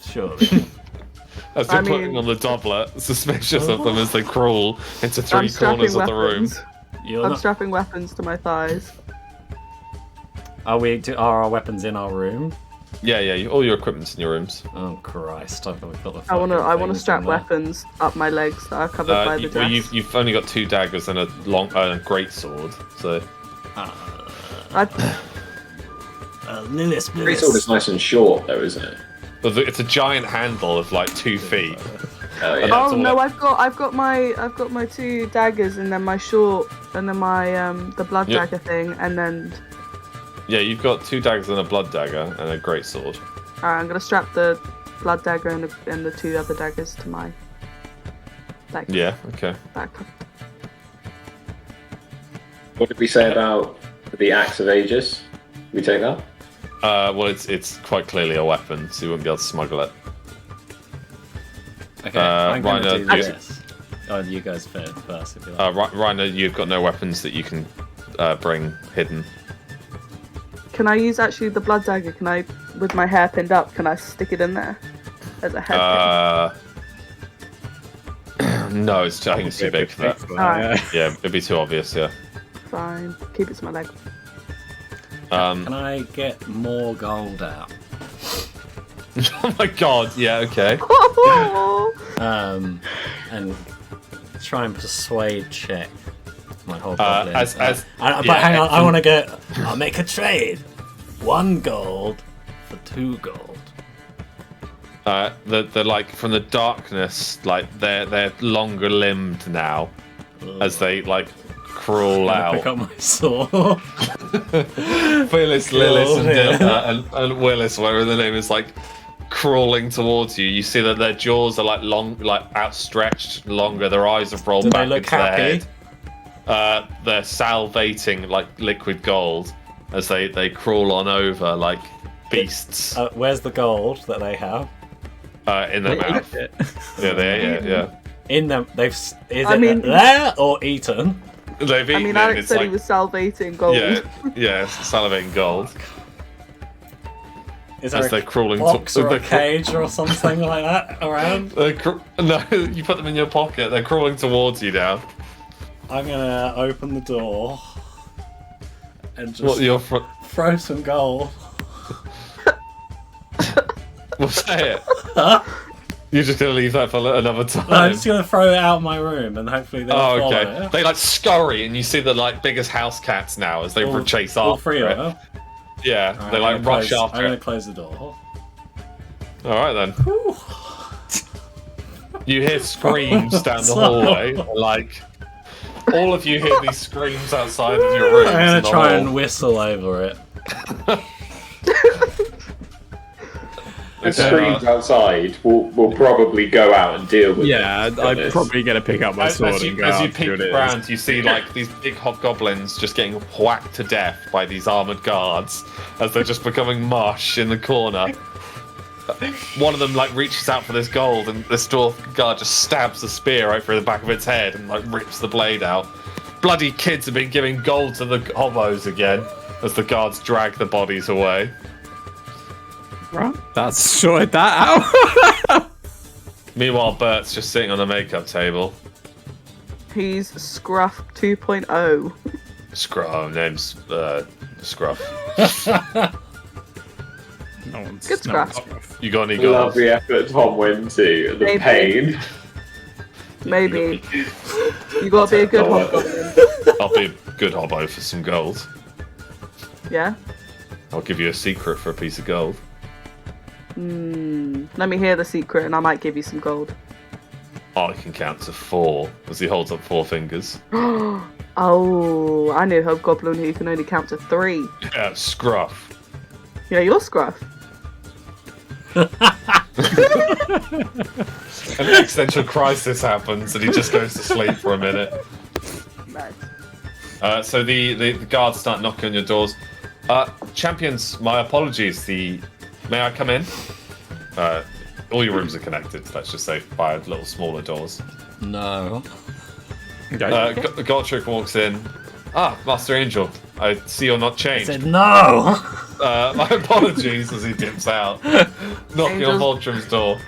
Surely. As you're I putting mean- on the doublet, suspicious of them as they crawl into 3 I'm strapping corners of the room. weapons. You're I'm not... strapping weapons to my thighs. Are our weapons in our room? Yeah, all your equipment's in your rooms. Oh Christ! I've got the. I want to fucking things strap in there. weapons up my legs that are covered by the dress. You've only got 2 daggers and a great sword, so I, Lilith, Great sword is nice and short, though, isn't it? but it's a giant handle of like 2 feet. Oh, And yeah. that's oh all no, it- I've got my 2 daggers and then my short and then my the blood Yep. dagger thing and then Yeah, you've got 2 daggers and a blood dagger and a great sword. I'm gonna strap the blood dagger and the 2 other daggers to my back. Yeah, okay. Back. What did we say about the Axe of Aegis? We take that? Well, it's quite clearly a weapon, so you wouldn't be able to smuggle it. Okay, I'm going Rhino, to do you- this. Oh, you guys first, if you like. Rhino, you've got no weapons that you can bring hidden. Can I use actually the blood dagger? Can I, with my hair pinned up, can I stick it in there as a head No, I think it's too big for that. Alright. Yeah, it'd be too obvious. Yeah. pin? Fine. Keep it to my leg. Can I get more gold out? Oh my god. Yeah. Okay. And try and persuade check my whole But goblin. But yeah, hang on, I want to go. I'll make a trade. 1 gold for 2 gold. they're like from the darkness, like they're longer limbed now, as they like crawl I out. pick up my sword. Phyllis, Lilith, and, Yeah. and Willis, whatever the name is, like crawling towards you. You see that their jaws are like long, like outstretched, longer. Their eyes have rolled Do back they look into their happy? head. They're salivating like liquid gold as they crawl on over like beasts Where's the gold that they have? in their mouth. Yeah. In them, is I it mean- there or eaten? They've eaten I mean, it. Alex It's said like he was salivating gold. yeah, salivating gold. Is As there they're a crawling box or a they're cage or something like that around? No, you put them in your pocket. They're crawling towards you now. I'm gonna open the door and just What your throw some gold. We'll say it. You're just gonna leave that for another time. I'm just gonna throw it out my room and hopefully they'll follow it. They like scurry, and you see the like biggest house cats now as they chase after all three it. of them. Yeah, Right, they like rush after I'm gonna it. close the door. All right then. You hear screams down the hallway. Like all of you hear these screams outside of your rooms. I'm gonna try and whistle over it. The screams outside will probably go out and deal with Yeah, it. I'm probably gonna pick up my sword As and you, go as out you and see what peek it around, is. you see like these big hobgoblins just getting whacked to death by these armored guards as they're just becoming mush in the corner. One of them like reaches out for this gold, and this dwarf guard just stabs the spear right through the back of its head and like rips the blade out. Bloody kids have been giving gold to the hobos again as the guards drag the bodies away. Right, that's sorted that out. Meanwhile, Bert's just sitting on the makeup table. He's Scruff 2.0. Scruff, name's Scruff. No one's, Good no scruff. one's You got any Love gold? the effort Tom went to, the Maybe. pain. Maybe. You gotta be a good hobgoblin. I'll be a good hobo for some gold. Yeah? I'll give you a secret for a piece of gold. Let me hear the secret and I might give you some gold. I can count to 4 as he holds up 4 fingers. Oh, I knew a hobgoblin who can only count to 3. Yeah, Scruff. Yeah, you're Scruff. An existential crisis happens and he just goes to sleep for a minute. Nice. So the guards start knocking on your doors. Champions, my apologies. May I come in? All your rooms are connected, let's just say, by little smaller doors. No. Gottschalk walks in. Ah, Master Angel, I see you're not I changed. said no! My apologies as he dips out, knocking on Voltram's door.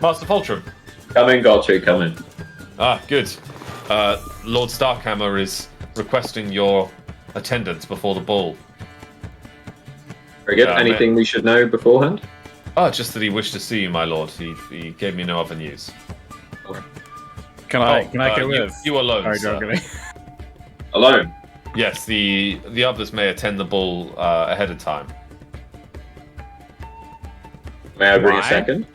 Master Voltram. Come in, Godfrey, come in. Ah, good. Lord Starkhammer is requesting your attendance before the ball. Very good. Yeah, Anything we should know beforehand? Oh, just that he wished to see you, my lord. He gave me no other news. Can I go you, with? you alone, Sorry, sir. Drogony. Alone. Yes, the others may attend the ball ahead of time. May I bring Why? a second?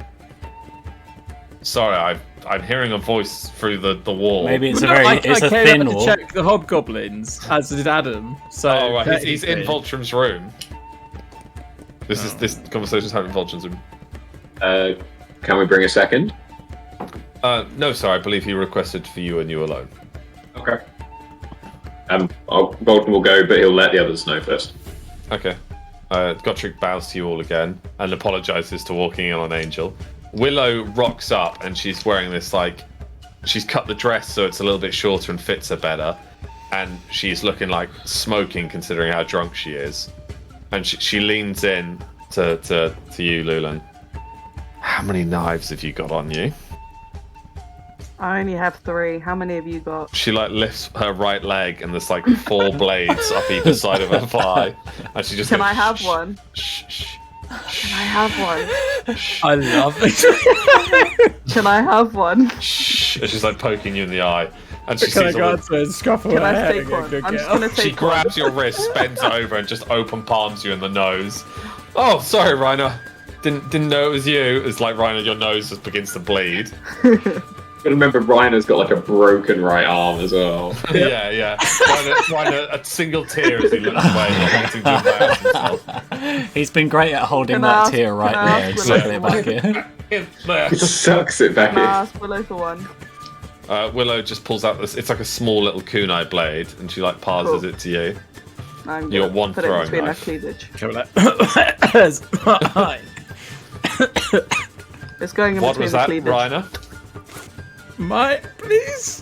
Sorry, I'm hearing a voice through the wall. Maybe it's Well, a no, very I it's a came thin out to wall. check the hobgoblins, as did Adam. So Oh, right. He's in technically- Voltram's room. This conversation's happening in Voltram's room. Can we bring a second? No, sir. I believe he requested for you and you alone. Okay. Bolton will go, but he'll let the others know first. Okay. Gottschalk bows to you all again and apologizes to walking in on Angel. Willow rocks up and she's wearing this she's cut the dress so it's a little bit shorter and fits her better, and she's looking like smoking considering how drunk she is. And she leans in to you, Lulan. How many knives have you got on you? I only have 3. How many have you got? She lifts her right leg and there's 4 blades up either side of her thigh, and she just Can goes, I have "Shh, one? Shh, shh. Can I have one? I love it. Can I have one? Shh. And she's poking you in the eye, and she Can I sees go all out to and scuff Can away I and take go, one? "Good I'm just girl." gonna she take one. grabs your wrist, bends over, and just open palms you in the nose. Oh, sorry, Reiner. Didn't know it was you. It's like Reiner, your nose just begins to bleed. But remember, Reiner's got a broken right arm as well. Yeah. Reiner, a single tear as he looks away, not wanting to embarrass himself. He's been great at holding Can I that ask- tear right can I there and ask sucking it Willow? back in. He sucks it back Can I in. ask Willow for one? Willow just pulls out this. It's like a small little kunai blade, and she passes Cool. it to you. I'm You gonna got one put it throwing between knife. our cleavage. That's fine. It's going in What between was the that, cleavage. Reiner? Please.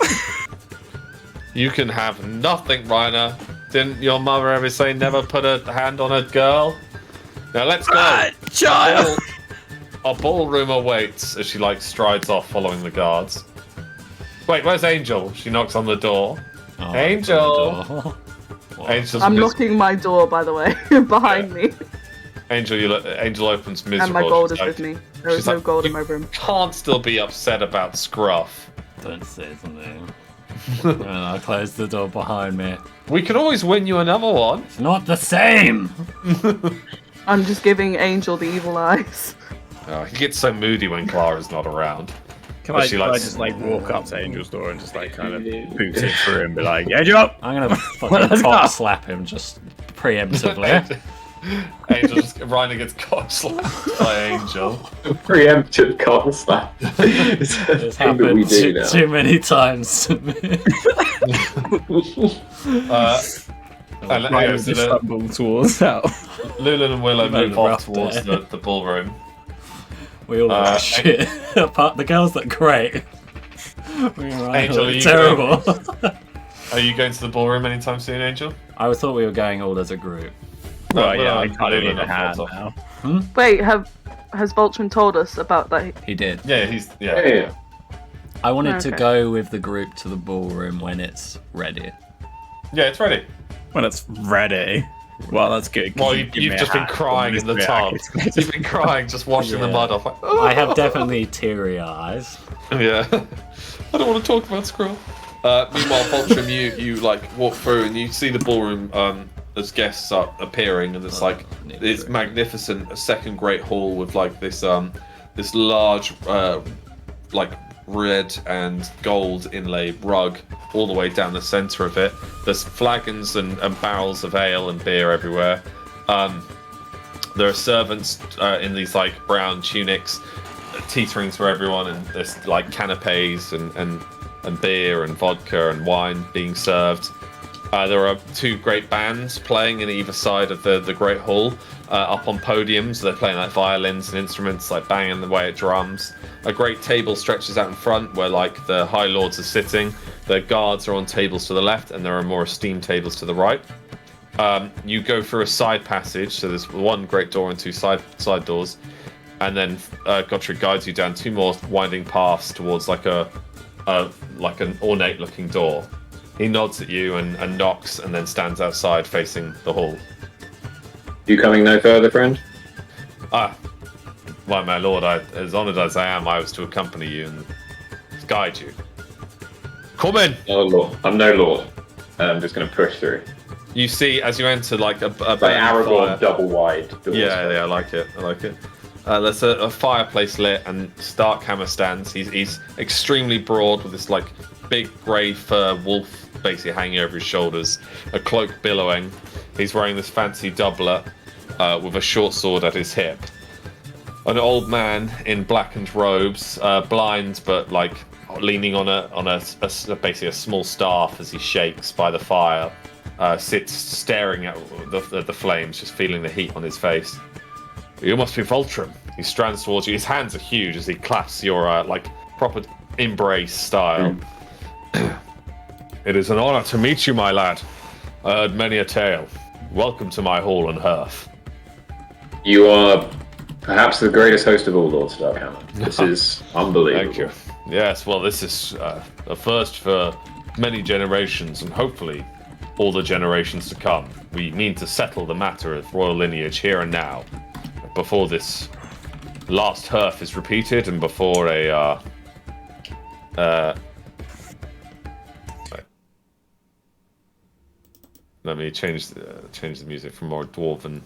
You can have nothing, Reiner. Didn't your mother ever say never put a hand on a girl? Now let's go. Child. Our ballroom awaits as she strides off following the guards. Wait, where's Angel? She knocks on the door. Oh, Angel! open the door. Angel's I'm busy. locking my door, by the way, behind me. Angel opens miserable. And my gold She's is with me. There is no gold in my room. Can't still be upset about Scruff. Don't say something. And I close the door behind me. We could always win you another one. It's not the same! I'm just giving Angel the evil eyes. Oh, he gets so moody when Clara's not around. Can I just like walk up to Angel's door and just like kind of boot it through and be like, Angel! I'm gonna fucking cock slap him just preemptively. Reiner gets cock slapped by Angel. Preemptive cock slap. It's happened too many times to me. And Reiner just stumble towards out. Lulin and Willow You've had move a off rough towards day. the ballroom. We all look shit. Apart the girls look great. We Angel, look terrible. Are you going to the ballroom anytime soon, Angel? I thought we were going all as a group. Right, yeah, I Lulin kind of need and a hand Fox now. Wait, has Voltron told us about that? He did. Yeah. I wanted to Okay. go with the group to the ballroom when it's ready. Yeah, it's ready. When it's ready. Well, that's good. 'cause Well, give me you've a just been hand. crying in the tub. You've been crying, just washing the Yeah. mud off. Like, I have definitely teary eyes. Yeah. I don't want to talk about Scroll. Meanwhile, Voltron, you like walk through and you see the ballroom as guests are appearing, and it's like it's magnificent, a second great hall with like this large like red and gold inlaid rug all the way down the center of it. There's flagons and barrels of ale and beer everywhere. There are servants in these like brown tunics, teetering for everyone, and there's like canapes and beer and vodka and wine being served. There are two great bands playing in either side of the great hall, up on podiums. They're playing like violins and instruments, like banging away at drums. A great table stretches out in front where like the High Lords are sitting. The guards are on tables to the left, and there are more esteemed tables to the right. You go through a side passage, so there's one great door and two side doors, and then Gottfried guides you down two more winding paths towards like an ornate looking door. He nods at you and knocks, and then stands outside facing the hall. You coming no further, friend? Why, my lord, as honoured as I am, I was to accompany you and guide you. Come in! No lord. I'm no lord. I'm just going to push through. You see, as you enter, like a Like burning Aragorn, fire- double wide. doors. Yeah, I like it. There's a fireplace lit and stark hammer stands. He's extremely broad with this like big grey fur wolf basically hanging over his shoulders, a cloak billowing. He's wearing this fancy doublet with a short sword at his hip. An old man in blackened robes, blind but like leaning on basically a small staff as he shakes by the fire, sits staring at the flames, just feeling the heat on his face. You must be Voltron. He strands towards you. His hands are huge as he claps your like proper embrace style. It is an honor to meet you, my lad. I heard many a tale. Welcome to my hall and hearth. You are perhaps the greatest host of all, Lord Starkhammer. This is unbelievable. Thank you. Yes, well, this is a first for many generations, and hopefully all the generations to come. We need to settle the matter of royal lineage here and now, before this last hearth is repeated, and before a let me change the music from more Dwarven.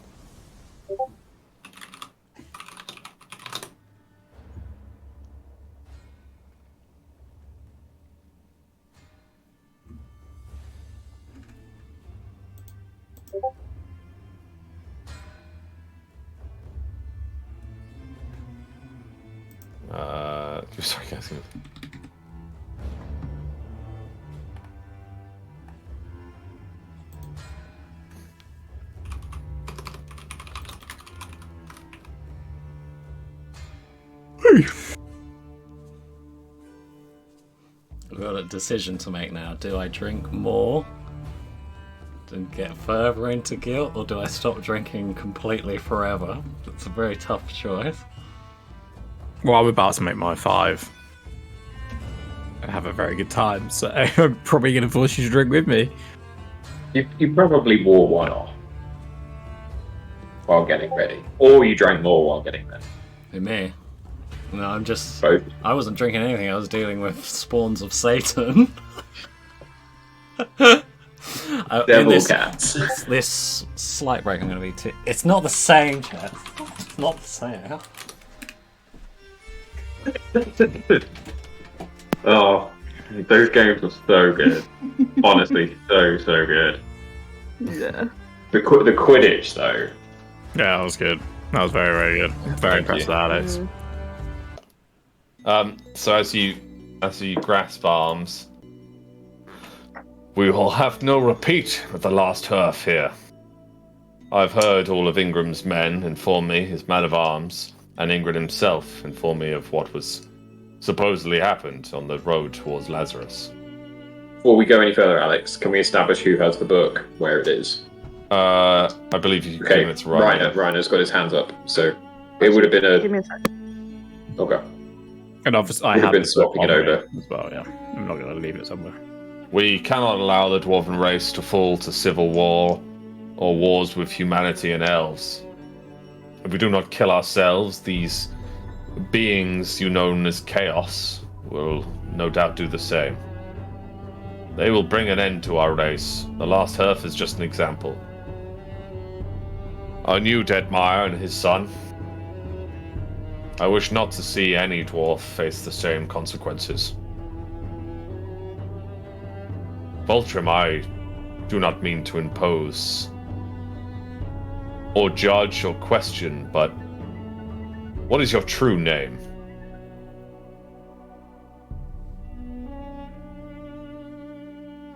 Sorry, guys. We've got a decision to make now. Do I drink more and get further into guilt, or do I stop drinking completely forever? It's a very tough choice. Well, I'm about to make my 5. I have a very good time, so I'm probably going to force you to drink with me. You probably wore one off. while getting ready, or you drank more while getting ready. Who, me? No, I'm just. Both. I wasn't drinking anything. I was dealing with spawns of Satan. Devil cats. This slight break, I'm going to be. It's not the same, chat. It's not the same. Oh, those games were so good. Honestly, so good. Yeah. The Quidditch though. Yeah, that was good. That was very, very good. Very impressed with Alex. So as you grasp arms, we will have no repeat of the last turf here. I've heard all of Ingram's men inform me, his man of arms, and Ingram himself inform me of what was supposedly happened on the road towards Lazarus. Before we go any further, Alex, can we establish who has the book, where it is? I believe you Okay, can. It's right. Reiner's got his hands up, so it would have been Give me a second. Okay. And obviously, I Would have have been swapping it over as well. Yeah, I'm not going to leave it somewhere. We cannot allow the Dwarven race to fall to civil war or wars with humanity and elves. If we do not kill ourselves, these beings you know as Chaos will no doubt do the same. They will bring an end to our race. The last hearth is just an example. I knew Deadmire and his son. I wish not to see any dwarf face the same consequences. Voltrim, I do not mean to impose or judge or question, but what is your true name?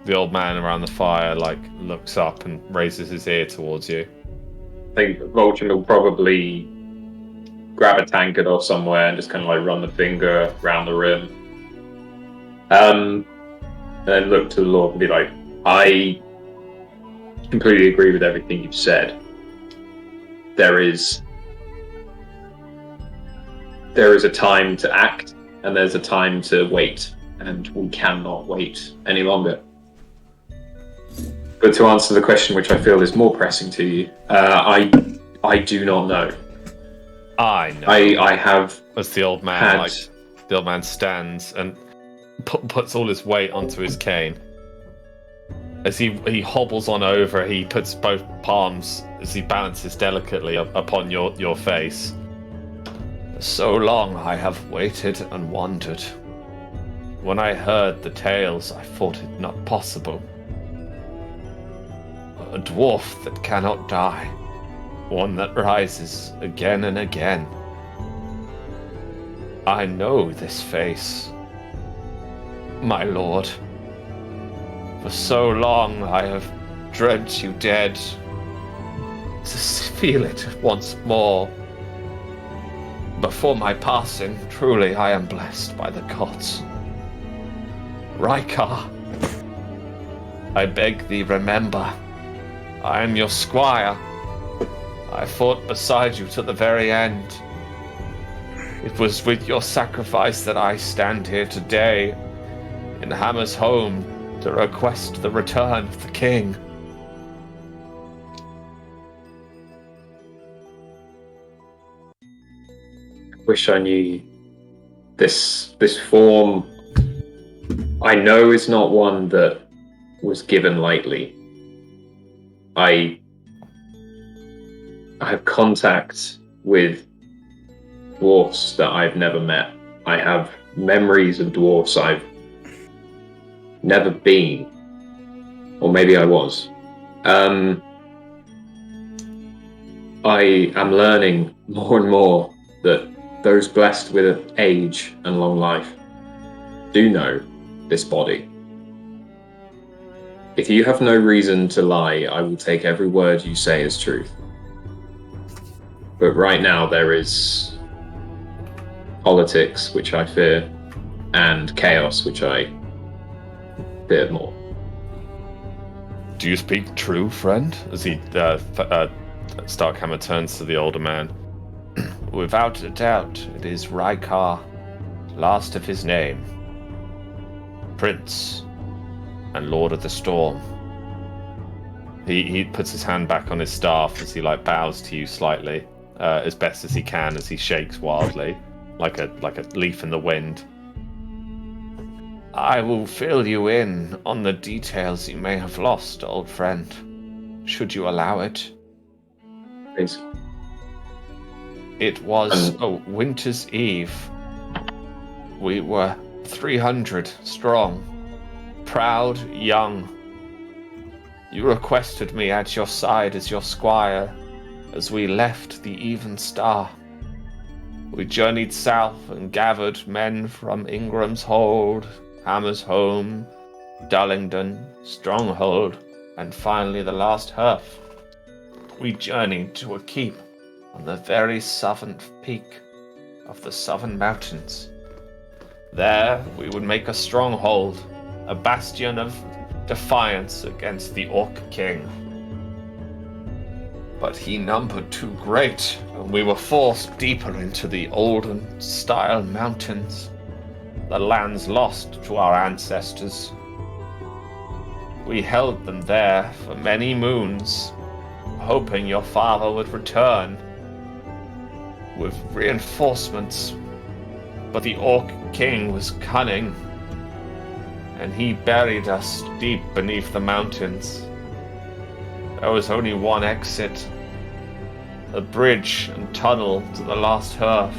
The old man around the fire looks up and raises his ear towards you. I think Vulture will probably grab a tankard or somewhere and just kind of run the finger around the rim. And then look to the Lord and be like, I completely agree with everything you've said. There is a time to act and there's a time to wait, and we cannot wait any longer. But to answer the question, which I feel is more pressing to you, I do not know. I know. I have. As the old man the old man stands and puts all his weight onto his cane. As he hobbles on over, he puts both palms as he balances delicately upon your face. So long I have waited and wondered. When I heard the tales, I thought it not possible. A dwarf that cannot die. One that rises again and again. I know this face, my lord. For so long I have dreamt you dead. To feel it once more. Before my passing, truly I am blessed by the gods. Rykar, I beg thee remember, I am your squire. I fought beside you to the very end. It was with your sacrifice that I stand here today, in Hammer's home, to request the return of the king. Wish I knew this form. I know is not one that was given lightly. I have contact with dwarfs that I've never met. I have memories of dwarfs I've never been, or maybe I was. I am learning more and more that those blessed with age and long life do know this body. If you have no reason to lie, I will take every word you say as truth. But right now there is politics, which I fear, and chaos, which I fear more. Do you speak true, friend? As he Starkhammer turns to the older man. Without a doubt, it is Rykar, last of his name. Prince and Lord of the Storm. He puts his hand back on his staff as he bows to you slightly, as best as he can, as he shakes wildly, like a leaf in the wind. I will fill you in on the details you may have lost, old friend, should you allow it. Please. It was a winter's eve. We were 300 strong, proud, young. You requested me at your side as your squire as we left the Even Star. We journeyed south and gathered men from Ingram's Hold, Hammer's Home, Dullingdon, Stronghold, and finally the last hearth. We journeyed to a keep on the very southern peak of the Southern Mountains. There we would make a stronghold, a bastion of defiance against the Orc King. But he numbered too great, and we were forced deeper into the olden style mountains, the lands lost to our ancestors. We held them there for many moons, hoping your father would return with reinforcements, but the Orc King was cunning, and he buried us deep beneath the mountains. There was only one exit, a bridge and tunnel to the last hearth.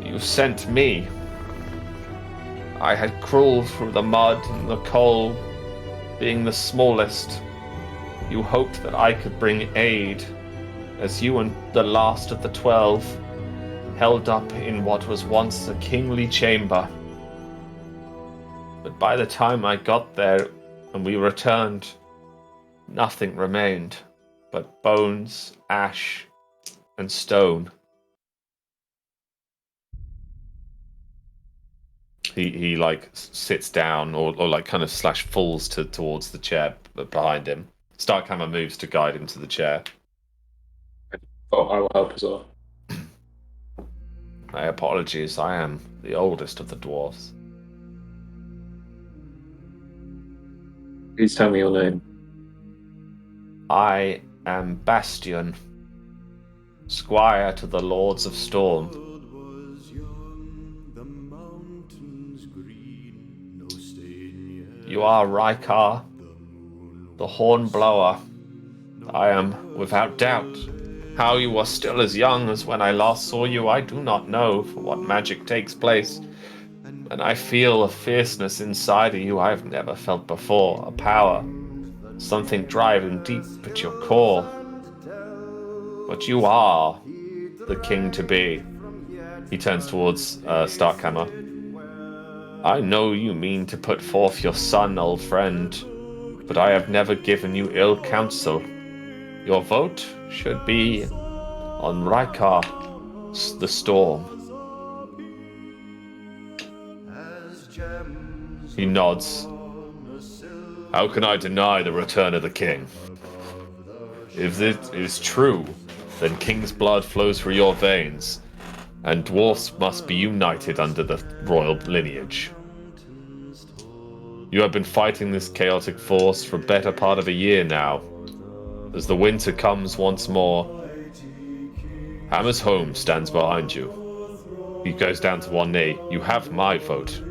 You sent me. I had crawled through the mud and the coal, being the smallest. You hoped that I could bring aid, as you and the last of the 12 held up in what was once a kingly chamber. But by the time I got there and we returned, nothing remained but bones, ash, and stone. He sits down or kind of falls towards the chair behind him. Starkhammer moves to guide him to the chair. Oh, I will help as well. My apologies, I am the oldest of the dwarves. Please tell me your name. I am Bastion, squire to the Lords of Storm. You are Rykar, the Hornblower. I am without doubt. How you are still as young as when I last saw you, I do not know, for what magic takes place. And I feel a fierceness inside of you I have never felt before, a power, something driving deep at your core. But you are the king-to-be. He turns towards Starkhammer. I know you mean to put forth your son, old friend, but I have never given you ill counsel. Your vote should be on Rykar, the Storm. He nods. How can I deny the return of the king? If it is true, then king's blood flows through your veins, and dwarfs must be united under the royal lineage. You have been fighting this chaotic force for a better part of a year now. As the winter comes once more, Hammer's Home stands behind you. He goes down to one knee. You have my vote,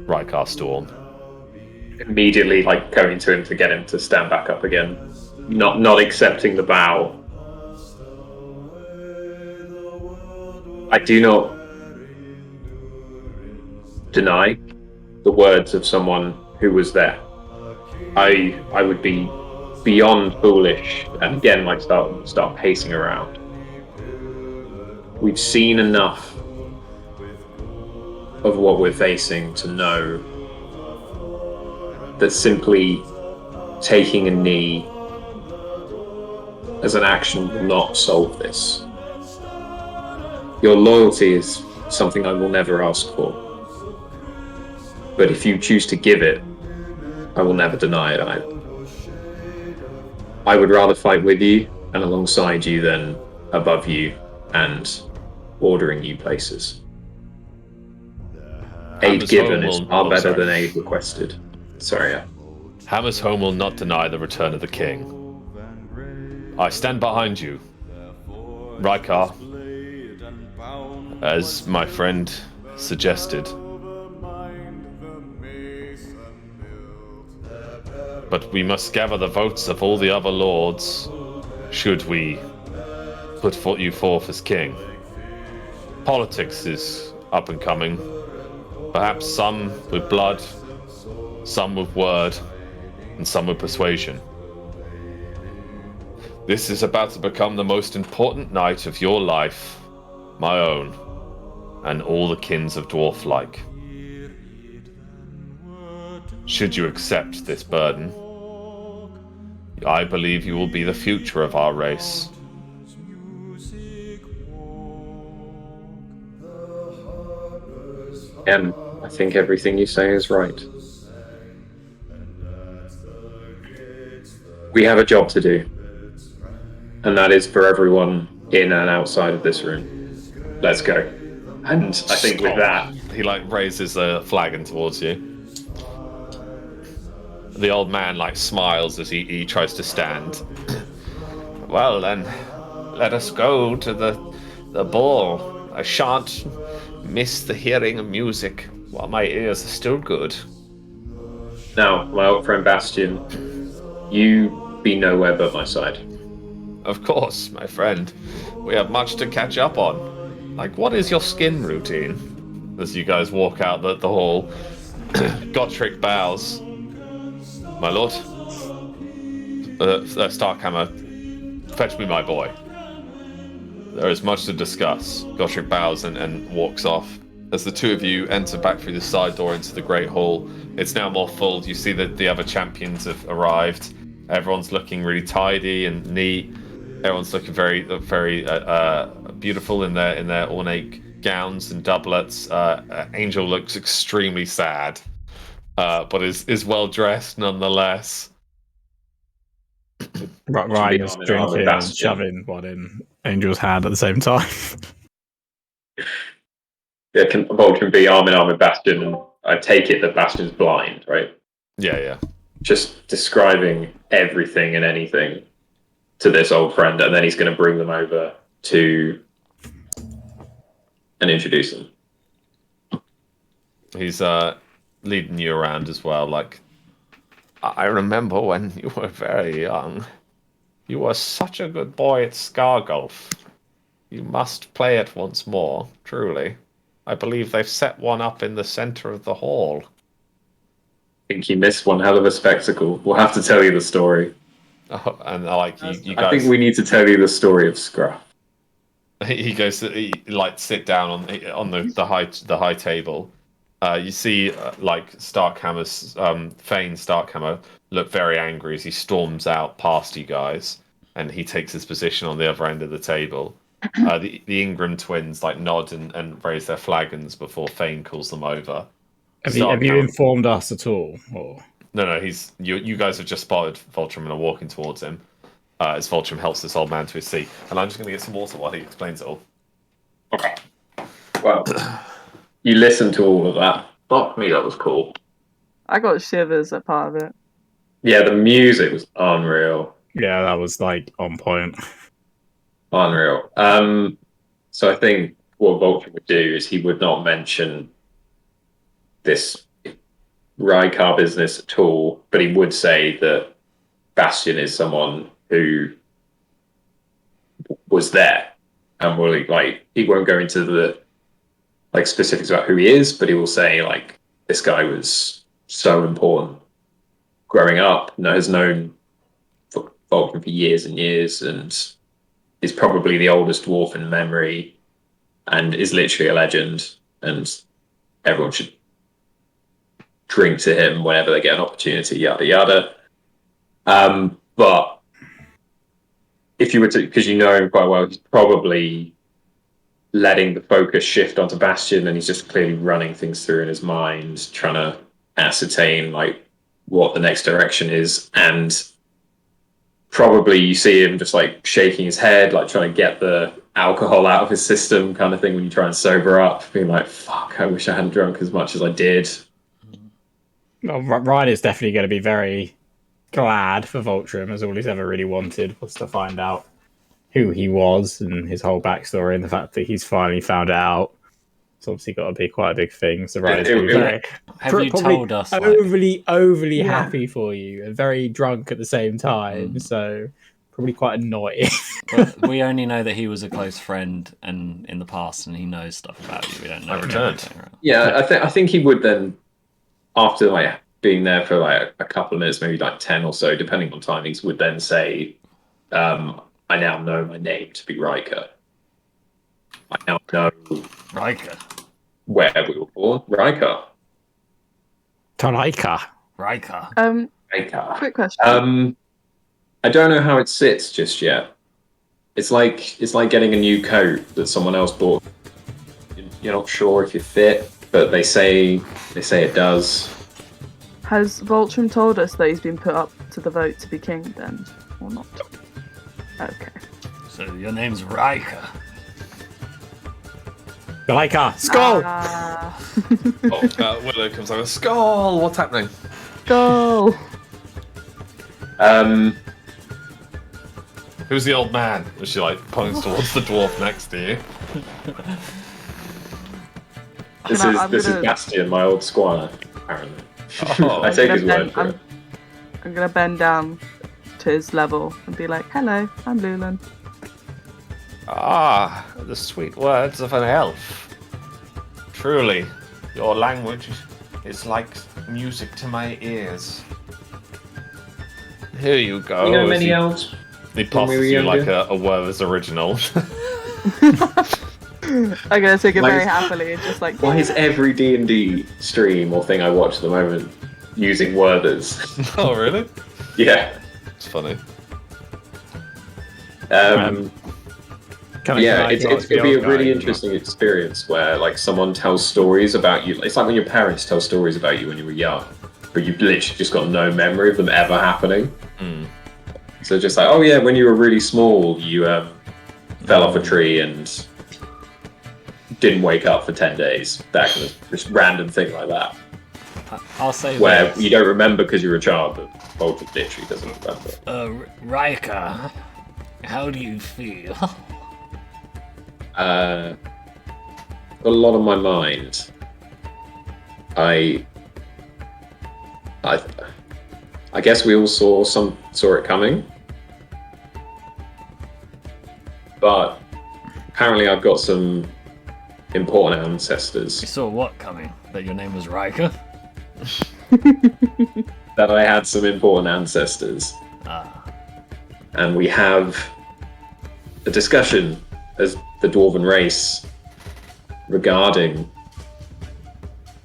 Rykar Storm. Immediately, going to him to get him to stand back up again, not accepting the bow. I do not deny the words of someone who was there. I would be beyond foolish, and again, start pacing around. We've seen enough of what we're facing to know that simply taking a knee as an action will not solve this. Your loyalty is something I will never ask for. But if you choose to give it, I will never deny it either. I would rather fight with you and alongside you than above you and ordering you places. Aid given is far better than aid requested. Sorry. Hammer's Home will not deny the return of the king. I stand behind you, Rykar, as my friend suggested. But we must gather the votes of all the other lords should we put you forth as king. Politics is up and coming. Perhaps some with blood, some with word, and some with persuasion. This is about to become the most important night of your life, my own, and all the kins of dwarf-like. Should you accept this burden, I believe you will be the future of our race. I think everything you say is right. We have a job to do, and that is for everyone in and outside of this room. Let's go. And I think with that, he raises a flagon towards you. The old man smiles as he tries to stand. Well then, let us go to the ball. I shan't miss the hearing of music while my ears are still good. Now, my old friend Bastion, you be nowhere but my side. Of course, my friend. We have much to catch up on. What is your skin routine? As you guys walk out the hall, Gotrek bows. My lord, Starkhammer, fetch me my boy. There is much to discuss. Gotrek bows and walks off. As the two of you enter back through the side door into the Great Hall, it's now more full. You see that the other champions have arrived. Everyone's looking really tidy and neat. Everyone's looking very, very beautiful in their ornate gowns and doublets. Angel looks extremely sad, but is well dressed nonetheless. Ryan is drinking and shoving one in Angel's hand at the same time. Yeah, Voltron be arm in arm with Bastion, and I take it that Bastion's blind, right? Yeah. Just describing everything and anything to this old friend, and then he's going to bring them over to and introduce them. He's leading you around as well. I remember when you were very young. You were such a good boy at Scargolf. You must play it once more, truly. I believe they've set one up in the center of the hall. I think you missed one hell of a spectacle. We'll have to tell you the story. Oh, and you guys... I think we need to tell you the story of Scruff. He goes to sit down on the high table. You see Starkhammer's Fane Starkhammer look very angry as he storms out past you guys, and he takes his position on the other end of the table. The Ingram twins nod and raise their flagons before Fane calls them over. Have you informed us at all? Or? No. You guys have just spotted Voltron and are walking towards him. As Voltron helps this old man to his seat, and I'm just going to get some water while he explains it all. Okay. Well, you listened to all of that. Fuck me, that was cool. I got shivers at part of it. Yeah, the music was unreal. Yeah, that was on point. Unreal. So I think what Voltron would do is he would not mention this Rykar business at all, but he would say that Bastion is someone who was there, and will he won't go into the specifics about who he is, but he will say this guy was so important growing up, has known Voltron for years and years, and is probably the oldest dwarf in memory, and is literally a legend, and everyone should drink to him whenever they get an opportunity, yada yada. But if you were to, because you know him quite well, he's probably letting the focus shift onto Bastion, and he's just clearly running things through in his mind, trying to ascertain what the next direction is. And probably you see him just shaking his head, trying to get the alcohol out of his system, kind of thing, when you try and sober up, being fuck, I wish I hadn't drunk as much as I did. Well, Ryan is definitely going to be very glad for Voltrum, as all he's ever really wanted was to find out who he was and his whole backstory, and the fact that he's finally found out. It's obviously got to be quite a big thing. So Ryan's going to be very, Have you told us? Like, overly happy for you, and very drunk at the same time. So probably quite annoying. but we only know that he was a close friend and in the past, and he knows stuff about you. We don't know. Yeah, I think he would then, after like being there for like a couple of minutes, maybe like 10 or so, depending on timings, would then say, "I now know my name to be Riker. I now know Riker. Where we were born, Riker. Riker. Riker. Riker. Quick question. I don't know how it sits just yet. It's like getting a new coat that someone else bought. You're not sure if you fit, but they say it does. Has Voltrum told us that he's been put up to the vote to be king then, or not? Okay. So your name's Riker. Riker, Skull! Willow comes over. Skull, what's happening? Skull! Who's the old man? As she like points towards the dwarf next to you. This is Bastian, my old squire, apparently. I take his word for it. I'm gonna bend down to his level and be like, "Hello, I'm Lulan." Ah, the sweet words of an elf. Truly, your language is like music to my ears. Here you go. You know many elves? He passes you like a Werther's original. I'm gonna take it very happily and just like. Why is every D&D stream or thing I watch at the moment using Werther's? Oh, really? Yeah. It's funny. It's going to be a really interesting experience where like someone tells stories about you. It's like when your parents tell stories about you when you were young, but you've literally just got no memory of them ever happening. So just like, oh yeah, when you were really small, you fell off a tree and didn't wake up for 10 days. That kind of just random thing like that. I'll say where this. You don't remember because you're a child, but Bolton literally doesn't remember. Riker, how do you feel? A lot on my mind. I guess we all saw it coming, but apparently I've got some important ancestors. You saw what coming? That your name was Riker? That I had some important ancestors. And we have a discussion as the Dwarven race regarding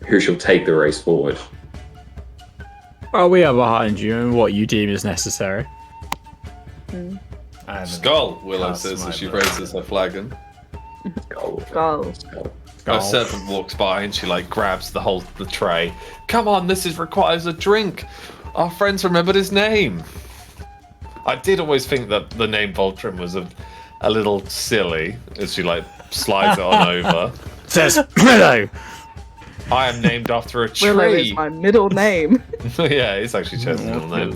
who shall take the race forward. Well, we are behind you and what you deem is necessary. Skull, Willow says as she raises her flagon. Skull. A servant walks by and she like grabs the tray. Come on, this requires a drink. Our friends remembered his name. I did always think that the name Voltrum was a little silly as she like slides it on over. Says Willow. I am named after a tree. Willow is my middle name. Yeah, it's actually Ches's middle name.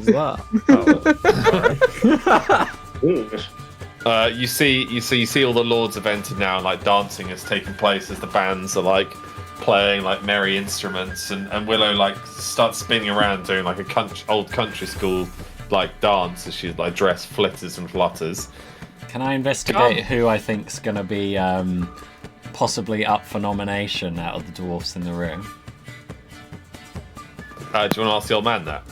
You see all the lords have entered now, and like dancing is taking place as the bands are like playing like merry instruments, and Willow like starts spinning around doing like a old country school like dance as she like dress flitters and flutters. Can I investigate who I think's gonna be possibly up for nomination out of the dwarfs in the room? Do you want to ask the old man that?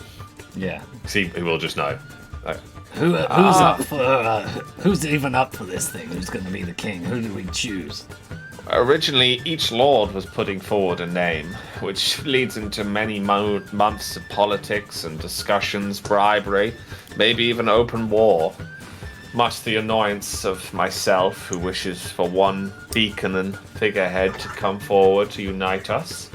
Yeah. See, he will just know. Who's up for? Who's even up for this thing? Who's going to be the king? Who do we choose? Originally, each lord was putting forward a name, which leads into many months of politics and discussions, bribery, maybe even open war. Much to the annoyance of myself, who wishes for one beacon and figurehead to come forward to unite us.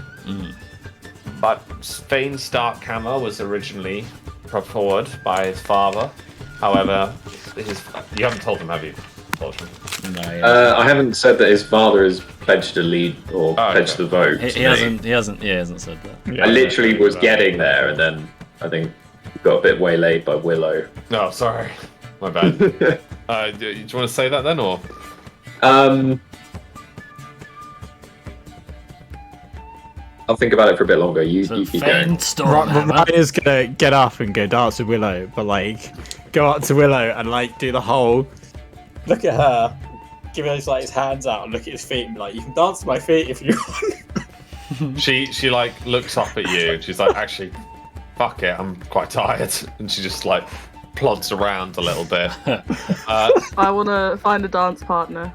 But Fane Starkhammer was originally put forward by his father. However, you haven't told him, have you? No, yeah. I haven't said that his father has pledged to lead or pledged the vote. He hasn't said that. I literally was getting there, and then I think got a bit waylaid by Willow. No, sorry. My bad. Do you want to say that then, or? I'll think about it for a bit longer. You keep going. Ryan's gonna get up and go dance with Willow, but like go up to Willow and like do the whole look at her, give his like his hands out and look at his feet and be like, you can dance to my feet if you want. She like looks up at you and she's like, actually, fuck it, I'm quite tired, and she just like plods around a little bit. I want to find a dance partner.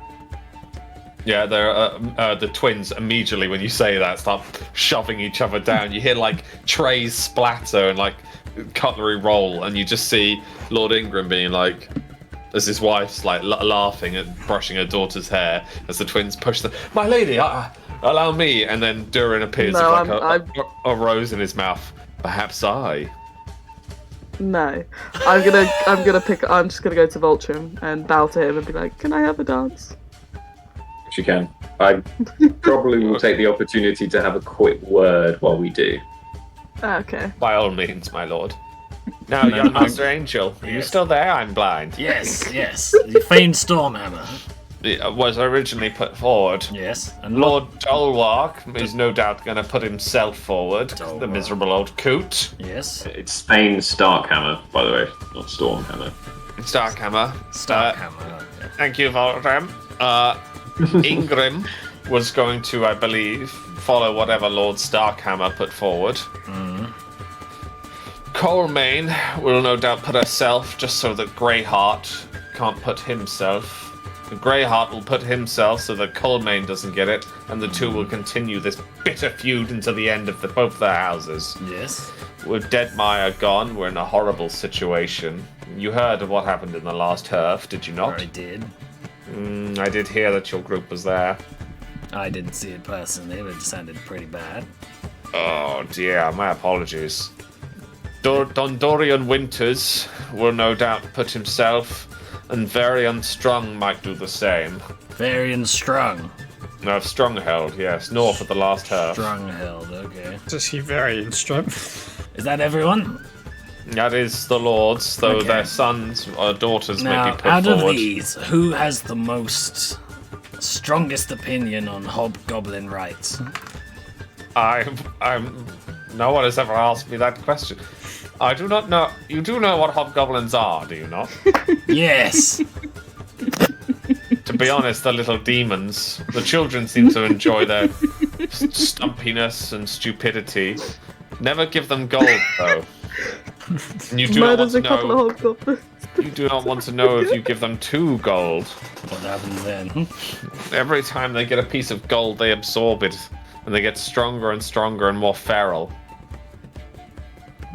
Yeah, they're the twins immediately when you say that start shoving each other down. You hear like trays splatter and like cutlery roll, and you just see Lord Ingram being like, as his wife's like laughing at brushing her daughter's hair as the twins push them. My lady, allow me. And then Durin appears with like a rose in his mouth. Perhaps I. No, I'm just gonna go to Voltrim and bow to him and be like, "Can I have a dance?" You can. I probably will take the opportunity to have a quick word while we do. Okay. By all means, my lord. Now, young Master Angel, are you still there? I'm blind. Yes. The famed Stormhammer. It was originally put forward. Yes. And Lord Dolwark is no doubt going to put himself forward. The miserable old coot. Yes. It's Thane Starkhammer, by the way, not Stormhammer. Starkhammer. Starkhammer. Thank you, Voltrim. Ingram was going to, I believe, follow whatever Lord Starkhammer put forward. Colemane will no doubt put herself, just so that Greyheart can't put himself. Greyheart will put himself so that Colemane doesn't get it, and the two will continue this bitter feud until the end of both their houses. Yes. With Deadmire gone, we're in a horrible situation. You heard of what happened in the last Herf, did you not? I did. I did hear that your group was there. I didn't see it personally, but it sounded pretty bad. Oh dear, my apologies. Dondorian Winters will no doubt put himself, and Varian Strong might do the same. Varian Strong? No, Stronghold, yes, north of the last Herf. Stronghold, okay. Does he Varian Strong? Is that everyone? That is the lords, though their sons or daughters may be put out forward. Of these, who has the strongest opinion on hobgoblin rights? No one has ever asked me that question. I do not know. You do know what hobgoblins are, do you not? Yes. To be honest, they're little demons. The children seem to enjoy their stumpiness and stupidity. Never give them gold, though. And you do not want to know. You do not want to know if you give them 2 gold. What happens then? Every time they get a piece of gold, they absorb it, and they get stronger and stronger and more feral.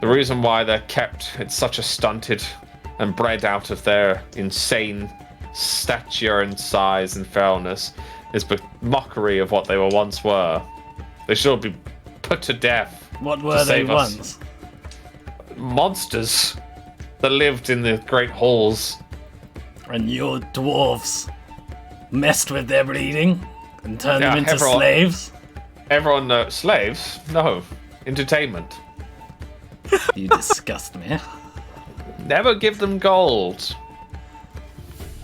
The reason why they're kept at such a stunted and bred out of their insane stature and size and feralness is but mockery of what they once were. They should be put to death. What were they once? Monsters that lived in the great halls. And your dwarves messed with their breeding and turned them into everyone, slaves? Everyone, slaves? No. Entertainment. You disgust me. Never give them gold.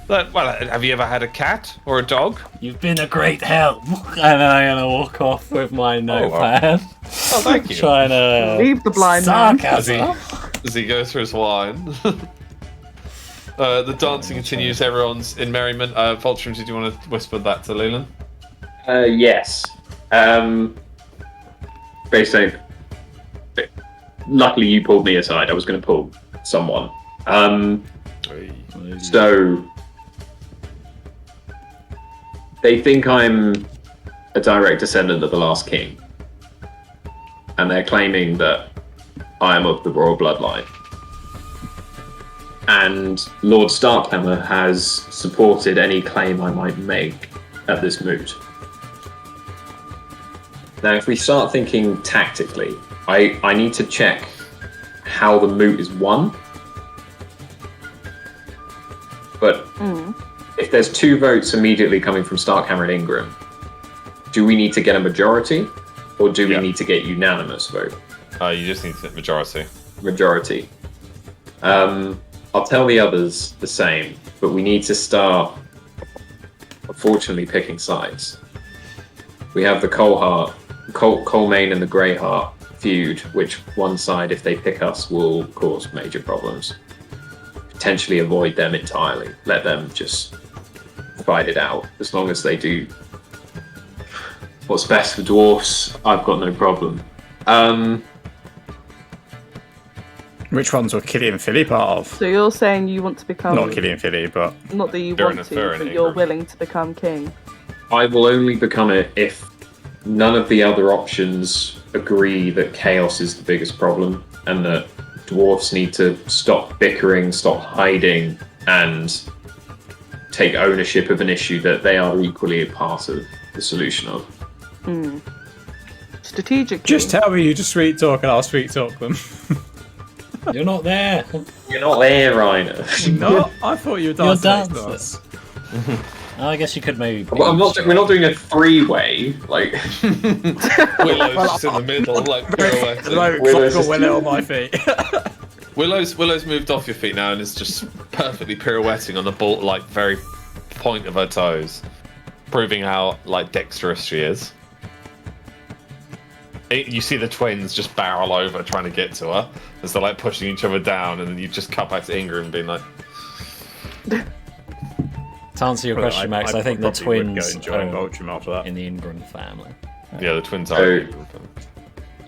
Well, have you ever had a cat or a dog? You've been a great help. And I'm gonna walk off with my notepad. Oh, thank you. Trying to leave the blind man. As he goes through his wine. The dancing continues. Everyone's in merriment. Voltrim, did you want to whisper that to Leland? Yes. Basically, luckily you pulled me aside. I was going to pull someone. So they think I'm a direct descendant of the last king, and they're claiming that I am of the royal bloodline. And Lord Starkhammer has supported any claim I might make at this moot. Now, if we start thinking tactically, I need to check how the moot is won. But if there's 2 votes immediately coming from Starkhammer and Ingram, do we need to get a majority, or do we need to get unanimous vote? You just need to hit majority. Majority. I'll tell the others the same, but we need to start, unfortunately, picking sides. We have the Colemane and the Greyheart feud, which one side, if they pick us, will cause major problems. Potentially avoid them entirely. Let them just fight it out. As long as they do what's best for dwarfs, I've got no problem. Which ones were Killy and Philly part of? So you're saying you want to become... Not Killy and Philly, but... Not that you They're want in a to, third but in you're England. willing to become king. I will only become it if none of the other options agree that chaos is the biggest problem, and that dwarfs need to stop bickering, stop hiding, and take ownership of an issue that they are equally a part of the solution of. Strategically. Just tell me you just sweet talk and I'll sweet talk them. You're not there. You're not there, Reiner. No, I thought you were You're dancing. dancing. I guess you could maybe. Well, we're not doing a 3-way. Like Willow's just in the middle, like pirouetting. Willow's Got just- Willow on my feet. Willow's moved off your feet now and is just perfectly pirouetting on the ball, like very point of her toes, proving how like dexterous she is. You see the twins just barrel over trying to get to her as they're like pushing each other down, and then you just cut back to Ingram being like. To answer your question, Max, I think the probably would twins go and join are Vulture after that. in the Ingram family. Yeah, the twins are. So-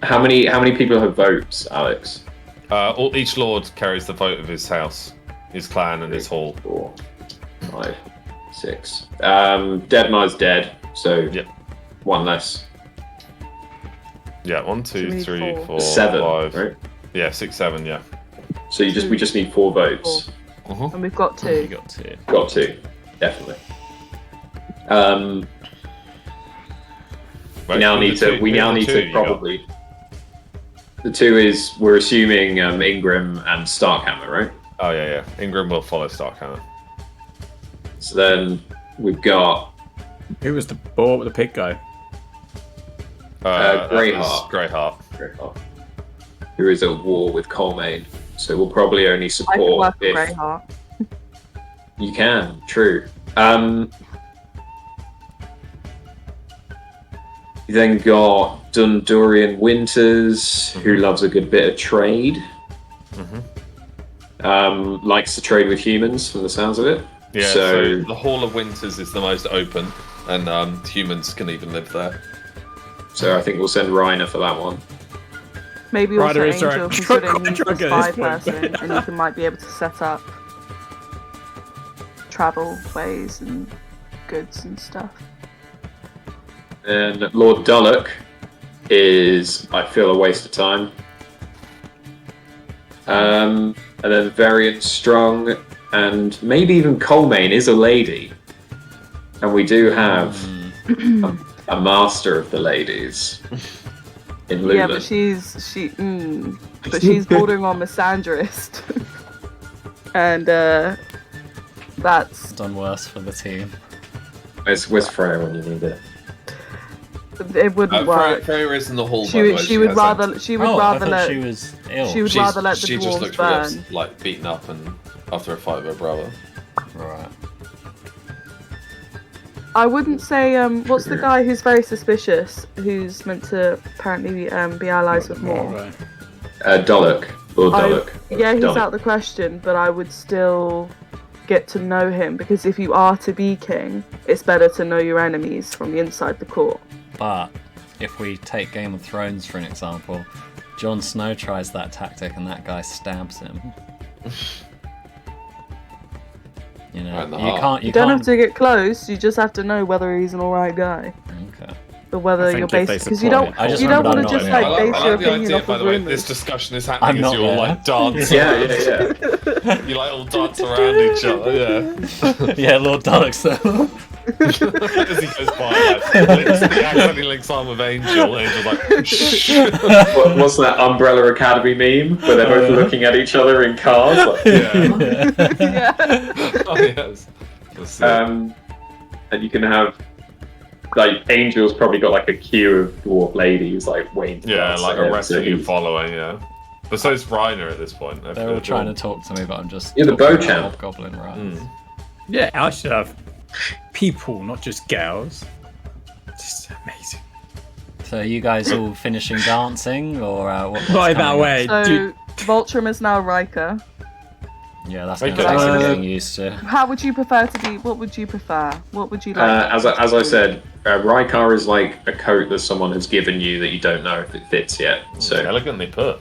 how many people have votes, Alex? Each lord carries the vote of his house, his clan, and his hall. 4, 5, 6. Deadmar's dead, so Yep. 1 less. Yeah, 1, So 2, we need 3, four. 4, 7, 5. right? Yeah, 6, 7. Yeah. So we just need 4 votes. And we've got You 2. got 2. Got 2, definitely. We now need to probably. The 2 is we're assuming Ingram and Starkhammer, right? Oh yeah. Ingram will follow Starkhammer. So then we've got Who was the pig guy? Greyheart. Greyheart. who is at war with Colemane. So we'll probably only I could support work with if Greyheart. you can. True. You then got Dundurian Winters, who loves a good bit of trade. Likes to trade with humans, from the sounds of it. Yeah, so the Hall of Winters is the most open, and humans can even live there. So I think we'll send Reiner for that one. Maybe also Ryder is Angel, direct- considering he's drunk the at this spy point. person, and he might be able to set up travel ways and goods and stuff. And Lord Dulloch is, I feel, a waste of time. And then Varian Strong, and maybe even Colemane is a lady. And we do have a master of the ladies in Lumen. Yeah, but she's bordering on misandrist, and that's Done worse for the team. Where's Freya when you need it? it wouldn't work. Freya is in the hall. She would rather let I thought she was ill. she would rather let the She just dwarves looked burn. real, like beaten up and after a fight with her brother. Right. I wouldn't say what's the guy who's very suspicious, who's meant to apparently be allies with Moot. Dulloch. Lord Dulloch. Yeah, he's Dulloch. out the question, but I would still get to know him, because if you are to be king, it's better to know your enemies from the inside the court. But if we take Game of Thrones for an example, Jon Snow tries that tactic and that guy stabs him. You know, Right in the you heart. can't. You don't have to get close, you just have to know whether he's an alright guy. Okay. Or whether I think you're if they based, because you support don't it, I just you don't remember want to I'm just not like in it. base I your like the opinion idea, off by of the way, rumors. this discussion is I'm happening as not you all there. like dance. Yeah. You like all dance around each other, yeah. Yeah, Lord Dulloch's though. As he goes by, he accidentally links arm with Angel, and Angel's like, shh. What's that Umbrella Academy meme where they're both looking at each other in cars? Like, Yeah. Yeah. Oh, yes. That's it. And you can have like Angel's probably got like a queue of dwarf ladies like waiting. to Yeah, dance like to him, a rest so of you he's- following, yeah. But so's Reiner at this point. They're all trying to talk to me, but I'm just. You're the talking bow about champ. Hobgoblin, right? Yeah, I should have people, not just girls. Just amazing. So are you guys all finishing dancing, or what's Not in that coming up? way. So Dude, Voltrum is now Riker. Yeah, that's Okay. gonna take getting used to. How would you prefer to be? What would you prefer? What would you like? As I said, Rykar is like a coat that someone has given you that you don't know if it fits yet. So Elegantly put.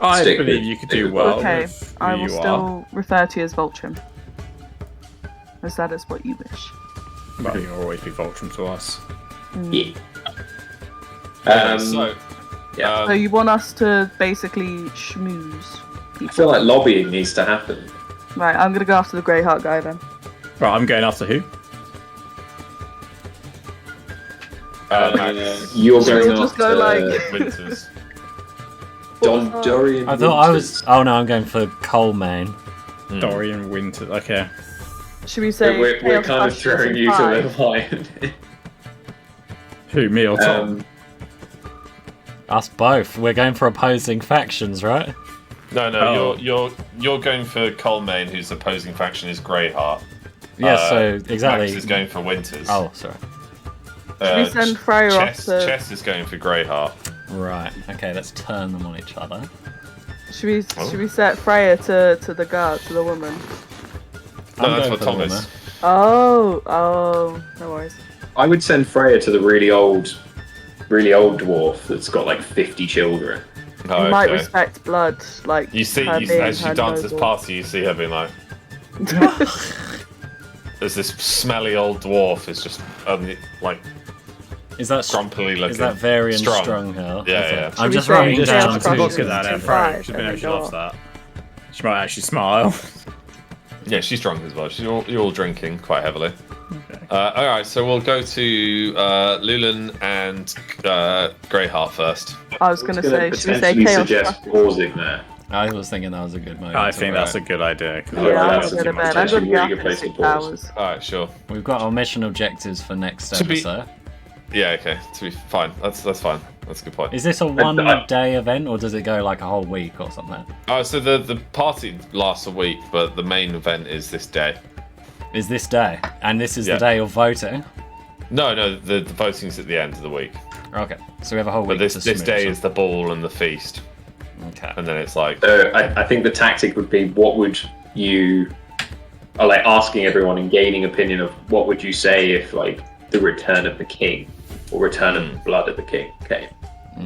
I Stick believe with- you could stick do with well. Okay, with who I will you still refer to you as Voltrum, as that is what you wish. are. Well, you'll always be Voltrum to us. yeah. So, yeah. So you want us to basically schmooze I people? feel like lobbying needs to happen. Right, I'm gonna go after the Greyheart guy then. Right, I'm going after who? You're So going we'll just go after like. Winters. Don Dorian. I thought I was. Winters. Oh no, I'm going for Coalmane. Dorian Winter. Okay. Should we So say? we're Chaos kind of Fascist throwing and you to Five? the lion. Who, me or Tom? Us both. We're going for opposing factions, right? No, Oh. you're going for Colmane, whose opposing faction is Greyheart. Yeah. So exactly. Max is going for Winters. Oh, sorry. Should we send Freyr off Chess, to? Chess is going for Greyheart. Right. Okay. Let's turn them on each other. Should we set Freya to the guard, to the woman? No, I'm that's going what for Tom the is. woman. Oh, no worries. I would send Freya to the really old dwarf that's got like 50 children. Oh, You might okay. respect blood, like You see, her you, being as she her dances noble. past you see her being like, there's this smelly old dwarf who's just like Is that grumpily looking. Is that very strong. strong hell? Yeah, Okay. yeah. I'm Should we just say writing Just Chaos down look Fascist at two. that and and Five, Freya. She's and been then actually go loves off. that. She might actually smile. Yeah, she's drunk as well. You're all drinking quite heavily. All right, so we'll go to Lulan and Greyheart first. I was gonna say, should we say potentially Chaos suggest Fascist? pausing there. I was thinking that was a good moment. I to think write. that's a good idea. 'cause Yeah, Yeah, I'm that's gonna go to a bed. I'm potentially gonna be really up good in place to 6 pause. hours. All right, sure. We've got our mission objectives for next To be- episode. Yeah, okay. To be fine. That's fine. That's a good point. Is this a one-day event, or does it go like a whole week or something? So the party lasts a week, but the main event is this day. Is this day, and this is Yeah. the day of voting? No, the voting's at the end of the week. Okay, so we have a whole But week. this to day smooth is the ball and the feast, Okay. and then it's like I think the tactic would be what would you are like asking everyone and gaining opinion of what would you say if like the return of the king or return of the blood of the king. Okay.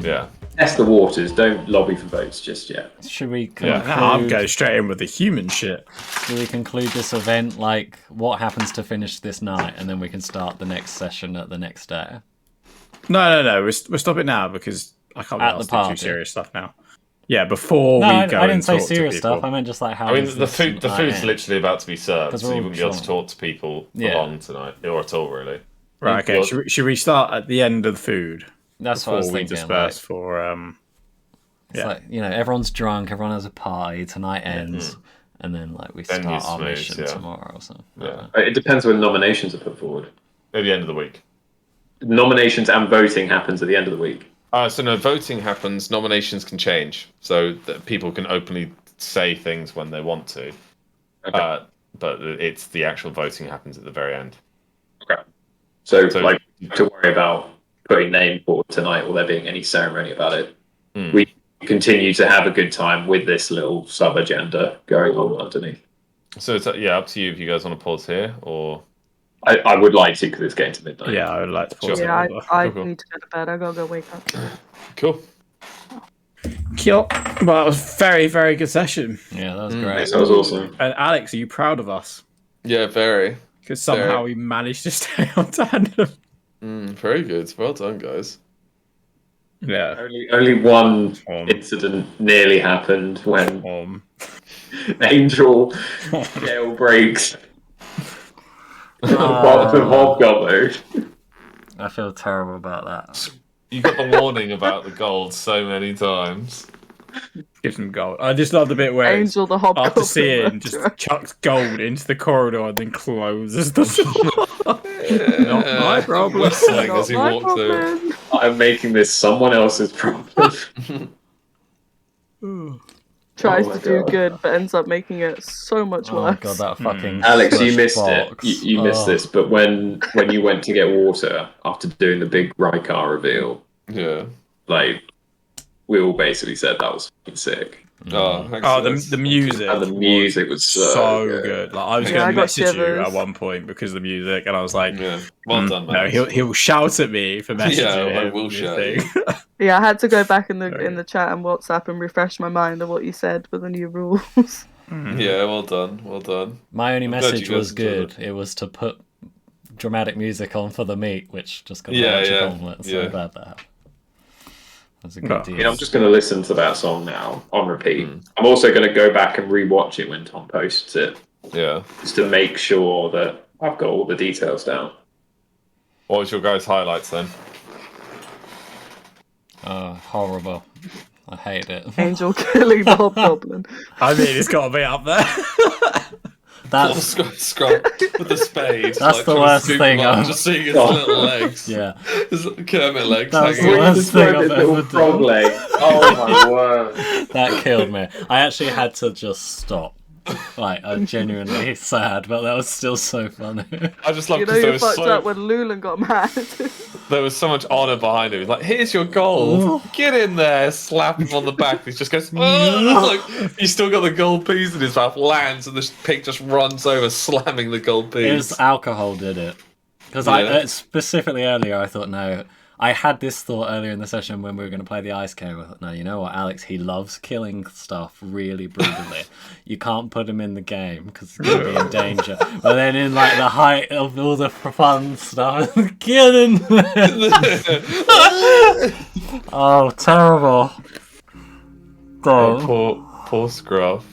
yeah. Test the waters, don't lobby for votes just yet. Should we Yeah. conclude? Now I'm going straight in with the human shit. Should we conclude this event like what happens to finish this night, and then we can start the next session at the next day? No. We'll stop it now because I can't be At the asked to do party. serious stuff now. Yeah, before No, we I go didn't and say talk to serious people. stuff. I meant just like how. I mean, does the this food's night end? literally about to be served, 'Cause so we're you all wouldn't be able to chilling. talk to people Yeah. for long tonight, or at all, really. Right, okay. You're- Should we start at the end of the food That's what I before was we thinking. disperse Like, for it's yeah. like everyone's drunk, everyone has a party. Tonight ends, and then like we Then start you our smooth, mission yeah. tomorrow or something. Yeah. It depends when nominations are put forward. At the end of the week. Nominations and voting happens at the end of the week. So no, voting happens. Nominations can change, so that people can openly say things when they want to. Okay. But it's the actual voting happens at the very end. Okay. So, So- like, to worry about putting name forward tonight or there being any ceremony about it. Hmm. We continue to have a good time with this little sub agenda going on underneath. So it's up to you if you guys want to pause here or. I would like to because it's getting to midnight. Yeah, I would like to pause Sure. it Yeah, over. I Cool. need to go to bed. I gotta go wake up. Cool. Cool. Well, that was very, very good session. Yeah, that was Mm. great. That was awesome. And Alex, are you proud of us? Yeah, very. Because somehow Very. we managed to stay on tandem. Very good. Well done, guys. Yeah. Only one Tom. incident nearly happened when Angel Oh, jailbreaks the hobgoblin. I feel terrible about that. You got the warning about the gold so many times. Give some gold. I just love the bit where Angel the Hobgoblin. after seeing, murderer. just chucks gold into the corridor and then closes the door. Not my problem. Whistling Not as he my walked through. problem. I'm making this someone else's problem. Tries Oh my to do God. good, but ends up making it so much Oh worse. god, that fucking Alex, you slush missed box. it. You missed Oh. this, but when you went to get water after doing the big Rykar reveal, Yeah. like we all basically said that was fucking sick. Oh, Oh, the music. And the music was so good. Like I was Yeah, going I to got message you shivers. at one point because of the music, and I was like, Yeah. Well done, man. no, he'll shout at me for messaging Yeah, I him. will this shout thing. Yeah, I had to go back in the Okay. chat and WhatsApp and refresh my mind of what you said with the new rules. Yeah, well done. Well done. My only I'm glad message you was guys enjoyed good. It was to put dramatic music on for the meat, which just got a Yeah, bunch yeah, of compliments. So yeah. I'm glad that happened. That's a good Well, I deal. mean, I'm just going to listen to that song now on repeat. Mm. I'm also going to go back and rewatch it when Tom posts it, Yeah. just to make sure that I've got all the details down. What was your guys' highlights then? Horrible. I hate it. Angel killing the Hobgoblin. I mean, it's got to be up there. Poor That's Scrub with the spade. That's the trying to worst scoop thing him up, I've- just seeing his Oh. little legs. yeah. His little Kermit legs That's hanging the out. worst thing I've little ever frog done. leg. Oh my word! That killed me. I actually had to just stop. Like, I'm genuinely sad, but that was still so funny. I just love You know because there you was fucked so up when Lulan got mad. there was so much honor behind him. He's like, "Here's your gold. Get in there." Slap him on the back. He just goes, "Oh!" Like he's still got the gold piece in his mouth. Lands and the pig just runs over, slamming the gold It piece. was alcohol did it. Because Yeah. I specifically earlier, I thought, no. I had this thought earlier in the session when we were going to play the ice cave. I thought, no, you know what, Alex, he loves killing stuff really brutally. You can't put him in the game because he's going to be in danger. But then in like the height of all the fun stuff, get in there. Oh, terrible. Oh, poor Scruff.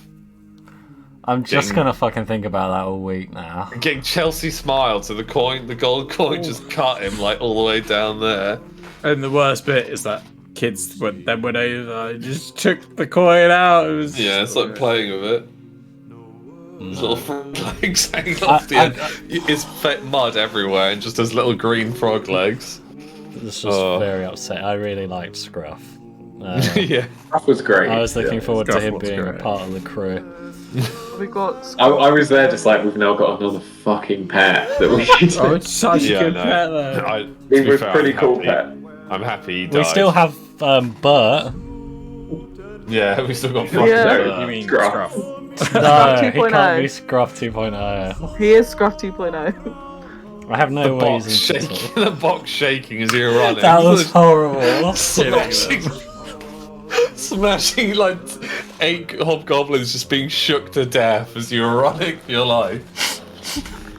I'm just Ding. going to fucking think about that all week now. Getting Chelsea smile to the coin, the gold coin just cut him like all the way down there. And the worst bit is that kids went over and just took the coin out. It was Yeah, it's like playing with it. His little frog legs hanging off the end. It's mud everywhere and just his little green frog legs. It's just Oh. very upset. I really liked Scruff. Yeah. That was great. I was looking Yeah. forward to Scruff him was being a great. part of the crew. We got I was there just like, we've now got another fucking pet that we can Oh, do. it's such Yeah, a good no. pet though. It To be was fair, pretty I'm cool happy. pet. I'm happy he died. We still have Bert. Yeah, we still got Yeah. fucking No, You mean Scruff. Scruff? No, he 2.0. can't be Scruff 2.0. He is Scruff 2.0 I have no the ways box to shaking. talk. The box shaking as you're running. That was horrible. smashing, smashing like 8 hobgoblins just being shook to death as you were running for your life.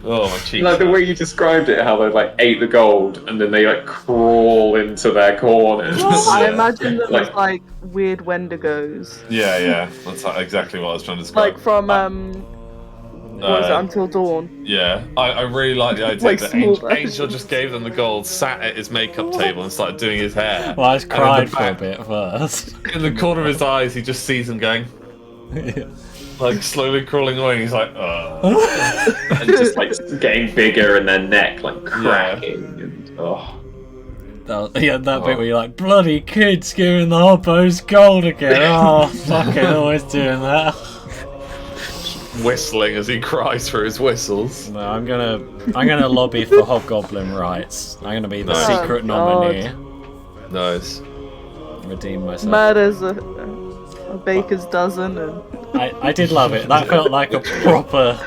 Oh my cheek. Like the way you described it, how they like ate the gold and then they like crawl into their corners. I Yeah. imagine them Like- as like weird Wendigos. Yeah, that's exactly what I was trying to describe. Like from what was it, Uh, Until Dawn? Yeah, I really like the idea Like that small Angel versions. just gave them the gold, sat at his makeup table and started doing his hair. Well, I just And in cried the for a back- bit first. In the corner of his eyes, he just sees them going, like slowly crawling away, and he's like, and just like getting bigger and their neck like cracking and That bit where you're like, bloody kids giving the hobbos gold again. Oh, fucking always doing that. whistling as he cries through his whistles. No, I'm gonna lobby for hobgoblin rights. I'm gonna be the Nice. secret Oh, nominee. Nice. Redeem myself. Murders a baker's dozen and I did love it. That felt like a proper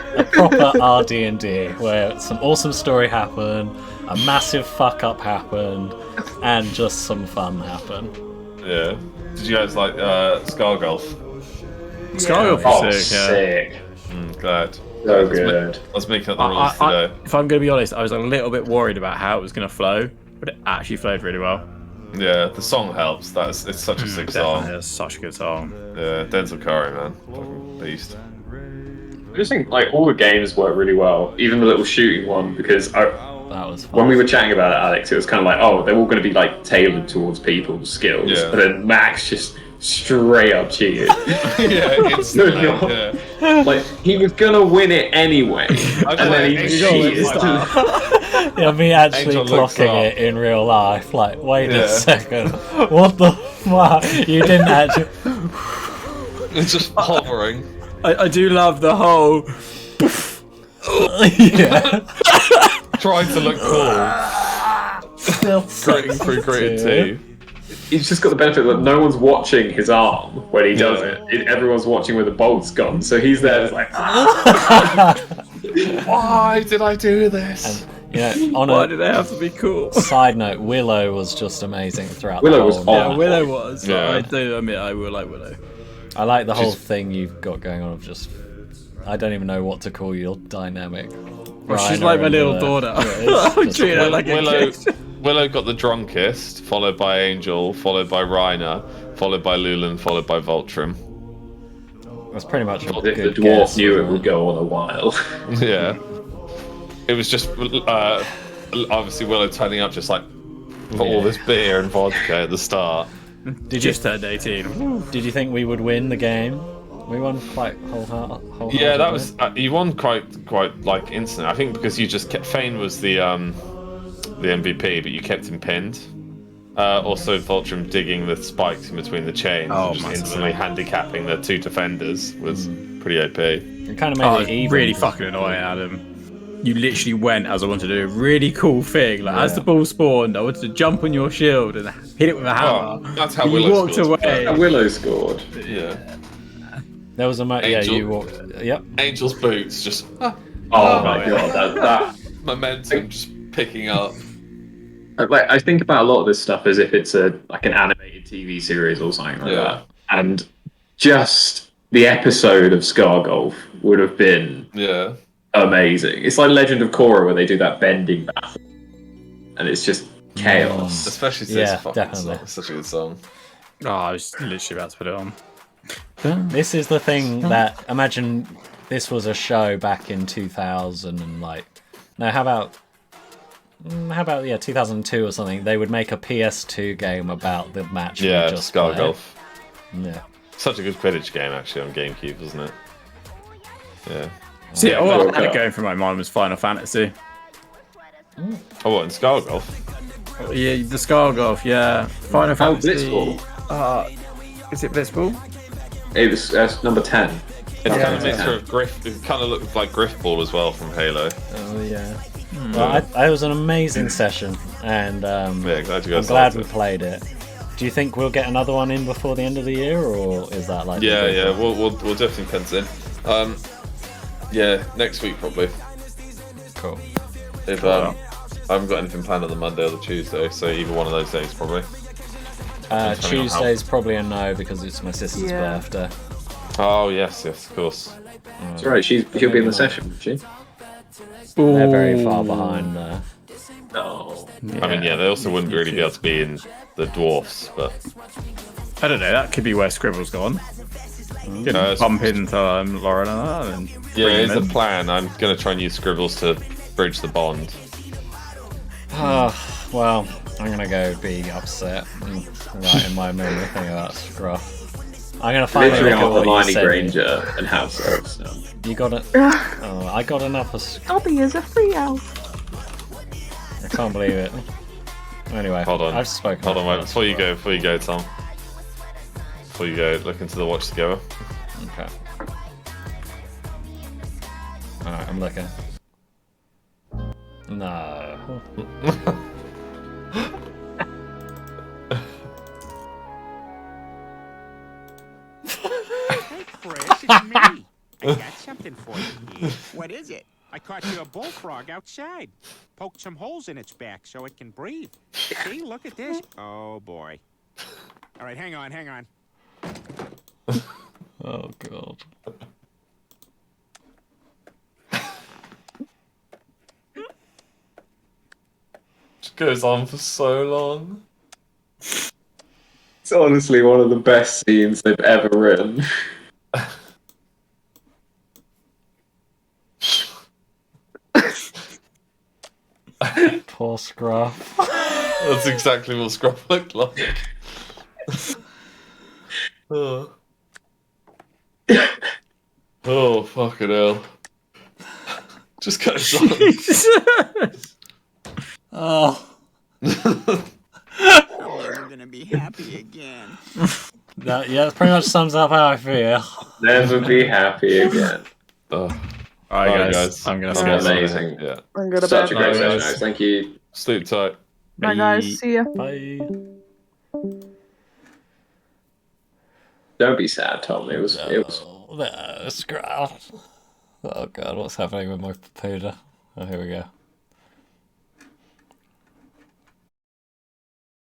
RD&D where some awesome story happened, a massive fuck up happened, and just some fun happened. Yeah. Did you guys like Scargolf? Scargolf oh, is sick, yeah. sick. Glad. So good. I was making up the rules today. If I'm going to be honest, I was a little bit worried about how it was going to flow, but it actually flowed really well. Yeah, the song helps. It's such a sick Definitely, song. it's such a good song. Yeah, Denzel Curry, man, fucking beast. I just think like all the games work really well, even the little shooting one, because That was fun. when we were chatting about it, Alex, it was kind of like, oh, they're all going to be like tailored towards people's skills, Yeah. but then Max just straight up cheated. Yeah, instantly. Yeah. Like he was gonna win it anyway, and then he Angel cheated. Yeah, me actually Angel looks clocking up. it in real life. Like, wait Yeah. a second. What the fuck? You didn't actually. It's just hovering. I do love the whole. Yeah. Trying to look cool. Still Gritting through gritted teeth. He's just got the benefit that no one's watching his arm when he does Yeah. it. Everyone's watching where the bolt's gone, so he's there just like, Why did I do this? Yeah, on Why a do they have to be cool? side note, Willow was just amazing throughout Willow the was whole on. Yeah, Willow was. Yeah. I do admit I will like Willow. I like the whole thing you've got going on of just. I don't even know what to call your dynamic. Well, she's Rhino like my and little Willow. daughter. Yeah, I'm it's treating her like a Willow, kid. Willow got the drunkest, followed by Angel, followed by Rhina, followed by Lulan, followed by Voltrim. That's pretty much a the good dwarf guess, knew it wasn't would go on a while. Yeah. It was just obviously Willow turning up just like for all this beer and vodka at the start. Did you Just turned 18. Did you think we would win the game? We won quite wholeheartedly. Yeah, that was you won quite like instantly. I think because you just kept Fane was the MVP, but you kept him pinned. Also, Voltrim digging the spikes in between the chains, Oh, and just massively. instantly handicapping the two defenders was pretty OP. It kind of made Oh, it it's even. really fucking annoying, Adam. You literally went as I wanted to do a really cool thing. Like as the ball spawned, I wanted to jump on your shield and hit it with a hammer. That's how You Willow walked scores. away. Willow scored. Yeah, There was a yeah. Angel. You walked. Yep. Angel's boots just Oh my god, that momentum just picking up. like I think about a lot of this stuff as if it's like an animated TV series or something like Yeah. that, and just the episode of Scargolf would have been Yeah, amazing. It's like Legend of Korra where they do that bending battle, and it's just chaos. especially to Yeah, this fucking definitely. song. It's such a good song. Oh, I was literally about to put it on. This is the thing that imagine this was a show back in 2000 and like no how about 2002 or something. They would make a PS2 game about the match. we Yeah, just Scar played. Golf. Yeah. Such a good Quidditch game actually on GameCube, wasn't it? Yeah. See, all I Golf. had going through my mind was Final Fantasy. Oh, what in Scar Golf? Yeah, the Scargolf, yeah. Final Fantasy. Blitzball. Is it Blitzball? It was number 10. It's Yeah, kind of a yeah. mixture of Griff. It kind of looks like Griffball as well from Halo. Oh yeah. Well, it was an amazing session, and Yeah, glad you I'm guys glad liked we it. played it. Do you think we'll get another one in before the end of the year, or is that like? Yeah, yeah, we'll definitely pencil in. Yeah, next week probably. Cool. If I haven't got anything planned on the Monday or the Tuesday, so either one of those days probably. Depending on how- Tuesday's probably a no because it's my sister's Yeah. birthday. Oh yes, of course. That's right. She'll be in the session, won't she? They're very far behind there. No. I mean, yeah, they also wouldn't really be able to be in the dwarfs, but I don't know, that could be where Scribble's gone. Uh, Bump into Lauren and that. And yeah, bring it's him the in. plan. I'm gonna try and use Scribbles to bridge the bond. Well, I'm gonna go be upset and write in my memory thing about Scruff. I'm gonna finally Literally look at on what you Hermione said. Granger and House Elves now. You got it. Oh, I got enough of. Dobby is a free elf. I can't believe it. Anyway, Hold on. I've spoken. Hold on, enough. wait. Before you go, Tom. Before you go, look into the watch together. Okay. Alright, I'm looking. No. Hey, Chris, it's me. I got something for you here. What is it? I caught you a bullfrog outside. Poked some holes in its back so it can breathe. See, look at this. Oh, boy. All right, hang on, hang on. Oh god. It goes on for so long. It's honestly one of the best scenes they've ever written. Poor Scruff. That's exactly what Scrub looked like. Oh. Oh, fucking hell. Just cut it on. Oh. I'm never gonna be happy again. That pretty much sums up how I feel. Never be happy again. Oh. Alright, guys. I'm gonna Alright. skip. Amazing. Yeah. I'm gonna Such a bed. great Bye, session, guys. guys. Thank you. Sleep tight. Bye guys, see ya. Bye. Don't be sad, Tom. It was. Oh god, what's happening with my computer? Oh, here we go.